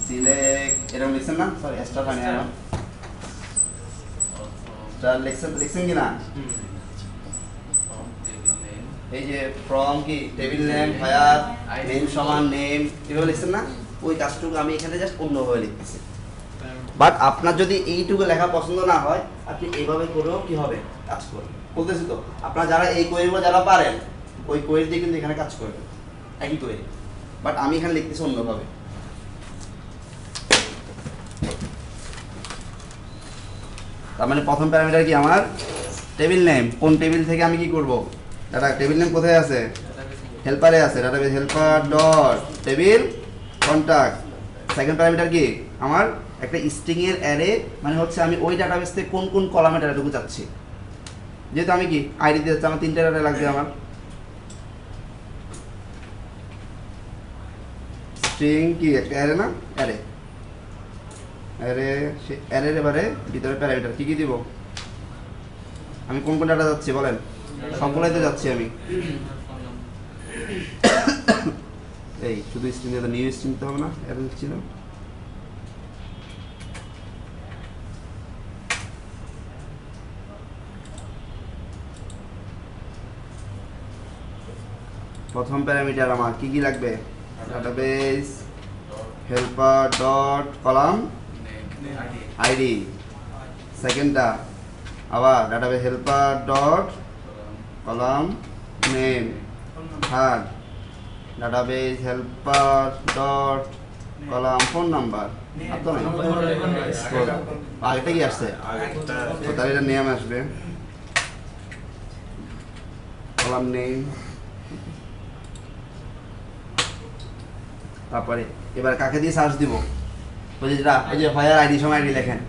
A: সিলেক্ট এরকম লিখছেন না? সরি এক্সট্রা পানি আর লিখছেন কি না? এই যে ফ্রম কি টেবিল নেম, ফায়ার নেম সমান নেম, এভাবে লিখছেন না? ওই কাজটুকু আমি এখানে জাস্ট অন্যভাবে লিখতেছি। বাট আপনার যদি এইটুকু লেখা পছন্দ না হয়, আপনি এইভাবে করেও কি হবে কাজ করবেন। বলতেছি তো, আপনারা যারা এই কোয়েরিগুলো যারা পারেন, ওই কোয়েরি দিয়ে কিন্তু এখানে কাজ করবেন, একই কোয়েরি। বাট আমি এখানে লিখতেছি অন্যভাবে। তার মানে প্রথম প্যারামিটার কি আমার? Table name. কোন টেবিল থেকে আমি কি করব? ডাটা টেবিল নেম কোথায় আছে? হেল্পারে আছে। Database helper dot table contact. Second parameter কি আমার? একটা স্ট্রিং এর অ্যারে, মানে হচ্ছে আমি ওই ডাটাবেস থেকে কোন কোন কলামে ডাটাটুকু চাচ্ছি। যেহেতু আমি কি আইডি দিয়ে যাচ্ছি, আমার 3টা ডাটা লাগবে। আমার স্ট্রিং কি একটা অ্যারে না? অ্যারে অ্যারের এবারে ভিতরে প্যারামিটার কি কি দিব? আমি কোন কোন ডাটা যাচ্ছি বলেন? সবগুলাই তো যাচ্ছি আমি। এই শুধু স্ট্রিং দিয়ে নিউ স্ট্রিং তো হবে না, অ্যারে ছিল। প্রথম প্যারামিটার আমার কি কি লাগবে? Database helper dot column ID. সেকেন্ডটা আবার database helper dot column name. Third database helper dot column phone number. আগেটা কি আসছে? তাহলে এটা নেম আসবে, কলাম নেম। তারপরে এবার কাকে দিয়ে সার্চ দিব? ওই যে যেটা ওই যে হায়ার আইডি সময় আইডি লেখেন,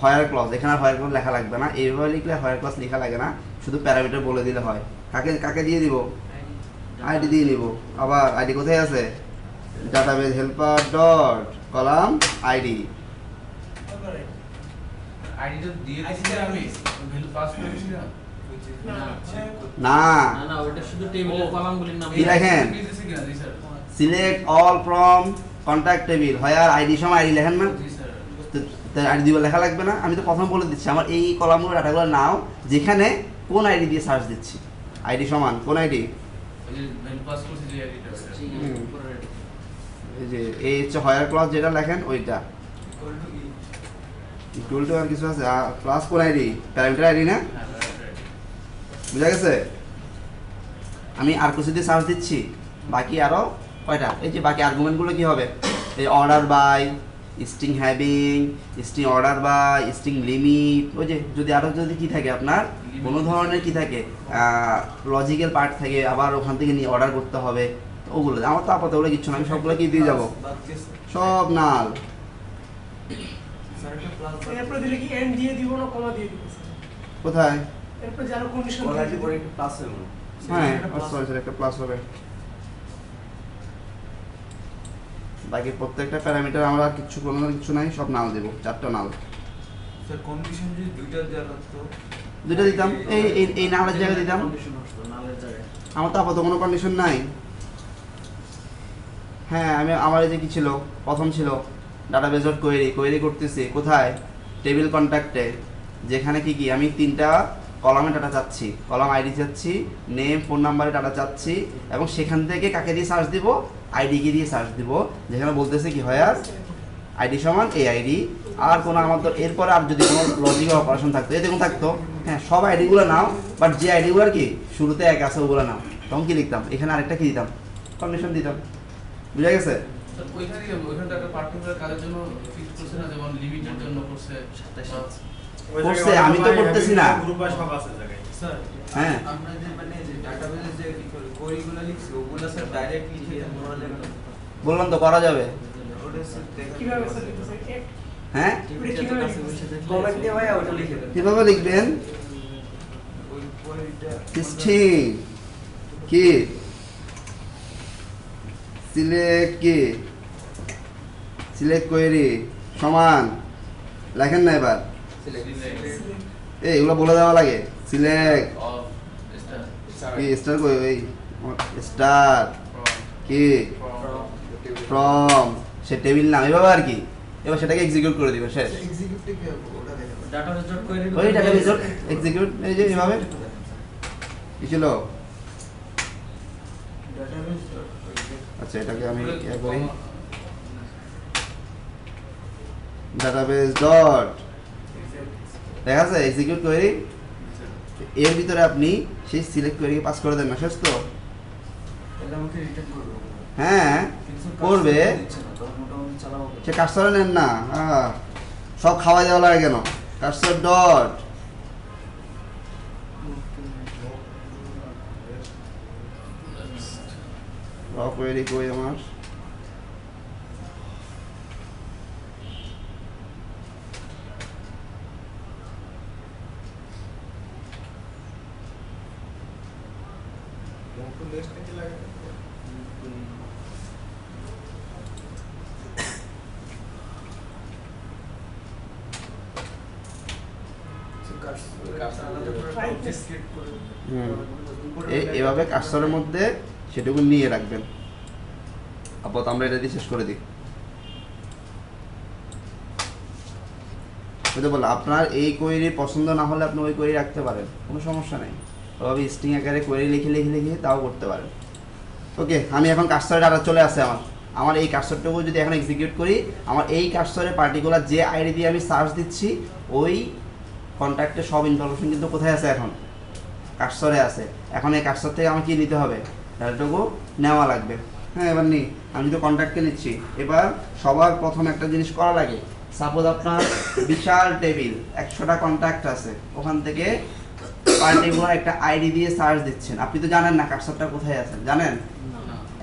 A: হায়ার ক্লজ। এখানে হায়ার ক্লজ লেখা লাগবে না, এইভাবে লিখলে হায়ার ক্লজ লেখা লাগে না, শুধু প্যারামিটার বলে দিলে হয়। কাকে কাকে দিয়ে দিব? আইডি দিয়ে নিব। আবার আইডি কোথায় আছে? Database helper dot column ID.
B: আইডিটা দিয়ে দিছি আমি ভ্যালু পাস করেছি না।
A: না
F: না ওটা শুধু টেবিলের কলামগুলির নাম।
A: কি লেখেন?
B: দিতেছি কিনা? জি sir.
A: Select all from contact table, হায়ার আইডি সময় আইডি লেখেন না?
B: জি স্যার।
A: আইডি দিব, লেখা লাগবে না? আমি তো প্রথম বলে দিচ্ছি আমার এই কলামগুলো ডাটাগুলো নাও, যেখানে কোন আইডি দিয়ে সার্চ দিচ্ছি। আইডি সমান কোন আইডি?
B: ওই যে ভ্যালু পাস করছি যে আইডিটা।
A: এই যে এই হচ্ছে হায়ার ক্লাস যেটা লেখেন ওইটা। ইকুয়াল টু আর কিছু আছে? ক্লাস কোন আইডি? প্যারামিটার আইডি না?
B: হ্যাঁ রাইট।
A: বুঝা গেছে? আমি আর কিছু দিয়ে সার্চ দিচ্ছি, বাকি আরো কয়টা? এই যে বাকি আর্গুমেন্টগুলো কি হবে? এই order by, string having, string order বা স্ট্রিং লিমিট, ওই যে যদি আরও যদি কী থাকে আপনার কোনো ধরনের কী থাকে লজিক্যাল পার্ট থাকে, আবার ওখান থেকে নিয়ে অর্ডার করতে হবে, তো ওগুলো আমার তো আপাতত ওগুলো কিচ্ছু না, আমি সবগুলো কি দিয়ে যাবো,
D: বাদ গেছে।
A: সব নাল।
D: স্যার একটা প্লাস
G: এরপরে দিলে কি এন্ড দিয়ে দিব না কমা দিয়ে দিব স্যার?
A: কোথায়?
G: এরপরে যারা কন্ডিশন
F: কোয়ালিটির পরে একটু প্লাস হয়ে গেল।
A: হ্যাঁ সরি একটা প্লাস হবে। বাকি প্রত্যেকটা প্যারামিটার আমরা কিছু কোনো কিছু নাই, সব নাল দেবো, 4টা নাল।
D: স্যার কন্ডিশন যদি দুইটা দেওয়া লাগতো,
A: দুইটা দিতাম, এই এই এই নালের জায়গায় দিতাম।
F: কন্ডিশন আসতো নালের জায়গায়।
A: আমার তো আপাতত কোনো কন্ডিশন নাই। হ্যাঁ আমি আমার এই যে কি ছিল, প্রথম ছিল ডাটাবেস ডট কোয়েরি করতেছি কোথায়, টেবিল কন্ট্যাক্টে, যেখানে কি কি আমি 3টা কলামে ডাটা চাচ্ছি, কলাম আইডি চাচ্ছি, নেম ফোন নাম্বারে ডাটা চাচ্ছি, এবং সেখান থেকে কাকে দিয়ে সার্চ দিব, আইডিকে দিয়ে সার্চ দিব, যেখানে বলতেছে কি হয় আর আইডি সমান এই আইডি, আর কোনো আমার তো এরপরে আর যদি কোনো লজিক্যাল অপারেশন থাকতো, এতে কোনো থাকতো, হ্যাঁ সব আইডিগুলো নাও, বাট যে আইডিগুলো আর কি শুরুতে এক আছে ওগুলো নাও, তখন কি লিখতাম, এখানে আরেকটা কি দিতাম, কন্ডিশন দিতাম। বুঝা গেছে?
B: তো ওইখানে একটা পার্টিকুলার কাজের জন্য ফিক্স করছে না, যেমন লিমিটের জন্য করছে 27।
A: করছে, আমি তো করতেছি না।
E: গ্রুপ বাই সব আছে জায়গায়।
D: স্যার
A: হ্যাঁ
D: আমরা যে মানে যে ডাটাবেসে যে কি করে কোয়েরিগুলো লিখছি ওগুলো স্যার ডাইরেক্ট লিখে মনে হলে
A: বললাম তো করা যাবে।
D: ওটা স্যার
G: কিভাবে স্যার লিখতেছে?
A: হ্যাঁ
C: কমেন্ট দিয়ে ভাই ওটা লিখে দেন।
A: কিভাবে লিখবেন?
D: ওই কোয়েরিটা
A: স্ট্রিং কি সিলেক্ট কোয়েরি সমান লেখেন না এবার, এই এগুলো বলে দেওয়া লাগে, সিলেক্ট
B: অফ স্টার
A: কি স্টার কই ওই স্টার কি ফ্রম সে টেবিল নাম, এভাবে আর কি, এবার সেটাকে এক্সিকিউট করে দিবে শেষ।
D: এক্সিকিউটিভ ওটা দেখেন
C: ডাটাবেস ডট কোয়েরি
A: ওই টাকা রিজল্ট এক্সিকিউট, এই যে এভাবে কি ছিল।
D: ডাটাবেস
A: আচ্ছা এটাকে আমি ইয়ে করি, ডাটাবেস ডট দেখা আছে এক্সিকিউট কোয়েরি, এর ভিতরে আপনি সেই সিলেক্ট কোয়েরিকে পাস করে দেন না, শেষ তো?
D: এটা আমাকে রিটার্ন করবে।
A: হ্যাঁ করবে, সে কার্সরে নেন না, সব খাওয়া দেওয়া লাগে কেন, কার্সর ডট কোয়েরি কই আমার,
E: তো নেক্সট কি লাগে?
A: এভাবে কার্সরের মধ্যে সেটুকু নিয়ে রাখবেন। আপাতত আমরা এটা দিয়ে শেষ করে দিই। বুঝতে পারলাম, আপনার এই কোয়েরি পছন্দ না হলে আপনি ওই কোয়েরি রাখতে পারেন, কোনো সমস্যা নেই, ওভাবে স্ট্রিং আকারে কোয়েরি লিখে তাও করতে পারেন। ওকে, আমি এখন কার্সরে ডাটা চলে আসে আমার এই কার্সরটুকু যদি এখন এক্সিকিউট করি, আমার এই কার্সরে পার্টিকুলার যে আইডি দিয়ে আমি সার্চ দিচ্ছি ওই কন্ট্যাক্টের সব ইনফরমেশন কিন্তু কোথায় আছে, এখন কার্সরে আছে। এখন এই কার্সর থেকে আমার কি নিতে হবে, ডাটাটুকু নেওয়া লাগবে। হ্যাঁ এবার নিই, আমি তো কন্ট্যাক্টকে নিচ্ছি, এবার সবার প্রথম একটা জিনিস করা লাগে, সাপোজ আপনার বিশাল টেবিল 100টা কন্ট্যাক্ট আছে, ওখান থেকে পার্টিকুলার একটা আইডি দিয়ে সার্চ দিচ্ছেন, আপনি তো জানেন না কার্সরটা কোথায় আছে, জানেন?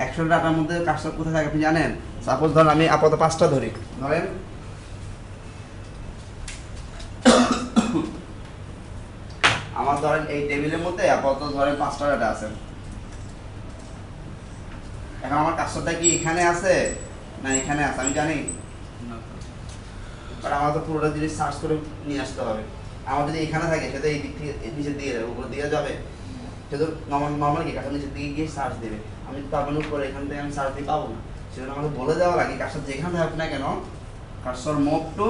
A: 100 ডাটার মধ্যে কার্সর কোথায় থাকে আপনি জানেন? সাপোজ ধরেন আমি আপাতত 5টা ধরি, ধরেন আমার ধরেন এই টেবিলের মধ্যে আপাতত ধরেন 5টা ডাটা আছে। এখন আমার কার্সরটা কি এখানে আছে না এখানে আছে আমি জানি, বাট আমার তো পুরোটা জিনিস সার্চ করে নিয়ে আসতে হবে। আমার যদি এখানে থাকে সেটা এই দিক থেকে নিচের দিকে যাবে, উপরের দিকে যাবে, সে তো নর্মাল কি কার্সর নিচের দিকে গিয়ে সার্চ দেবে, আমি তো তার মানে উপরে এখান থেকে আমি সার্চ দিয়ে পাবো না, সেজন্য আমাকে বলে দেওয়া লাগে কার্সর যেখানে থাকুক না কেন কার্সর মুভ টু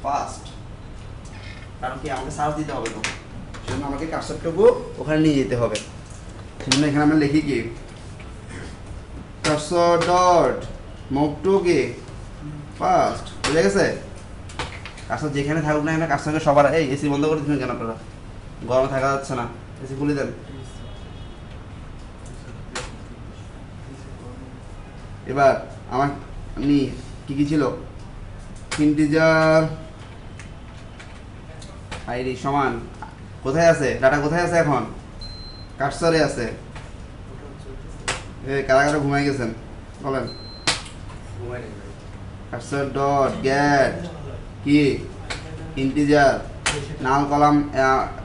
A: ফার্স্ট, কারণ কি আমাকে সার্চ দিতে হবে, তো সেজন্য আমাকে কার্সরটুকু ওখানে নিয়ে যেতে হবে। সেজন্য এখানে আমরা লিখি কি কার্সর ডট মুভ টু কি ফার্স্ট, বুঝে গেছে? কার্সর যেখানে থাকুক না কেন কার্সরকে সবার, এই এসি বন্ধ করে দিচ্ছেন কেন আপনারা, গরমে থাকা যাচ্ছে না, এসি খুলে দেন। এবার আমার কি ছিল ইন্টিজার আইডি সমান কোথায় আছে ডাটা কোথায় আছে এখন কার্সরে আছে এই কারা কারা ঘুমাই গেছেন বলেন কার্সর ডট গেট কি ইন্টিজার নাল কলাম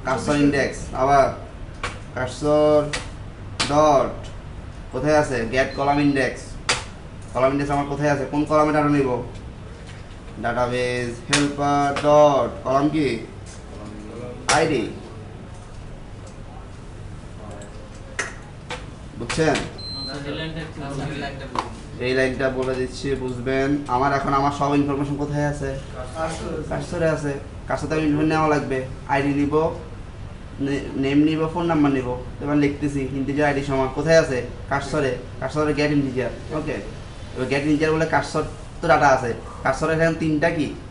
A: কার্সর ইন্ডেক্স আবার কার্সর ডট কোথায় আছে গেট কলাম ইন্ডেক্স আমার কোথায় আছে কোন কলামে ডাটা নিব ডাটাবেস হেল্পার ডট কলাম কি আইডি বুঝছেন এই লাইনটা বলে দিচ্ছি বুঝবেন আমার এখন আমার সব ইনফরমেশন কোথায় আছে কার্সরে আছে কার্সরে আমি ইনফরমেশন নেওয়া লাগবে আইডি নিব নেম নিব ফোন নাম্বার নিব এবার লিখতেছি ইন্টিজার আইডি সমান কোথায় আছে কার্সরে গেট ইন্টিজার ওকে এবার গেট ইন্টিজার বলে কার্সর তো ডাটা আছে কার্সরে এখানে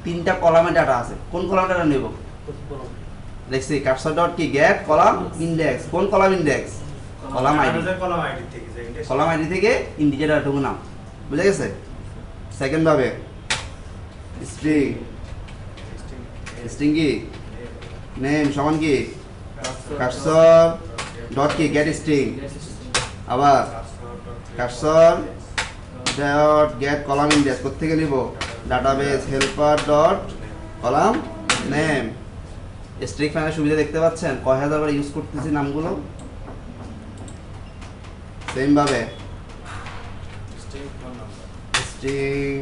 A: তিনটা কলামে ডাটা আছে কোন কলামে ডাটা নিব লিখছি কার্সর ডট কি গেট কলাম ইন্ডেক্স কোন column index column ID column ID থেকে ইন্টিজার ডাটাটুকু নাম বুঝে গেছে সেকেন্ড ভাবে স্ট্রিং কি নেম সমান কি কার্সর ডট কি গেট স্ট্রিং আবার cursor dot get column index কোথেকে নিব database helper dot column name string ফাইলের সুবিধা দেখতে পাচ্ছেন কয় হাজার বার ইউজ করতেছি নামগুলো সেম ভাবে স্ট্রিং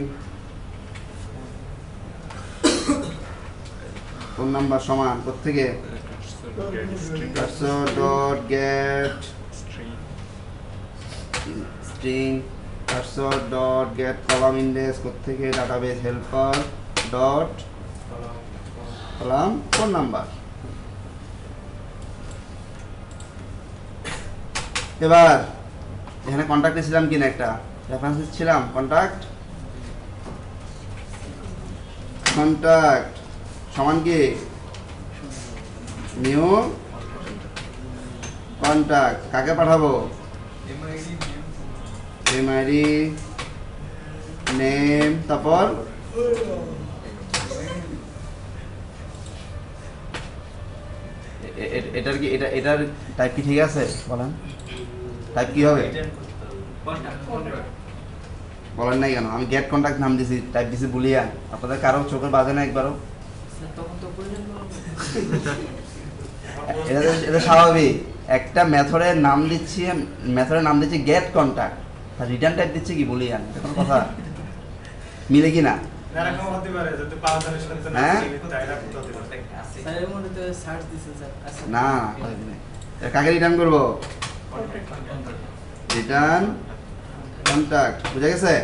A: ফোন নাম্বার সমান কোথেকে cursor dot get string cursor dot get column index কোথেকে database helper dot column phone number এবার এখানে কন্ট্যাক্ট ছিলাম কিনা একটা রেফারেন্স ছিলাম কন্ট্যাক্ট সমান কি নিউ কন্ট্যাক্ট কাকে পাঠাবো এমআইডি নেম তারপর এটার কি এটার টাইপ কি ঠিক আছে বলেন টাইপ কি হবে বলেন নাই কেন আমি গেট কন্ট্যাক্ট নাম দিছি টাইপ দিছি বুলিয়ান আপনাদের কারো চোখের বাজে না একবারও এটা স্বাভাবিক একটা মেথডের নাম দিচ্ছি গেট কন্ট্যাক্ট আর রিটার্ন টাইপ দিচ্ছি কি বুলিয়ান এটা কোনো কথা মিলে কি না হ্যাঁ না কাকে রিটার্ন করবো রিটার্ন কন্ট্যাক্ট বুঝা গেছে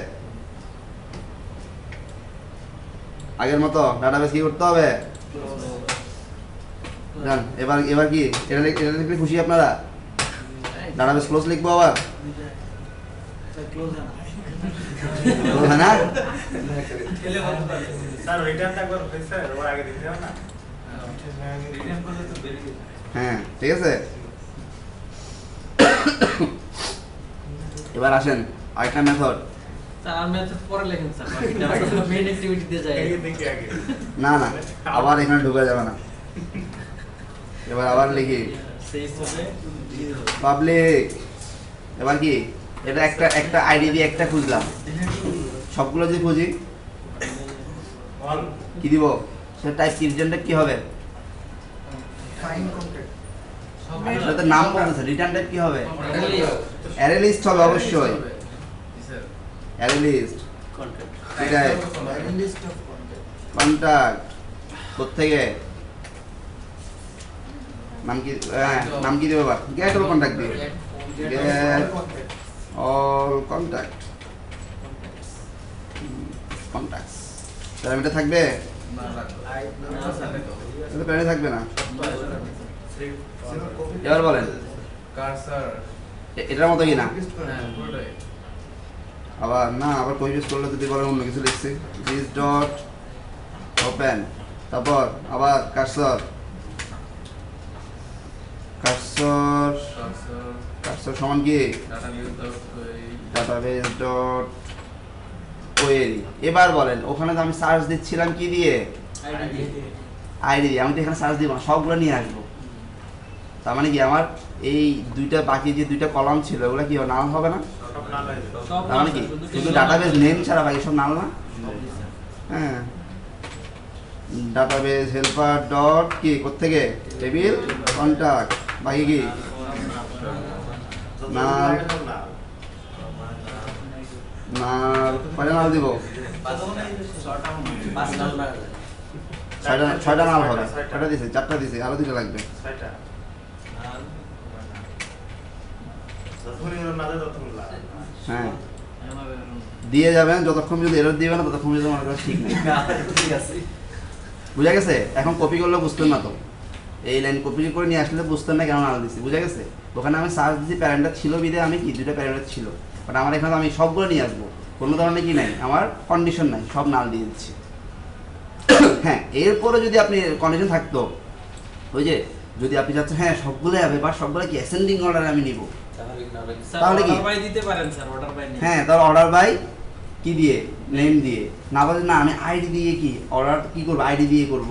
A: আগের মতো ডাটাবেস কি করতে হবে জান এবার কি এটা লিখলে খুশি আপনারা ডাটাবেস ক্লোজ লিখবো আবার ক্লোজ হয় না
E: স্যার রিটার্নটা একবার স্যার ওর আগে দিতে হবে না
A: হ্যাঁ ঠিক আছে এবার আসেন আরেকটা মেথড না আবার এখানে ঢুকা যাবে না এবার আবার লিখি পাবলিক এবার কি এটা একটা আইডি দিয়ে একটা খুঁজলাম সবগুলো যে খুঁজি কি দিব সে টাইপ রিটার্নটা কি হবে সেটা নাম বলতেছে রিটার্ন টাইপ কি হবে অ্যারে লিস্ট হবে অবশ্যই অ্যারে লিস্ট কন্টাক্ট কোথেকে নাম কি দেবো এবার গেট অল কন্টাক্ট দিবে গেট অল কন্টাক্টস তার এটা থাকবে এটা প্যানে থাকবে না এবার বলেন
B: কার্সর
A: এটার মতো কি না
B: পুরোটাই
A: আবার কই ইউজ করলে যদি বলেন অন্য কিছু লিখছি দিস ডট ওপেন তারপর আবার কার্সর সমান কি
B: ডাটাবেস
A: ডাটাবেস ডট কোয়েরি। এবার বলেন ওখানে তো আমি সার্চ দিচ্ছিলাম কি দিয়ে, আইডি দিয়ে। আমি তো এখানে সার্চ দিব না, সবগুলো নিয়ে আসবো। তার মানে কি আমার এই দুইটা বাকি যে দুইটা কলাম ছিল ওগুলো কি নাল হবে না?
E: সব নাল হয়ে যাবে।
A: তার মানে কি শুধু ডাটাবেস নেম ছাড়া বাকি সব নাল না? হ্যাঁ, ডাটাবেস হেল্পার ডট কি কোত্থেকে টেবিল কন্টাক্ট বাকি কি নাল নাল কয়টা নাল দিব? ছয়টা নাল হবে। কয়টা দিছে? 4টা দিছে, আরো 2টা লাগবে।
E: 6টা যতক্ষণ এরর না দেয় ততক্ষণ লাল।
A: হ্যাঁ, দিয়ে যাবেন যতক্ষণ যদি এরর দিবে না ততক্ষণ যদি মনে করেন ঠিক নেই।
C: ঠিক আছে।
A: বুঝা গেছে? এখন কপি করলে বুঝতেন না তো, এই লাইন কপি করে নিয়ে আসলে বুঝতেন না কেন নাল দিচ্ছি। বুঝা গেছে? ওখানে আমি সার্চ দিচ্ছি প্যারেন্টার ছিল বিদে আমি কি 2টা প্যারেন্টার ছিল, বাট আমার এখানে আমি সবগুলো নিয়ে আসবো, কোনো ধরনের কি নাই, আমার কন্ডিশন নাই, সব নাল দিয়ে দিচ্ছি। হ্যাঁ, এরপরে যদি আপনি কন্ডিশন থাকতো, ওই যে যদি আপনি চাচ্ছেন হ্যাঁ সবগুলো যাবে বা সবগুলো কি অ্যাসেন্ডিং অর্ডারে আমি নিব, তাহলে কি?
F: অর্ডার বাই দিতে পারেন স্যার, অর্ডার বাই নেই।
A: হ্যাঁ, তাহলে অর্ডার বাই কি দিয়ে, নেম দিয়ে। না বলে না আমি আইডি দিয়ে কি অর্ডার কি করবো, আইডি দিয়ে করব,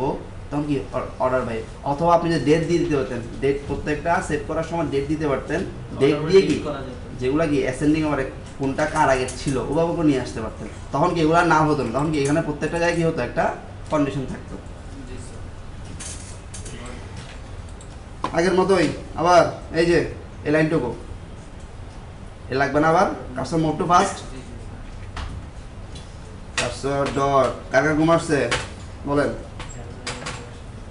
A: তখন কি অর্ডার বাই। অথবা আপনি যে ডেট দিয়ে দিতে পারতেন, ডেট প্রত্যেকটা সেভ করার সময় ডেট দিতে পারতেন, ডেট দিয়ে কি যেগুলা কি অ্যাসেন্ডিং অর্ডারে কোনটা কার আগে ছিল ওভাবে করে নিয়ে আসতে পারতেন। তখন কি এগুলা না হতো না, তখন কি এখানে প্রত্যেকটা জায়গায় কি হতো, একটা কন্ডিশন থাকতো। আগের মতোই আবার এই যে এই লাইনটুকু এ লাগবে না, আবার cursor move to first, cursor dot কার ঘুমাচ্ছে বলেন,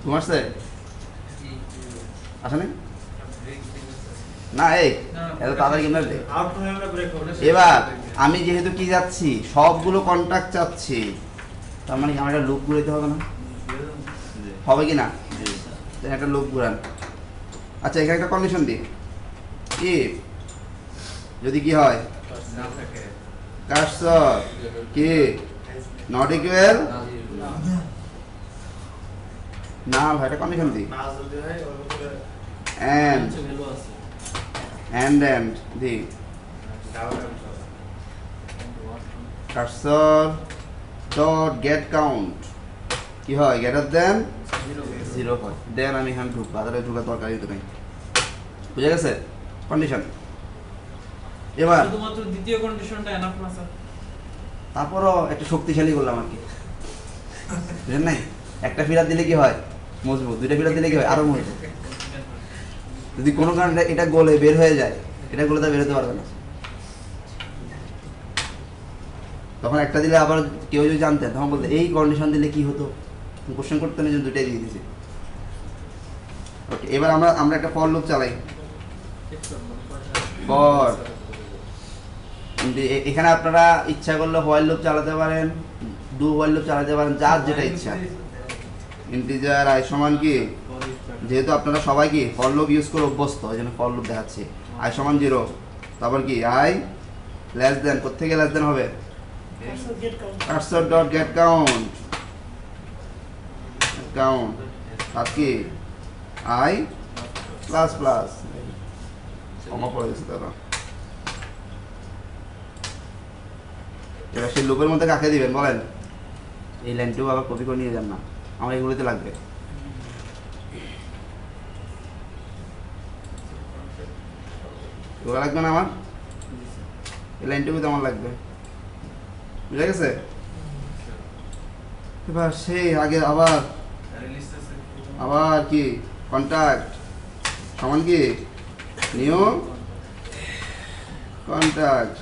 A: ঘুমাচ্ছে আসেনি না? এই এত তাড়াতাড়ি কেমন আসবে?
E: আউট হয়ে আমরা ব্রেক হবে।
A: এবার আমি যেহেতু কি যাচ্ছি সবগুলো কন্ট্যাক্ট চাচ্ছি, তার মানে কি আমার একটা লুপ ঘুরাইতে হবে না? হবে কি না? একটা লুপ ঘুরান। আচ্ছা, এখানে একটা কন্ডিশন দিই, ইফ যদি কি হয় কার্সর কি নট ইকুয়াল নাল হয়, একটা কন্ডিশন দিই,
E: না যদি হয় ওর উপরে
A: এন্ড
F: ভ্যালু আছে।
A: And the
E: double
A: cursor dot get count কি হয়, গ্রেটার দেন 0 হয়, দেন আমি এখানে ঢুকবো, আদারে ঢুকার দরকারই তো নেই। বুঝা গেছে কন্ডিশন? এবার
F: শুধুমাত্র দ্বিতীয় কন্ডিশনটা এনাফ না স্যার?
A: তারপরও একটু শক্তিশালী করলাম আর কি, বুঝলেন নাই? একটা ফিরার দিলে কি হয় মজবুত, 2টা ফিরার দিলে কি হয় আরো মজবুত। যদি কোনো কারণে এটা গোলে বের হয়ে যায়, এটা গোলে তা বের হতে পারবে না, তখন একটা দিলে আবার কেউ যদি জানতেন তখন বলতে এই কন্ডিশন দিলে কি হতো, কোশ্চেন করতে না, 2টাই দিয়ে দিয়েছি। ওকে, এবার আমরা একটা ফর লুপ চালাই। ফর এখানে আপনারা ইচ্ছা করলে হোয়াইল লুপ চালাতে পারেন, ডু হোয়াইল লুপ চালাতে পারেন, যার যেটা ইচ্ছা। ইন্টিজার আই সমান কি, যেহেতু আপনারা সবাই কি ফর লুপ ইউজ করে অভ্যস্ত, এই জন্য ফর লুপ দেখাচ্ছি। আই সমান 0, তারপর কি আই লেস দেন, কোত্থেকে লেস দেন হবে, cursor dot get count count, আর কি আই প্লাস প্লাস, কমা পড়ে গেছে তারা। এবার সেই লুপের মধ্যে কাকে দিবেন বলেন? এই লাইনটিও আবার কপি করে নিয়ে যান না, আমার এগুলোতে লাগবে। এগুলো লাগবে না আমার, এই লাইনটুকু তো আমার লাগবে। বুঝা গেছে? এবার সেই আগে আবার কি কন্ট্যাক্ট সমান কি নিউ কন্ট্যাক্ট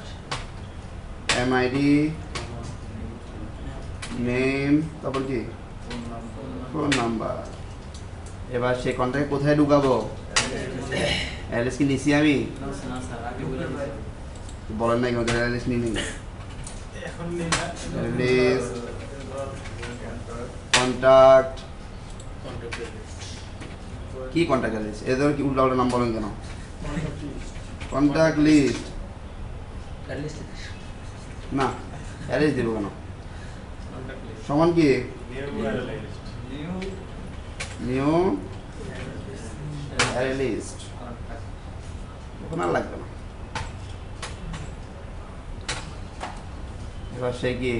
A: এমআইডি নেম, তারপর কি ফোন নাম্বার। এবার সেই কন্ট্যাক্ট কোথায় ঢুকাবো? অ্যাড্রেস কি নিছি আমি?
F: না স্যার, আগে বলে দিয়েছি।
A: বলেন না কেন অ্যাড্রেস নিই
E: এখন নিলা
A: অ্যাড্রেস কন্ট্যাক্ট কি কন্ট্যাক্ট অ্যাড্রেস, এদের কি উল্টা উল্টা নাম বলেন কেন? কন্ট্যাক্ট লিস্ট না, অ্যাড্রেস দেবো কেন? সমান কি নিউ অ্যারে লিস্ট, ওখানে আর লাগবে না। এবার সে কি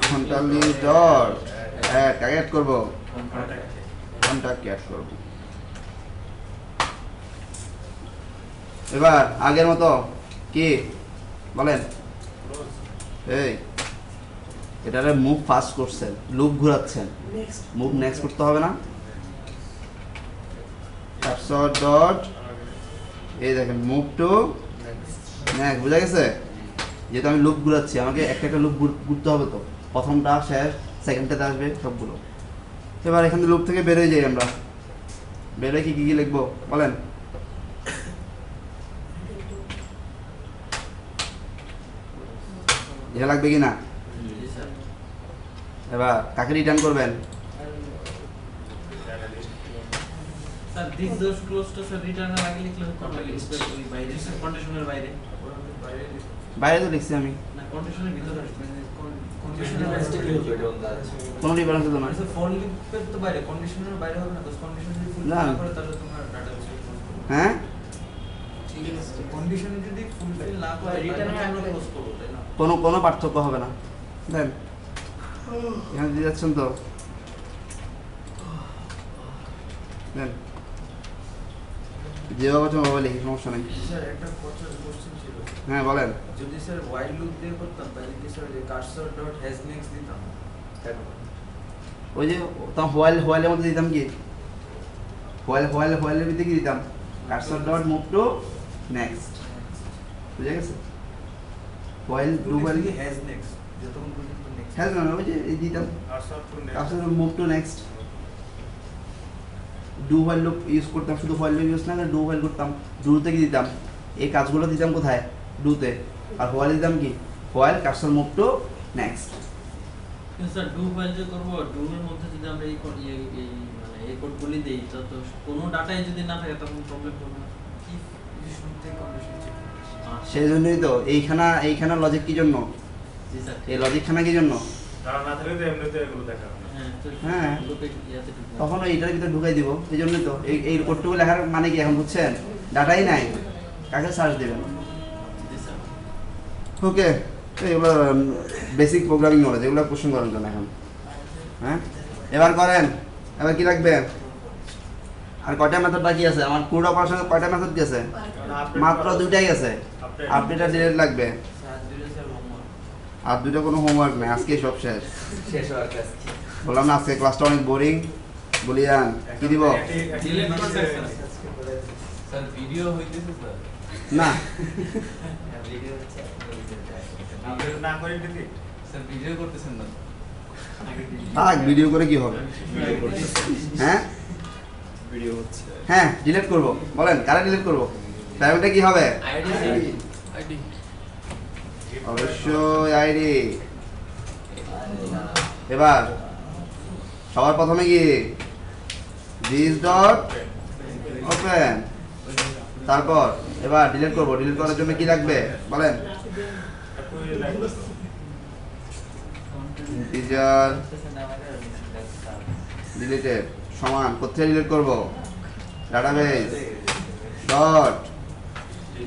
A: কন্ট্যাক্ট লিস্ট ডট অ্যাড কাকে অ্যাড করবো কন্ট্যাক্ট অ্যাড করব এবার আগের মতো কি বলেন এই এটারে মুভ ফাস্ট করছেন লুপ ঘোরাচ্ছেন
G: নেক্সট
A: মুভ নেক্সট করতে হবে না ক্যাপচার ডট এই দেখেন মুভ টু নেক্সট বুঝা গেছে যেহেতু আমি লুপ ঘুরাচ্ছি আমাকে একটা একটা লুপ ঘুরতে হবে তো প্রথমটা শেষ সেকেন্ডটাতে আসবে সবগুলো এবার এখানে লুপ থেকে বেরোয় যাই আমরা বেরোয় কি কি লিখবো বলেন এটা লাগবে কি না
F: জি স্যার
A: এবার কাকে রিটার্ন করবেন
F: স্যার দিস দোজ ক্লোজটা স্যার রিটার্নের আগে লিখলে হতো না ওই বাইরে স্যার কন্ডিশনের বাইরে
A: বাইরে তো লিখছি আমি
F: না কন্ডিশনের ভিতরে মানে
D: কন্ডিশনাল স্টেটে হবে এটা অন দাজ
A: কোনো ডিফারেন্স হলো না
D: মানে ফর লিপের তো বাইরে কন্ডিশনের বাইরে হবে না তো কন্ডিশন যদি ফুল
A: না।
D: না করে তাহলে তোমার ডাটাবেস
A: হ্যাঁ
D: ঠিক আছে কন্ডিশন যদি ফুলফিল না করে
F: রিটার্নের
D: তাহলে
F: আমরা
D: আমরা
F: ক্লোজ করব তাই না
A: কোনো পার্থক্য হবে না দেন এখানে দিয়ে যাচ্ছেন তো দেন যেভাবে ভাবে লিখি সমস্যা নেই
D: স্যার একটা কোশ্চেন ছিল
A: হ্যাঁ বলেন
D: যদি স্যার হোয়াইল লুপ দিয়ে করতাম তাহলে কি স্যার যে কার্সর ডট হ্যাজ নেক্সট দিতাম কেন
A: ওই যে তখন হোয়াইলের মধ্যে দিতাম কি হোয়াইলের ভিতরে কি দিতাম cursor dot move to next বুঝে গেছে হোয়াইল ডু হোয়াইল
D: কি হ্যাজ নেক্সট যতক্ষণ পর্যন্ত নেক্সট
A: হ্যাঁ না ওই যে এই দিতাম cursor move to next do while loop use করতাম শুধু হোয়াইল লুপ ইউজ না করে ডু হোয়াইল করতাম ডুতে কি দিতাম এই কাজগুলো দিতাম কোথায় ডুতে আর হোয়াইল দিতাম কি while cursor move to next
F: কিন্তু স্যার ডু ফাইল যে করব ডু এর মধ্যে যদি আমরা এই এই মানে এই কোডগুলি দেই তো তো কোনো ডাটাই যদি না থাকে তখন প্রবলেম হবে না
D: কি শুনতে কন্ডিশন চেক
A: সেই জন্যই তো এইখানে লজিক কি জন্য
F: জি স্যার
A: এই লজিকখানা কি জন্য
E: তারা না থাকলে তো এমনিতে এগুলো দেখা হবে না।
F: হ্যাঁ তো
A: হ্যাঁ।
F: লোকে ইয়াতে ঢুকবে
A: তখন এইটার ভিতরে ঢুকাই দিব এই জন্যই তো এই কোডটুকু লেখার মানে কি এখন বুঝছেন ডাটাই নাই কাকে সার্চ দেবেন
F: জি স্যার
A: ওকে এগুলো বেসিক প্রোগ্রামিং নলেজ এগুলো কোশ্চেন করার জন্য এখন হ্যাঁ এবার করেন এবার কি রাখবেন আর কয়টা মেথড বাকি আছে আমার পুরো অপারেশনে কয়টা মেথড কি আছে মাত্র দুইটাই আছে আপডেট আর ডিলিট লাগবে
D: স্যার দুটো স্যার হোমওয়ার্ক
A: আর দুটো কোনো হোমওয়ার্ক নেই আজকে সব শেষ
D: শেষ হওয়ার কাজ
A: বললাম না আজকে ক্লাসটা অনেক বোরিং বলিয়ান কি দিব
F: ডিলিট করতে
B: স্যার ভিডিও হইতেছে স্যার
A: না
D: ভিডিও হচ্ছে
E: আপডেট না করে দিদি
B: স্যার ভিডিও করতেছেন না
A: থাক ভিডিও করে কি হবে হ্যাঁ
E: ভিডিও হচ্ছে
A: হ্যাঁ ডিলিট করব বলেন কারা ডিলিট করব প্যারামিটার কি হবে
F: আইডি
B: আইডি
A: অবশ্যই আইডি এবার সবার প্রথমে কি দিস ডট ওপেন তারপর এবার ডিলিট করব ডিলিট করার জন্য কি লাগবে বলেন ইন্টিজার ডিলিটেড সমান কোথায় ডিলিট করব ডাটাবেস ডট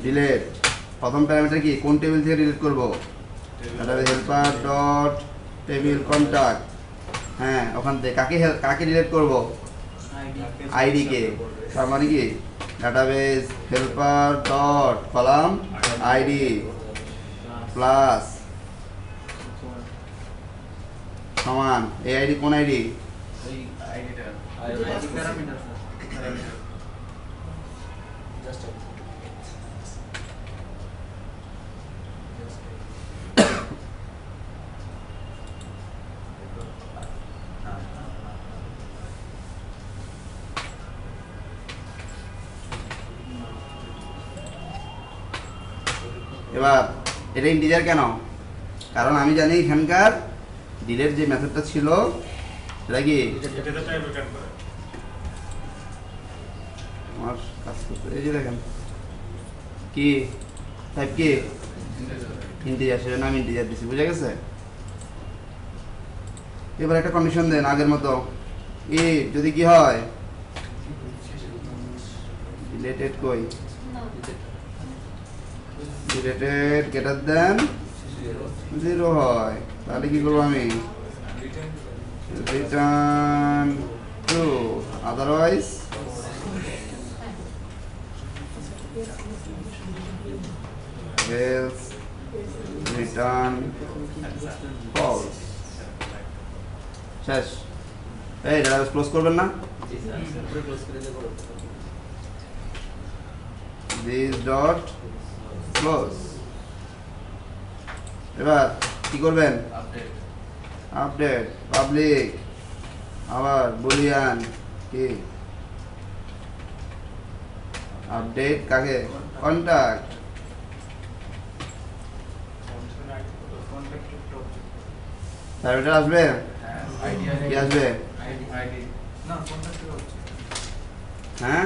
A: ডিলিট প্রথম প্যারামিটার কি কোন টেবিল থেকে ডিলিট করব database helper dot table contact হ্যাঁ ওখান থেকে কাকে ডিলিট করব আইডি কে তার মানে কি database helper dot column ID plus সমান এই আইডি কোন আইডি
B: ওই আইডিটা
F: আইডি প্যারামিটার স্যার
A: এবার এটা ইন্টিজার কেন কারণ আমি জানি এখানকার ডিলেট যে মেথডটা ছিল সেটা কি
E: এটাতে টাইপ রিটার্ন করে
A: আমার কাজ করতে এই যে দেখেন কি টাইপ কি ইন্টিজার সেজন্য আমি ইন্টিজার দিছি বুঝা গেছে এবার একটা কন্ডিশন দেন আগের মতো যদি কি হয় ডিলেটেড কই ডিলেটেড গ্রেটার দেন 0 হয় তাহলে কি করবো আমি return to, otherwise else return false। শেষ। এই ডাটাবেস ক্লোজ করবেন না? this dot close। এবার কি করবেন? আপডেট পাবলিক, আবার বুলিয়ান কি আপডেট কাকে? কন্টাক্ট। প্যারামিটার আসবে, কি আসবে? হ্যাঁ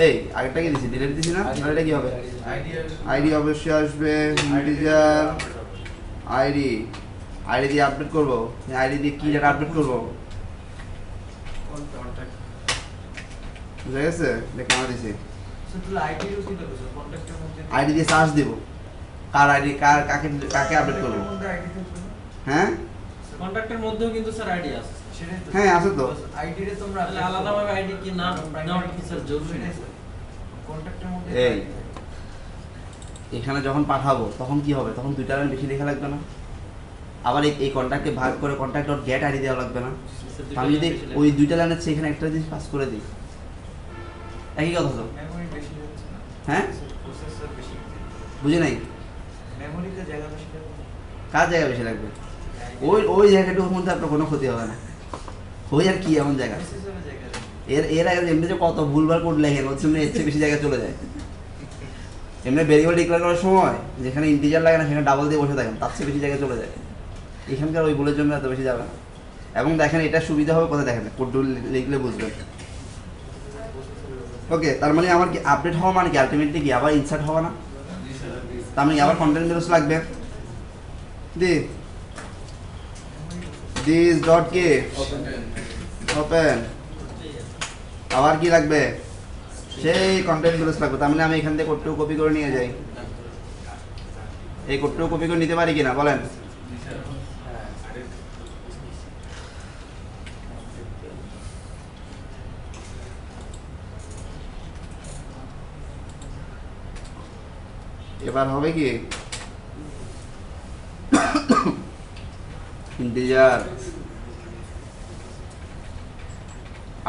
A: এই আগেরটা কি দিছি? ডিলিট দিছি না? আর এটা কি হবে? আইডি অবশ্যই আসবে, ইন্টিজার আইডি। আইডি দিয়ে আপডেট করব, আইডি দিয়ে কি ডাটা আপডেট করব? বুঝা গেছে? দেখ কেন দিছি, আইডি দিয়ে সার্চ দিব, কার আইডি কাকে কাকে আপডেট করব। হ্যাঁ
F: কন্টাক্টের মধ্যেও কিন্তু স্যার আইডি আছে।
A: হ্যাঁ আছে তো।
D: আইডিরে তোমরা
F: তাহলে আলাদাভাবে আইডি কি নাম নাও কি স্যার জরুরি না?
D: কন্টাক্টের মধ্যে
A: এই এখানে যখন পাঠাবো তখন কি হবে? তখন দুইটা লাইন বেশি লেখা লাগবে না? আবার এই কন্ট্যাক্টকে ভাগ করে কন্ট্যাক্ট ডট গেট আইডি দেওয়া লাগবে না? আমি যদি ওই দুইটা লাইনের সেখানে একটা দিয়ে পাস করে দিই, একই কথা তো।
D: মেমরি বেশি যাচ্ছে না,
A: হ্যাঁ
D: প্রসেসর বেশি,
A: বুঝি নাই,
D: মেমরিতে জায়গা বেশি লাগবে।
A: কার জায়গা বেশি লাগবে? ওই ওই জায়গাটুকুর মধ্যে আপনার কোনো ক্ষতি হবে না। ওই আর কি এমন জায়গা,
D: প্রসেসরের জায়গা
A: এর আগে এমনি যে কত ভুলভাল কোড লেখেন, ওর জন্য এর চেয়ে বেশি জায়গা চলে যায়। এমনি ভেরিয়েবল ডিক্লেয়ার করার সময় যেখানে ইন্টিজার লাগে না সেখানে ডাবল দিয়ে বসে থাকেন, তার চেয়ে বেশি জায়গা চলে যায়। এখানকার ওই ভুলের জন্য এত বেশি যাবে না। এবং দেখেন এটা সুবিধা হবে কোথায়, দেখেন কোডগুলো লিখলে বুঝবেন। ওকে, তার মানে আমার কি আপডেট হওয়া মানে কি আলটিমেটলি কি আবার ইনসার্ট হওয়া না? তার মানে আবার কন্টেন্ট বেরোস লাগবে। দিস ডট কি ওপেন, আবার কি লাগবে? সেই কন্টেন্ট বেরোস লাগবে। তার মানে আমি এখান থেকে কোডটাও কপি করে নিয়ে যাই। এই কোডটাও কপি করে নিতে পারি কিনা বলেন? এবার হবে কি ইন্টিজার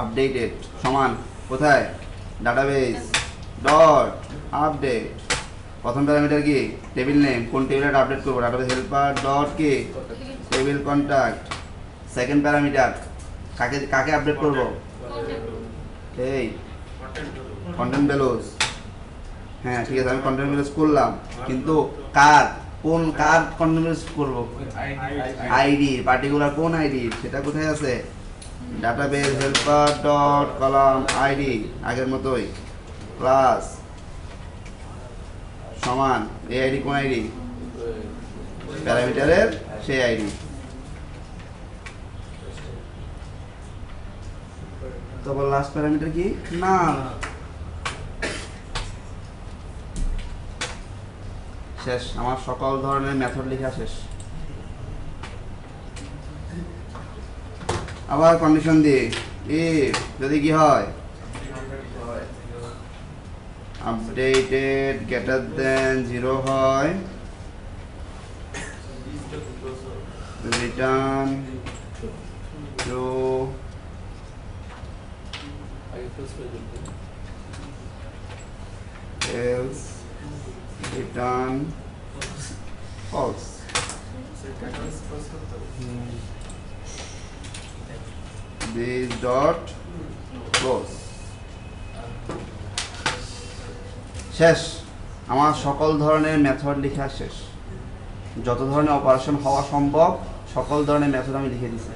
A: আপডেটেড সমান কোথায়? Database dot update. প্রথম প্যারামিটার কি? টেবিল নেম, কোন টেবিলে আপডেট করবো? ডাটাবেস হেল্পার ডট কি টেবিল কন্টাক্ট। সেকেন্ড প্যারামিটার কাকে কাকে আপডেট করবো? এই কন্টেন্ট ভ্যালুস। হ্যাঁ ঠিক আছে, আমি কন্টেন্ট ভ্যালুস করলাম, কিন্তু কার কন্টেন্ট ভ্যালুস করবো? আইডি, পার্টিকুলার কোন আইডি সেটা কোথায় আছে? Database helper dot column ID, আগের মতোই প্লাস সমান এই আইডি কোন আইডি? প্যারামিটারের সেই আইডি। তারপর লাস্ট প্যারামিটার কি? না শেষ, আমার সকল ধরনের মেথড লেখা শেষ। আবার কন্ডিশন দিই, যদি কি হয় আপডেটেড গ্রেটার দেন 0 হয়, return to else return false। this dot close। শেষ, আমার সকল ধরনের মেথড লেখা শেষ। যত ধরনের অপারেশন হওয়া সম্ভব সকল ধরনের মেথড আমি লিখে দিয়েছি।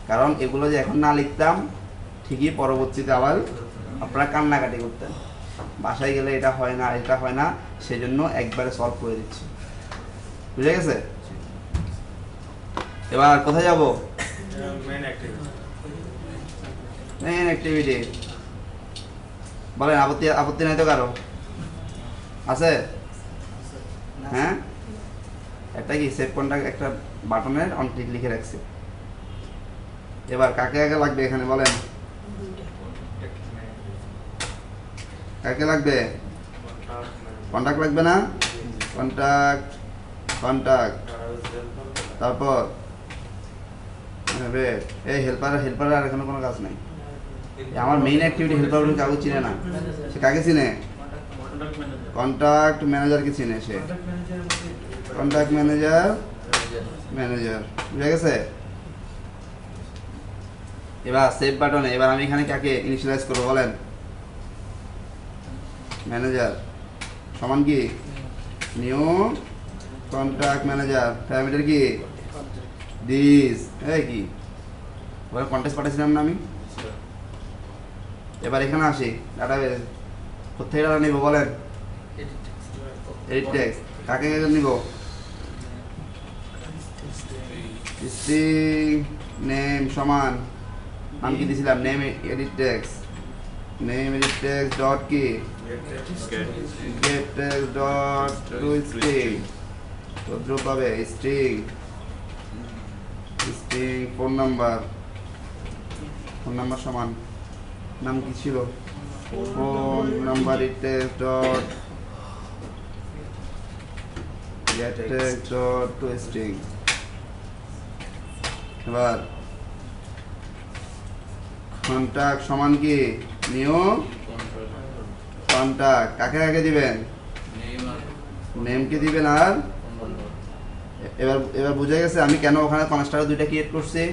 A: কারণ এগুলো যে এখন না লিখতাম ঠিকই পরবর্তীতে আবার আপনারা কান্নাকাটি করতেন, বাসায় গেলে এটা হয় না এটা হয় না, সেজন্য একবারে সলভ করে দিচ্ছি। বুঝে গেছে? এবার কোথায় যাব? Main activity. বলেন, আপত্তি নাই তো কারো? আছে? হ্যাঁ একটা কি সেভ কন্টাক্ট একটা বাটনের অন ক্লিক লিখে রাখছি। এবার কাকে আগে লাগবে এখানে বলেন, কাকে লাগবে? কন্টাক্ট লাগবে না? কন্টাক্ট কন্টাক্ট তারপর এই হেল্পার আর এখানে কোনো কাজ নাই। আমার মেইন অ্যাক্টিভিটি হেল্পার কাউকে চিনে না, সে কাকে চিনে? কন্টাক্ট ম্যানেজারকে চিনে সে। কন্টাক্ট ম্যানেজার বুঝে গেছে? এবার সেভ বাটনে এবার আমি এখানে কাকে ইনিশিয়ালাইজ করবো বলেন? ম্যানেজার সমান কি নিউ কন্টাক্ট ম্যানেজার, প্যারামিটার কি দিস, এই কি ওরা কন্টেক্সট পাঠিয়েছিলাম না আমি। এবার এখানে আসি ডাটাবেস, কোথায় ডাটা নিব বলেন? এডিট টেক্সট, কাকে কাকে নিব? স্ট্রিং নেম সমান নাম কি দিয়েছিলাম? Name edit text, name edit text dot কি get text dot to string, তো পাবে স্ট্রিং ফোন নাম্বার সমান নাম কি ছিল? Phone number it text dot get text dot to string। এবার কন্টাক্ট সমান কি নিউ কন্টাক্ট, কাকে কাকে দিবেন? নেমকে দিবেন। আর এবার বুঝে গেছে আমি কেন ওখানে কনস্ট্রাক্টর দুইটা ক্রিয়েট করছি?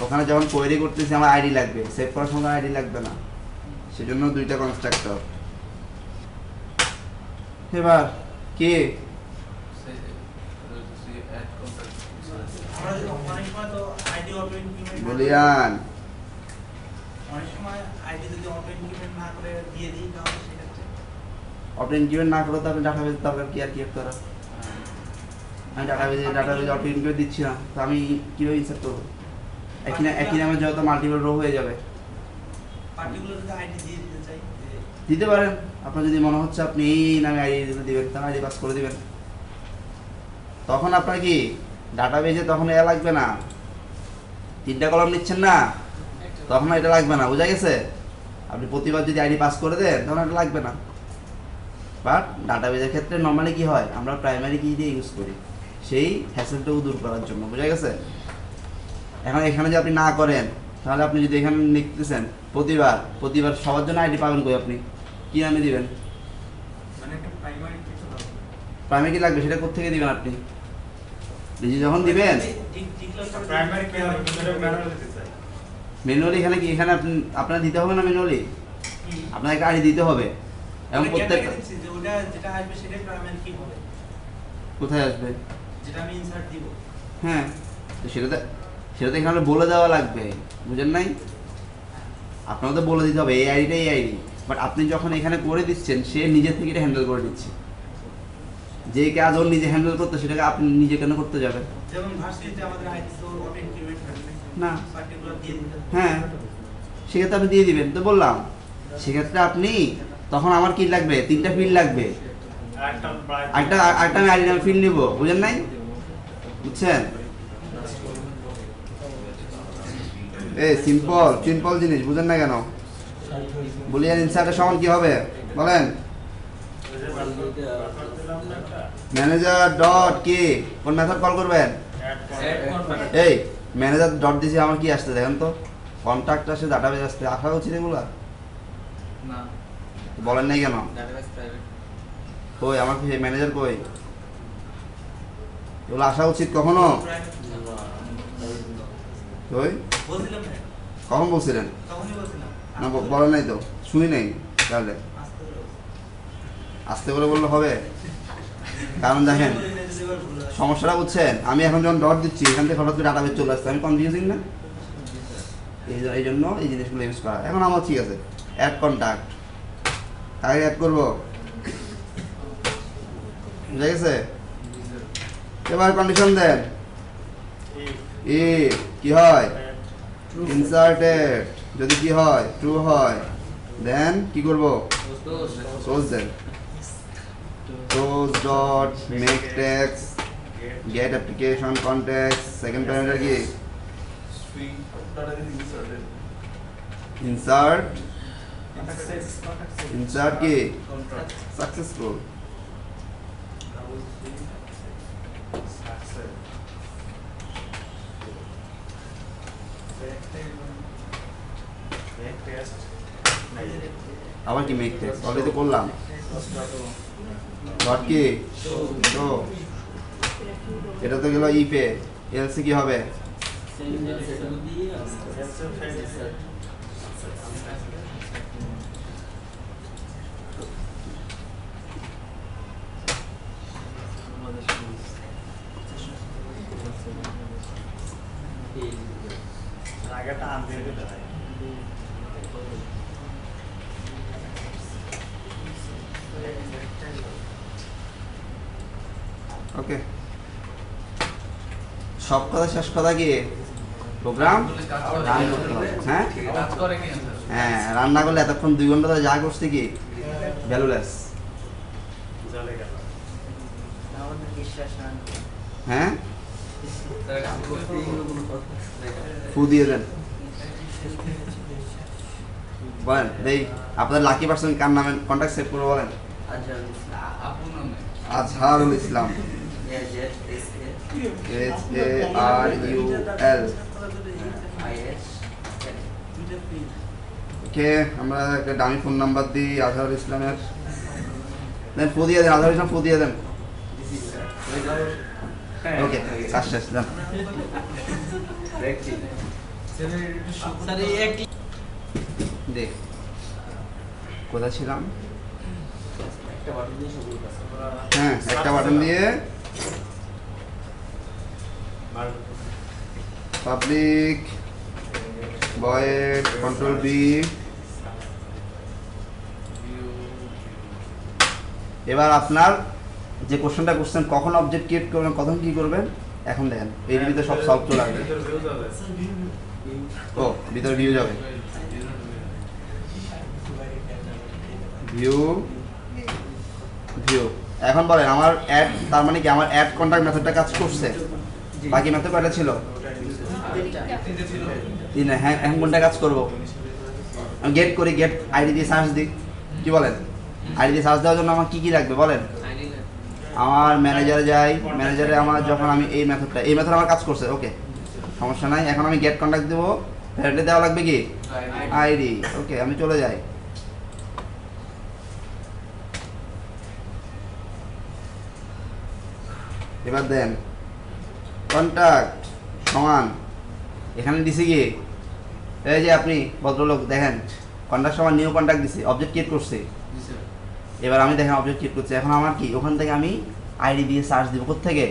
A: ওখানে যখন কোয়েরি করতেছি আমার আইডি লাগবে, সেভ করার সময় আইডি লাগবে না, সেজন্য দুইটা কনস্ট্রাক্টর। এবার কি বলিয়ান অটো ইনক্রিমেন্ট না করে তো আপনি ডাটাবেস দরকার কি আর ক্রিয়েট করা? আমি ডাটাবেজে অটো ইনক্রিমেন্ট দিচ্ছি না, তো আমি কীভাবে ইনসার্ট করবো? একই নামে যত মাল্টিপল রো হয়ে যাবে। দিতে পারেন, আপনার যদি মনে হচ্ছে আপনি এই নামে আইডি দিবেন তাহলে আইডি পাস করে দিবেন। তখন আপনার কি ডাটাবেজে তখন এ লাগবে না, 3টা কলাম নিচ্ছেন না, তখন এটা লাগবে না। বোঝা গেছে? আপনি প্রতিবার যদি আইডি পাস করে দেন তখন এটা লাগবে না। বাট ডাটাবেজের ক্ষেত্রে নর্মালি কি হয়, আমরা প্রাইমারি কি দিয়ে ইউজ করি সেই হ্যাসেলটাও দূর করার জন্য। বোঝা গেছে? এখন এখানে যদি আপনি না করেন তাহলে আপনি যদি এখানে লিখতেছেন প্রতিবার সবার জন্য আইডি পাবেন কই? আপনি কি নামে দিবেন? প্রাইমারি কি লাগবে সেটা কোথেকে দিবেন আপনি? নিজে যখন দিবেন ম্যানুয়ালি এখানে কি এখানে আপনার দিতে হবে না? ম্যানুয়ালি আপনার একটা আইডি দিতে হবে এবং প্রত্যেকটা কোথায় আসবে? হ্যাঁ, তো সেটা তো এখানে বলে দেওয়া লাগবে, বুঝেন নাই? আপনাকে তো বলে দিতে হবে এই আইডিটা এই আইডি, বাট আপনি যখন এখানে করে দিচ্ছেন সে নিজে থেকে এটা হ্যান্ডেল করে দিচ্ছে। যে কাজ ওর নিজে হ্যান্ডেল করতে সেটাকে আপনি নিজে কেন করতে যাবেন? না, হ্যাঁ সেক্ষেত্রে আপনি দিয়ে দিবেন। তো বললাম সেক্ষেত্রে আপনি তখন আমার কি লাগবে? 3টা ফিল্ড লাগবে, একটা আমি আইডি নাম ফিল্ড নিব। বুঝেন নাই? বুঝছেন? এই সিম্পল জিনিস বুঝেন না কেন? বুলিয়ান ইনসার্টের সমান কি হবে বলেন? ম্যানেজার ডট কি কোন মেথড কল করবেন? এই ম্যানেজার ডট দিছি আমার কি আসছে দেখেন তো? কন্টাক্ট আসে, ডাটাবেস আসছে, আসা উচিত এগুলা
B: না?
A: বলেন নাই কেন?
B: ডাটাবেস প্রাইভেট
A: কই আমার কি ম্যানেজার কই? এগুলো আসা উচিত কখনো? কই কখন বলছিলেন? না বলেন নাই তো, শুনি নাই। তাহলে আস্তে করে বললে হবে? কারণ দেখেন সমস্যাটা বুঝছেন, আমি এখন যখন ডট দিচ্ছি এখান থেকে হঠাৎ করে ডাটাবেস চলে আসছে, আমি কনফিউজিং না? এই জন্য এই জিনিসগুলো ইউজ করা। এখন আমার ঠিক আছে, অ্যাড কন্টাক্ট কাকে অ্যাড করবো? বুঝা গেছে? এবার কন্ডিশন দেন, কি হয়? ইনসার্টেড যদি কি হয় ট্রু হয় দেন কি করব? সোর্স দেন। close dot make text get application context second parameter কি
E: string data is
A: insert কি
E: contract
A: successful
E: success make test
A: আবার কি make text অলরেডি করলাম ডট কি তো এটা তো গেল if এ else কি হবে
E: আগেটা আনতে দিতে হয়
A: ওকে সব কথা শেষ কথা কি প্রোগ্রাম রান করতে হবে হ্যাঁ
B: কাজ করে কি answer?
A: হ্যাঁ রান্না করলে এতক্ষণ 2 ঘন্টা ধরে যা করছে কি ভ্যালুলেস
E: চলে গেল
C: আমাদের বিশ্বাস না
A: হ্যাঁ
B: তারা কাজ করতে
A: ফু দিয়ে দেন বলেন এই আপনাদের লাকি পার্সন কার নামে কন্টাক্ট সেভ করে বলেন
B: আপুর নামে
A: আজহারুল ইসলাম HARUL ওকে আমরা একটা ডামি ফোন নাম্বার দিই আজহারুল ইসলামের দেন ফু দিয়ে দেন আজহারুল ইসলাম ফু দিয়ে দেন ওকে কাজ শেষ দেন
F: স্যার এই এক
A: দেখ কোথায় ছিলাম হ্যাঁ একটা বাটন দিয়ে পাবলিক ভয়েড কন্ট্রোল বি এবার আপনার যে কোশ্চেনটা করছেন কখন অবজেক্ট ক্রিয়েট করবেন কখন কি করবেন এখন দেখেন এই ভিডিওতে সব সলভ চলে আসবে ও ভিতরে ভিউ যাবে ভিউ ভিউ এখন বলেন আমার অ্যাড তার মানে কি আমার অ্যাড কন্টাক্ট মেথডটা কাজ করছে বাকি মেথড কয়টা ছিল তিন হ্যাঁ এখন কোনটা কাজ করব আমি গেট করি গেট আইডি দিয়ে সার্চ দিই কি বলেন আইডি দিয়ে সার্চ দেওয়ার জন্য আমার কি কি লাগবে বলেন আমার ম্যানেজারে যাই ম্যানেজারে আমার যখন আমি এই মেথড আমার কাজ করছে ওকে সমস্যা নাই এখন আমি গেট কন্টাক্ট দেবো ভ্যালিডে দেওয়া লাগবে কি আইডি ওকে আমি চলে যাই এবার দেন কন্টাক্ট সমান এখানে দিছি কি এই যে আপনি ভদ্রলোক দেখেন কন্টাক্ট সমান নিউ কন্টাক্ট দিছি অবজেক্ট ক্রিয়েট করছি এবার আমি দেখেন অবজেক্ট ক্রিয়েট করছি এখন আমার কি ওখান থেকে আমি আইডি দিয়ে সার্চ দিব কোত্থেকে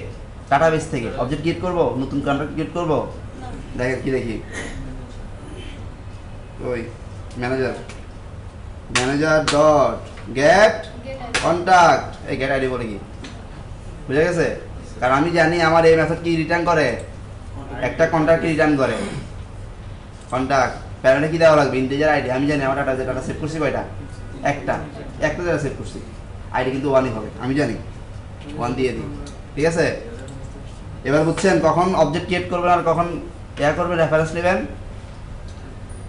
A: ডাটাবেস থেকে অবজেক্ট ক্রিয়েট করব নতুন কন্টাক্ট ক্রিয়েট করব দেখেন কি দেখি ওই ম্যানেজার ডট গেট কন্টাক্ট এই গেট আইডি বলে কি বুঝা গেছে কারণ আমি জানি আমার এই মেথড কি রিটার্ন করে একটা কন্টাক্ট রিটার্ন করে কন্টাক্ট প্যারেন্টে কি দেওয়া লাগবে ইন্টিজার আইডি আমি জানি আমার ডাটা সেভ করছি কয়টা একটা ডাটা সেভ করছি আইডি কিন্তু 1ই হবে আমি জানি 1 দিয়ে দিই ঠিক আছে এবার বুঝছেন কখন অবজেক্ট ক্রিয়েট করবেন আর কখন করবেন রেফারেন্স নেবেন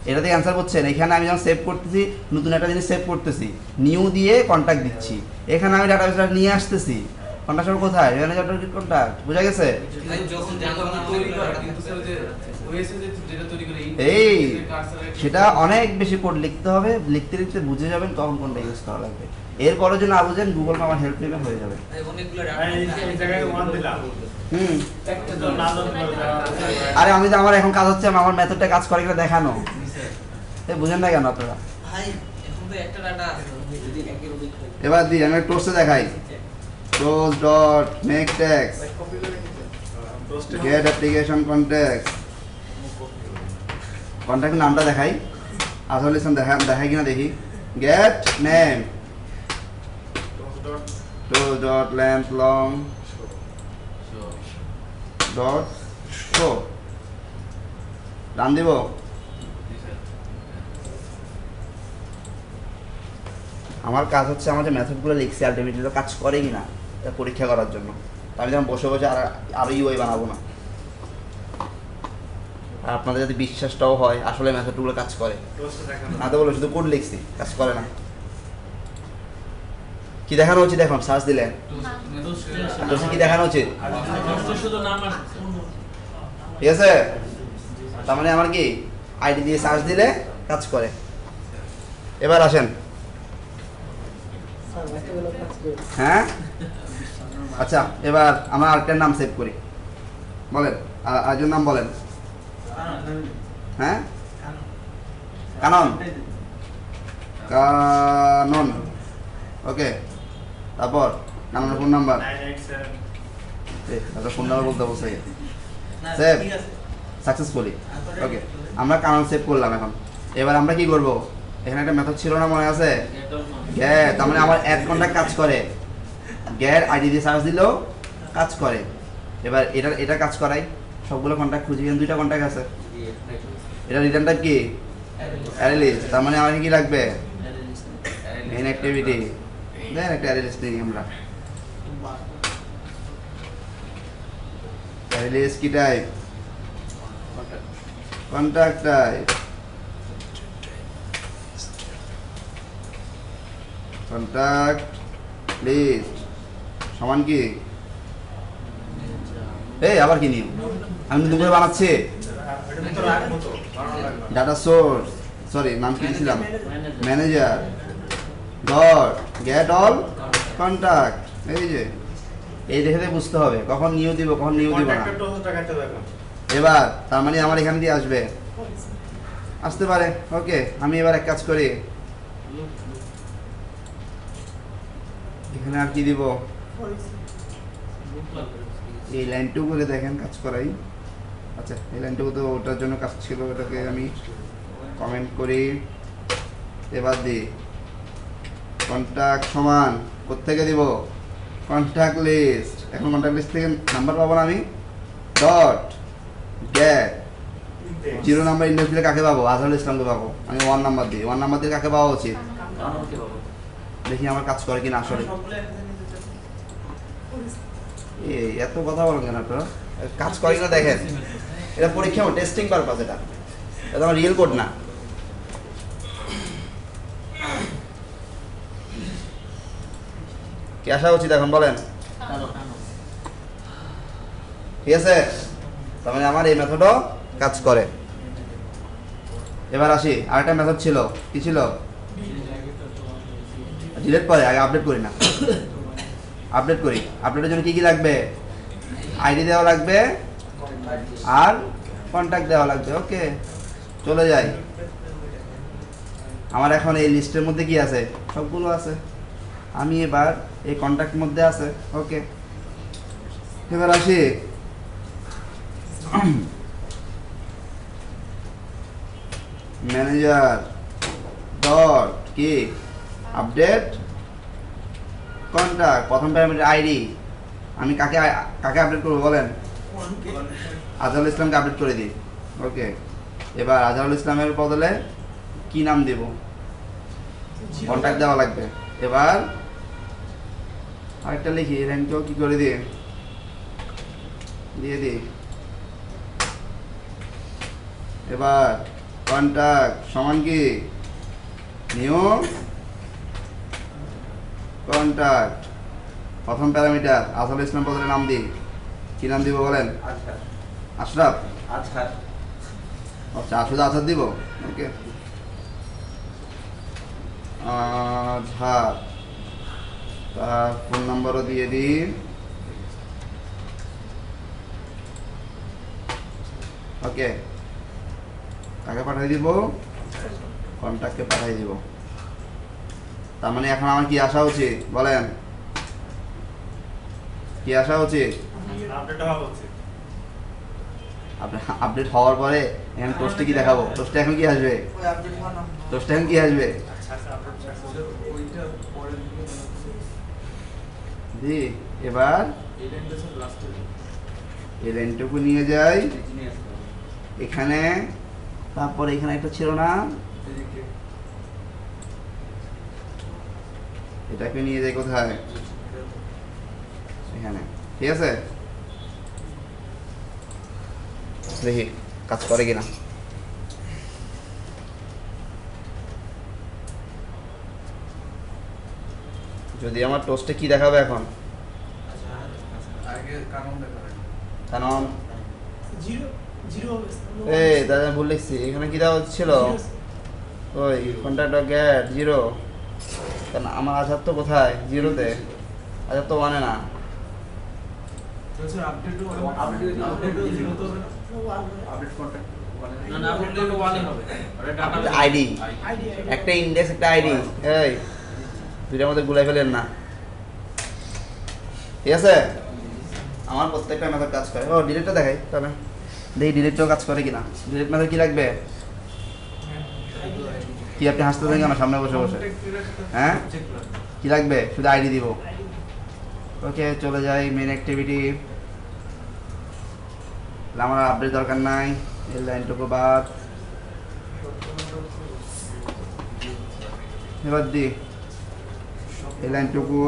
A: এটা থেকে অ্যান্সার করছেন এখানে আমি যখন সেভ করতেছি নতুন একটা জিনিস সেভ করতেছি নিউ দিয়ে কন্টাক্ট দিচ্ছি এখানে আমি ডাটাবেসটা নিয়ে আসতেছি কন্টাক্ট কোথায় ম্যানেজার ডট কন্টাক্ট বুঝা গেছে
B: যখন তৈরি করে কিন্তু স্যার যে ওএসএ যেটা তৈরি করে
A: এই সেটা অনেক বেশি কোড লিখতে হবে লিখতে লিখতে বুঝে যাবেন কখন কোনটা ইউজ করা লাগবে এরপরে যদি না বুঝেন গুগল আমার হেল্প নেবেন হয়ে যাবে
C: অনেকগুলো
E: এই জায়গায় 1 দিলাম তো না
A: আরে আমি তো আমার এখন কাজ হচ্ছে আমার মেথডটা কাজ করে কিনা দেখানো এই বুঝেন না কেন আপনারা
C: ভাই এখন তো একটা ডাটা আছে যদি একের অধিক হয়
A: এবার দিই আমি টোস্টে দেখাই close dot make text get application context contact নামটা দেখাই আসলে দেখাই কিনা দেখি get name dot length long dot show run দিব আমার কাজ হচ্ছে আমার যে মেথডগুলো লিখছি আলটিমেটলি কাজ করে কি না এটা পরীক্ষা করার জন্য। আমি যেমন বসে বসে আরো ইউআই বানাবো না। আর আপনাদের যদি বিশ্বাসটাও হয় আসলে মেথডগুলো কাজ করে, না তো বলো শুধু কোড লিখছি কাজ করে না। কি দেখানো উচিত এখন সার্চ দিলে? কি দেখানো উচিত?
F: শুধু নাম আসছে।
A: ঠিক আছে, তার মানে আমার কি আইডি দিয়ে সার্চ দিলে কাজ করে। এবার আসেন, হ্যাঁ আচ্ছা এবার আমরা আরেকটার নাম সেভ করি। বলেন আরেকজন নাম বলেন। হ্যাঁ কানন, কানন ওকে। তারপর কাননের ফোন নাম্বার, ফোন নাম্বার বলতে বলছে সেভ সাকসেসফুলি। ওকে আমরা কানন সেভ করলাম। এখন এবার আমরা কি করব? এখানে একটা মেথড ছিল না, মনে আছে? গ্যার, তার মানে আমার অ্যাড কন্টাক্ট কাজ করে। গ্যার আইডি দিয়ে সার্চ দিলেও কাজ করে। এবার এটা কাজ করাই, সবগুলো কন্টাক্ট খুঁজি, এখানে 2টা কন্টাক্ট আছে। এটা রিটার্ন টাইপ কি? Array list. তার মানে আমার কি লাগবে? Main activity. দেন একটা অ্যারে লিস্ট নিই আমরা। অ্যারে লিস্ট কি type? Contact type. Contact list সমান কি? এই আবার কি নিয়ম? আমি নতুন করে বানাচ্ছি। ডাটা সোর্স, সরি নাম কি দিয়েছিলাম? Manager dot gate all contact. এই যে এই দেখে বুঝতে হবে কখন নিউ দিব কখন নিউ দিব না। এবার তার মানে আমার এখান দিয়ে আসতে পারে। ওকে আমি এবার এক কাজ করি, এখানে আর কি দিব? এই লাইনটুকু করে দেখেন কাজ করাই। আচ্ছা এই লাইনটুকু তো ওটার জন্য কাজ ছিল, ওটাকে আমি কমেন্ট করি। এবার দিই কন্টাক্ট সমান কোত্থেকে দিব? Contact list. এখন কন্টাক্ট লিস্ট থেকে নাম্বার পাবো না আমি। ডট গেট 0 নাম্বার ইন্ডেক্স দিলে কাকে পাবো? আজহারুল ইসলামকে পাবো। আমি 1 নাম্বার দিই। 1 নাম্বার দিয়ে কাকে পাওয়া উচিত? দেখি আমার কাজ করে কিনা আসলে। এই এত কথা বলেন কেন আপনারা? কাজ করে কিনা দেখেন। এটা পরীক্ষা টেস্টিং পারপাস, এটা আমার রিয়েল কোড না। কি আসা উচিত এখন বলেন? ঠিক আছে, তার মানে আমার এই মেথডও কাজ করে। এবার আসি, আরেকটা মেথড ছিল, কি ছিল? ডিলিট করে, আগে আপডেট করি না। আপডেট করি। আপডেটের জন্য কি কি লাগবে? আইডি দেওয়া লাগবে আর কন্টাক্ট দেওয়া লাগবে। ওকে চলে যাই। আমার এখন এই লিস্টের মধ্যে কি আছে? সবগুলো আছে। আমি এবার এই কন্টাক্ট মধ্যে আছে। ওকে এবার আসি, ম্যানেজার ডট কি আপডেট কন্টাক্ট। প্রথম প্যারামিটার আইডি। আমি কাকে কাকে আপডেট করবো বলেন? আজহারুল ইসলামকে আপডেট করে দিই। ওকে এবার আজহারুল ইসলামের বদলে কি নাম দেব? কন্টাক্ট দেওয়া লাগবে। এবার আরেকটা লিখি, র্যাঙ্কও কি করে দিয়ে দিই। এবার কন্টাক্ট সমান কি? New contact. প্রথম প্যারামিটার আজহারুল ইসলাম বদলে নাম দিই। কি নাম দিব বলেন? আশরাফ।
C: আজহার।
A: আচ্ছা শুধু আজহার দিব। ওকে আজহার। তার ফোন নাম্বারও দিয়ে দিই। ওকে কাকে পাঠিয়ে দিব? কন্টাক্টকে পাঠিয়ে দিব। তার মানে এখন আমার কি আসা উচিত বলেন? কি আসা উচিত? আপডেট হওয়ার পরে এখানে টোস্টে কি দেখাবো? টোস্টে এখন কি আসবে? টোস্টে এখন কি আসবে? জি এবার এই লাইনটুকু নিয়ে যাই এখানে। তারপরে এখানে একটা ছিল না? এটাকে নিয়ে যাই কোথায়, এখানে, ঠিক আছে। দেখি কাজ করে কিনা। যদি আমার টোস্টে কি দেখাবে এখন,
B: আগে কারণ দেখা হয়।
A: কারণ
G: জিরো জিরো হবে
A: এই দাদা ভুল লিখছি, এখানে কি দেওয়া হচ্ছিল, ওই কন্ট্যাক্ট গেট জিরো, কারণ আমার আধার তো কোথায় জিরোতে, আধার তো ওয়ানে না।
D: স্যার আপডেটও জিরো তো হবে না?
B: আপডেট কন্ট্যাক্ট
F: না না আপডেট দিলে ওয়ানই হবে ওটা ডাটা
A: আইডি,
G: আইডি
A: একটা ইন্ডেক্স একটা আইডি, এই দুইটার মধ্যে গুলাই ফেলেন না, ঠিক আছে। আমার প্রত্যেকটা মেথড কাজ করে। ও ডিলিটটা দেখাই তাহলে, দেখি ডিলিটটাও কাজ করে কিনা। ডিলিট মেথড কি লাগবে, কি আপনি হাসতে থাকেন কেন সামনে বসে বসে, হ্যাঁ
D: চেক করে
A: কি লাগবে, শুধু আইডি দিব। ওকে চলে যাই মেন অ্যাক্টিভিটি, আমার আপডেট দরকার নাই, এই লাইনটুকু বাদ, এবার দি এই লাইনটুকু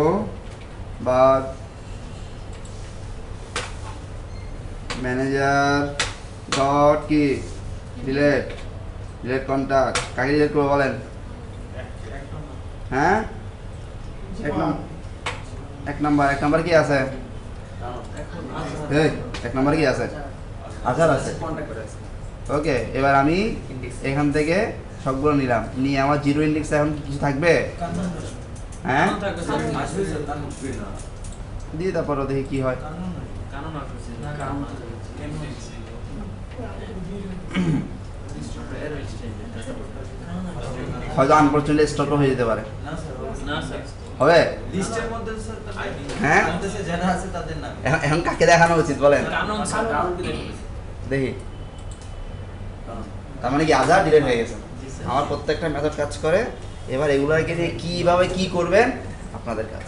A: বাদ, ম্যানেজার ডট কি ডিলেট, ডিলেট কন্টাক্ট, কাকে ডিলেট করবো বলেন, হ্যাঁ এক নাম্বার কি আছে, এই এক নাম্বার কি আছে, আধার আছে। ওকে এবার আমি এখান থেকে সবগুলো নিলাম, নিয়ে আমার জিরো ইন্ডেক্স এখন কিছু থাকবে, হ্যাঁ
D: আসবে স্যার কানুন
A: দিয়ে তারপর দেখি কি হয়।
D: কানুন নয়
F: কারণ আছে
D: না কানুন এমনি
F: এর এক্সচেঞ্জ
A: হয়তো আনফরচুনেটলি স্টপ হয়ে যেতে পারে,
D: না স্যার
F: না স্যার
A: হবে।
D: লিস্টের মধ্যে স্যার আইডি
A: হ্যাঁ?
D: বলতেছে যারা আছে তাদের নাম
A: এখন কাকে দেখানো উচিত বলেন,
F: কারণ স্যার কারণ কি দেখবেন
A: দেখি। তার মানে কি আধার ডিলেট হয়ে গেছে। আমার প্রত্যেকটা মেথড কাজ করে। এবার এগুলোকে নিয়ে কিভাবে কি করবেন আপনাদের কাজ।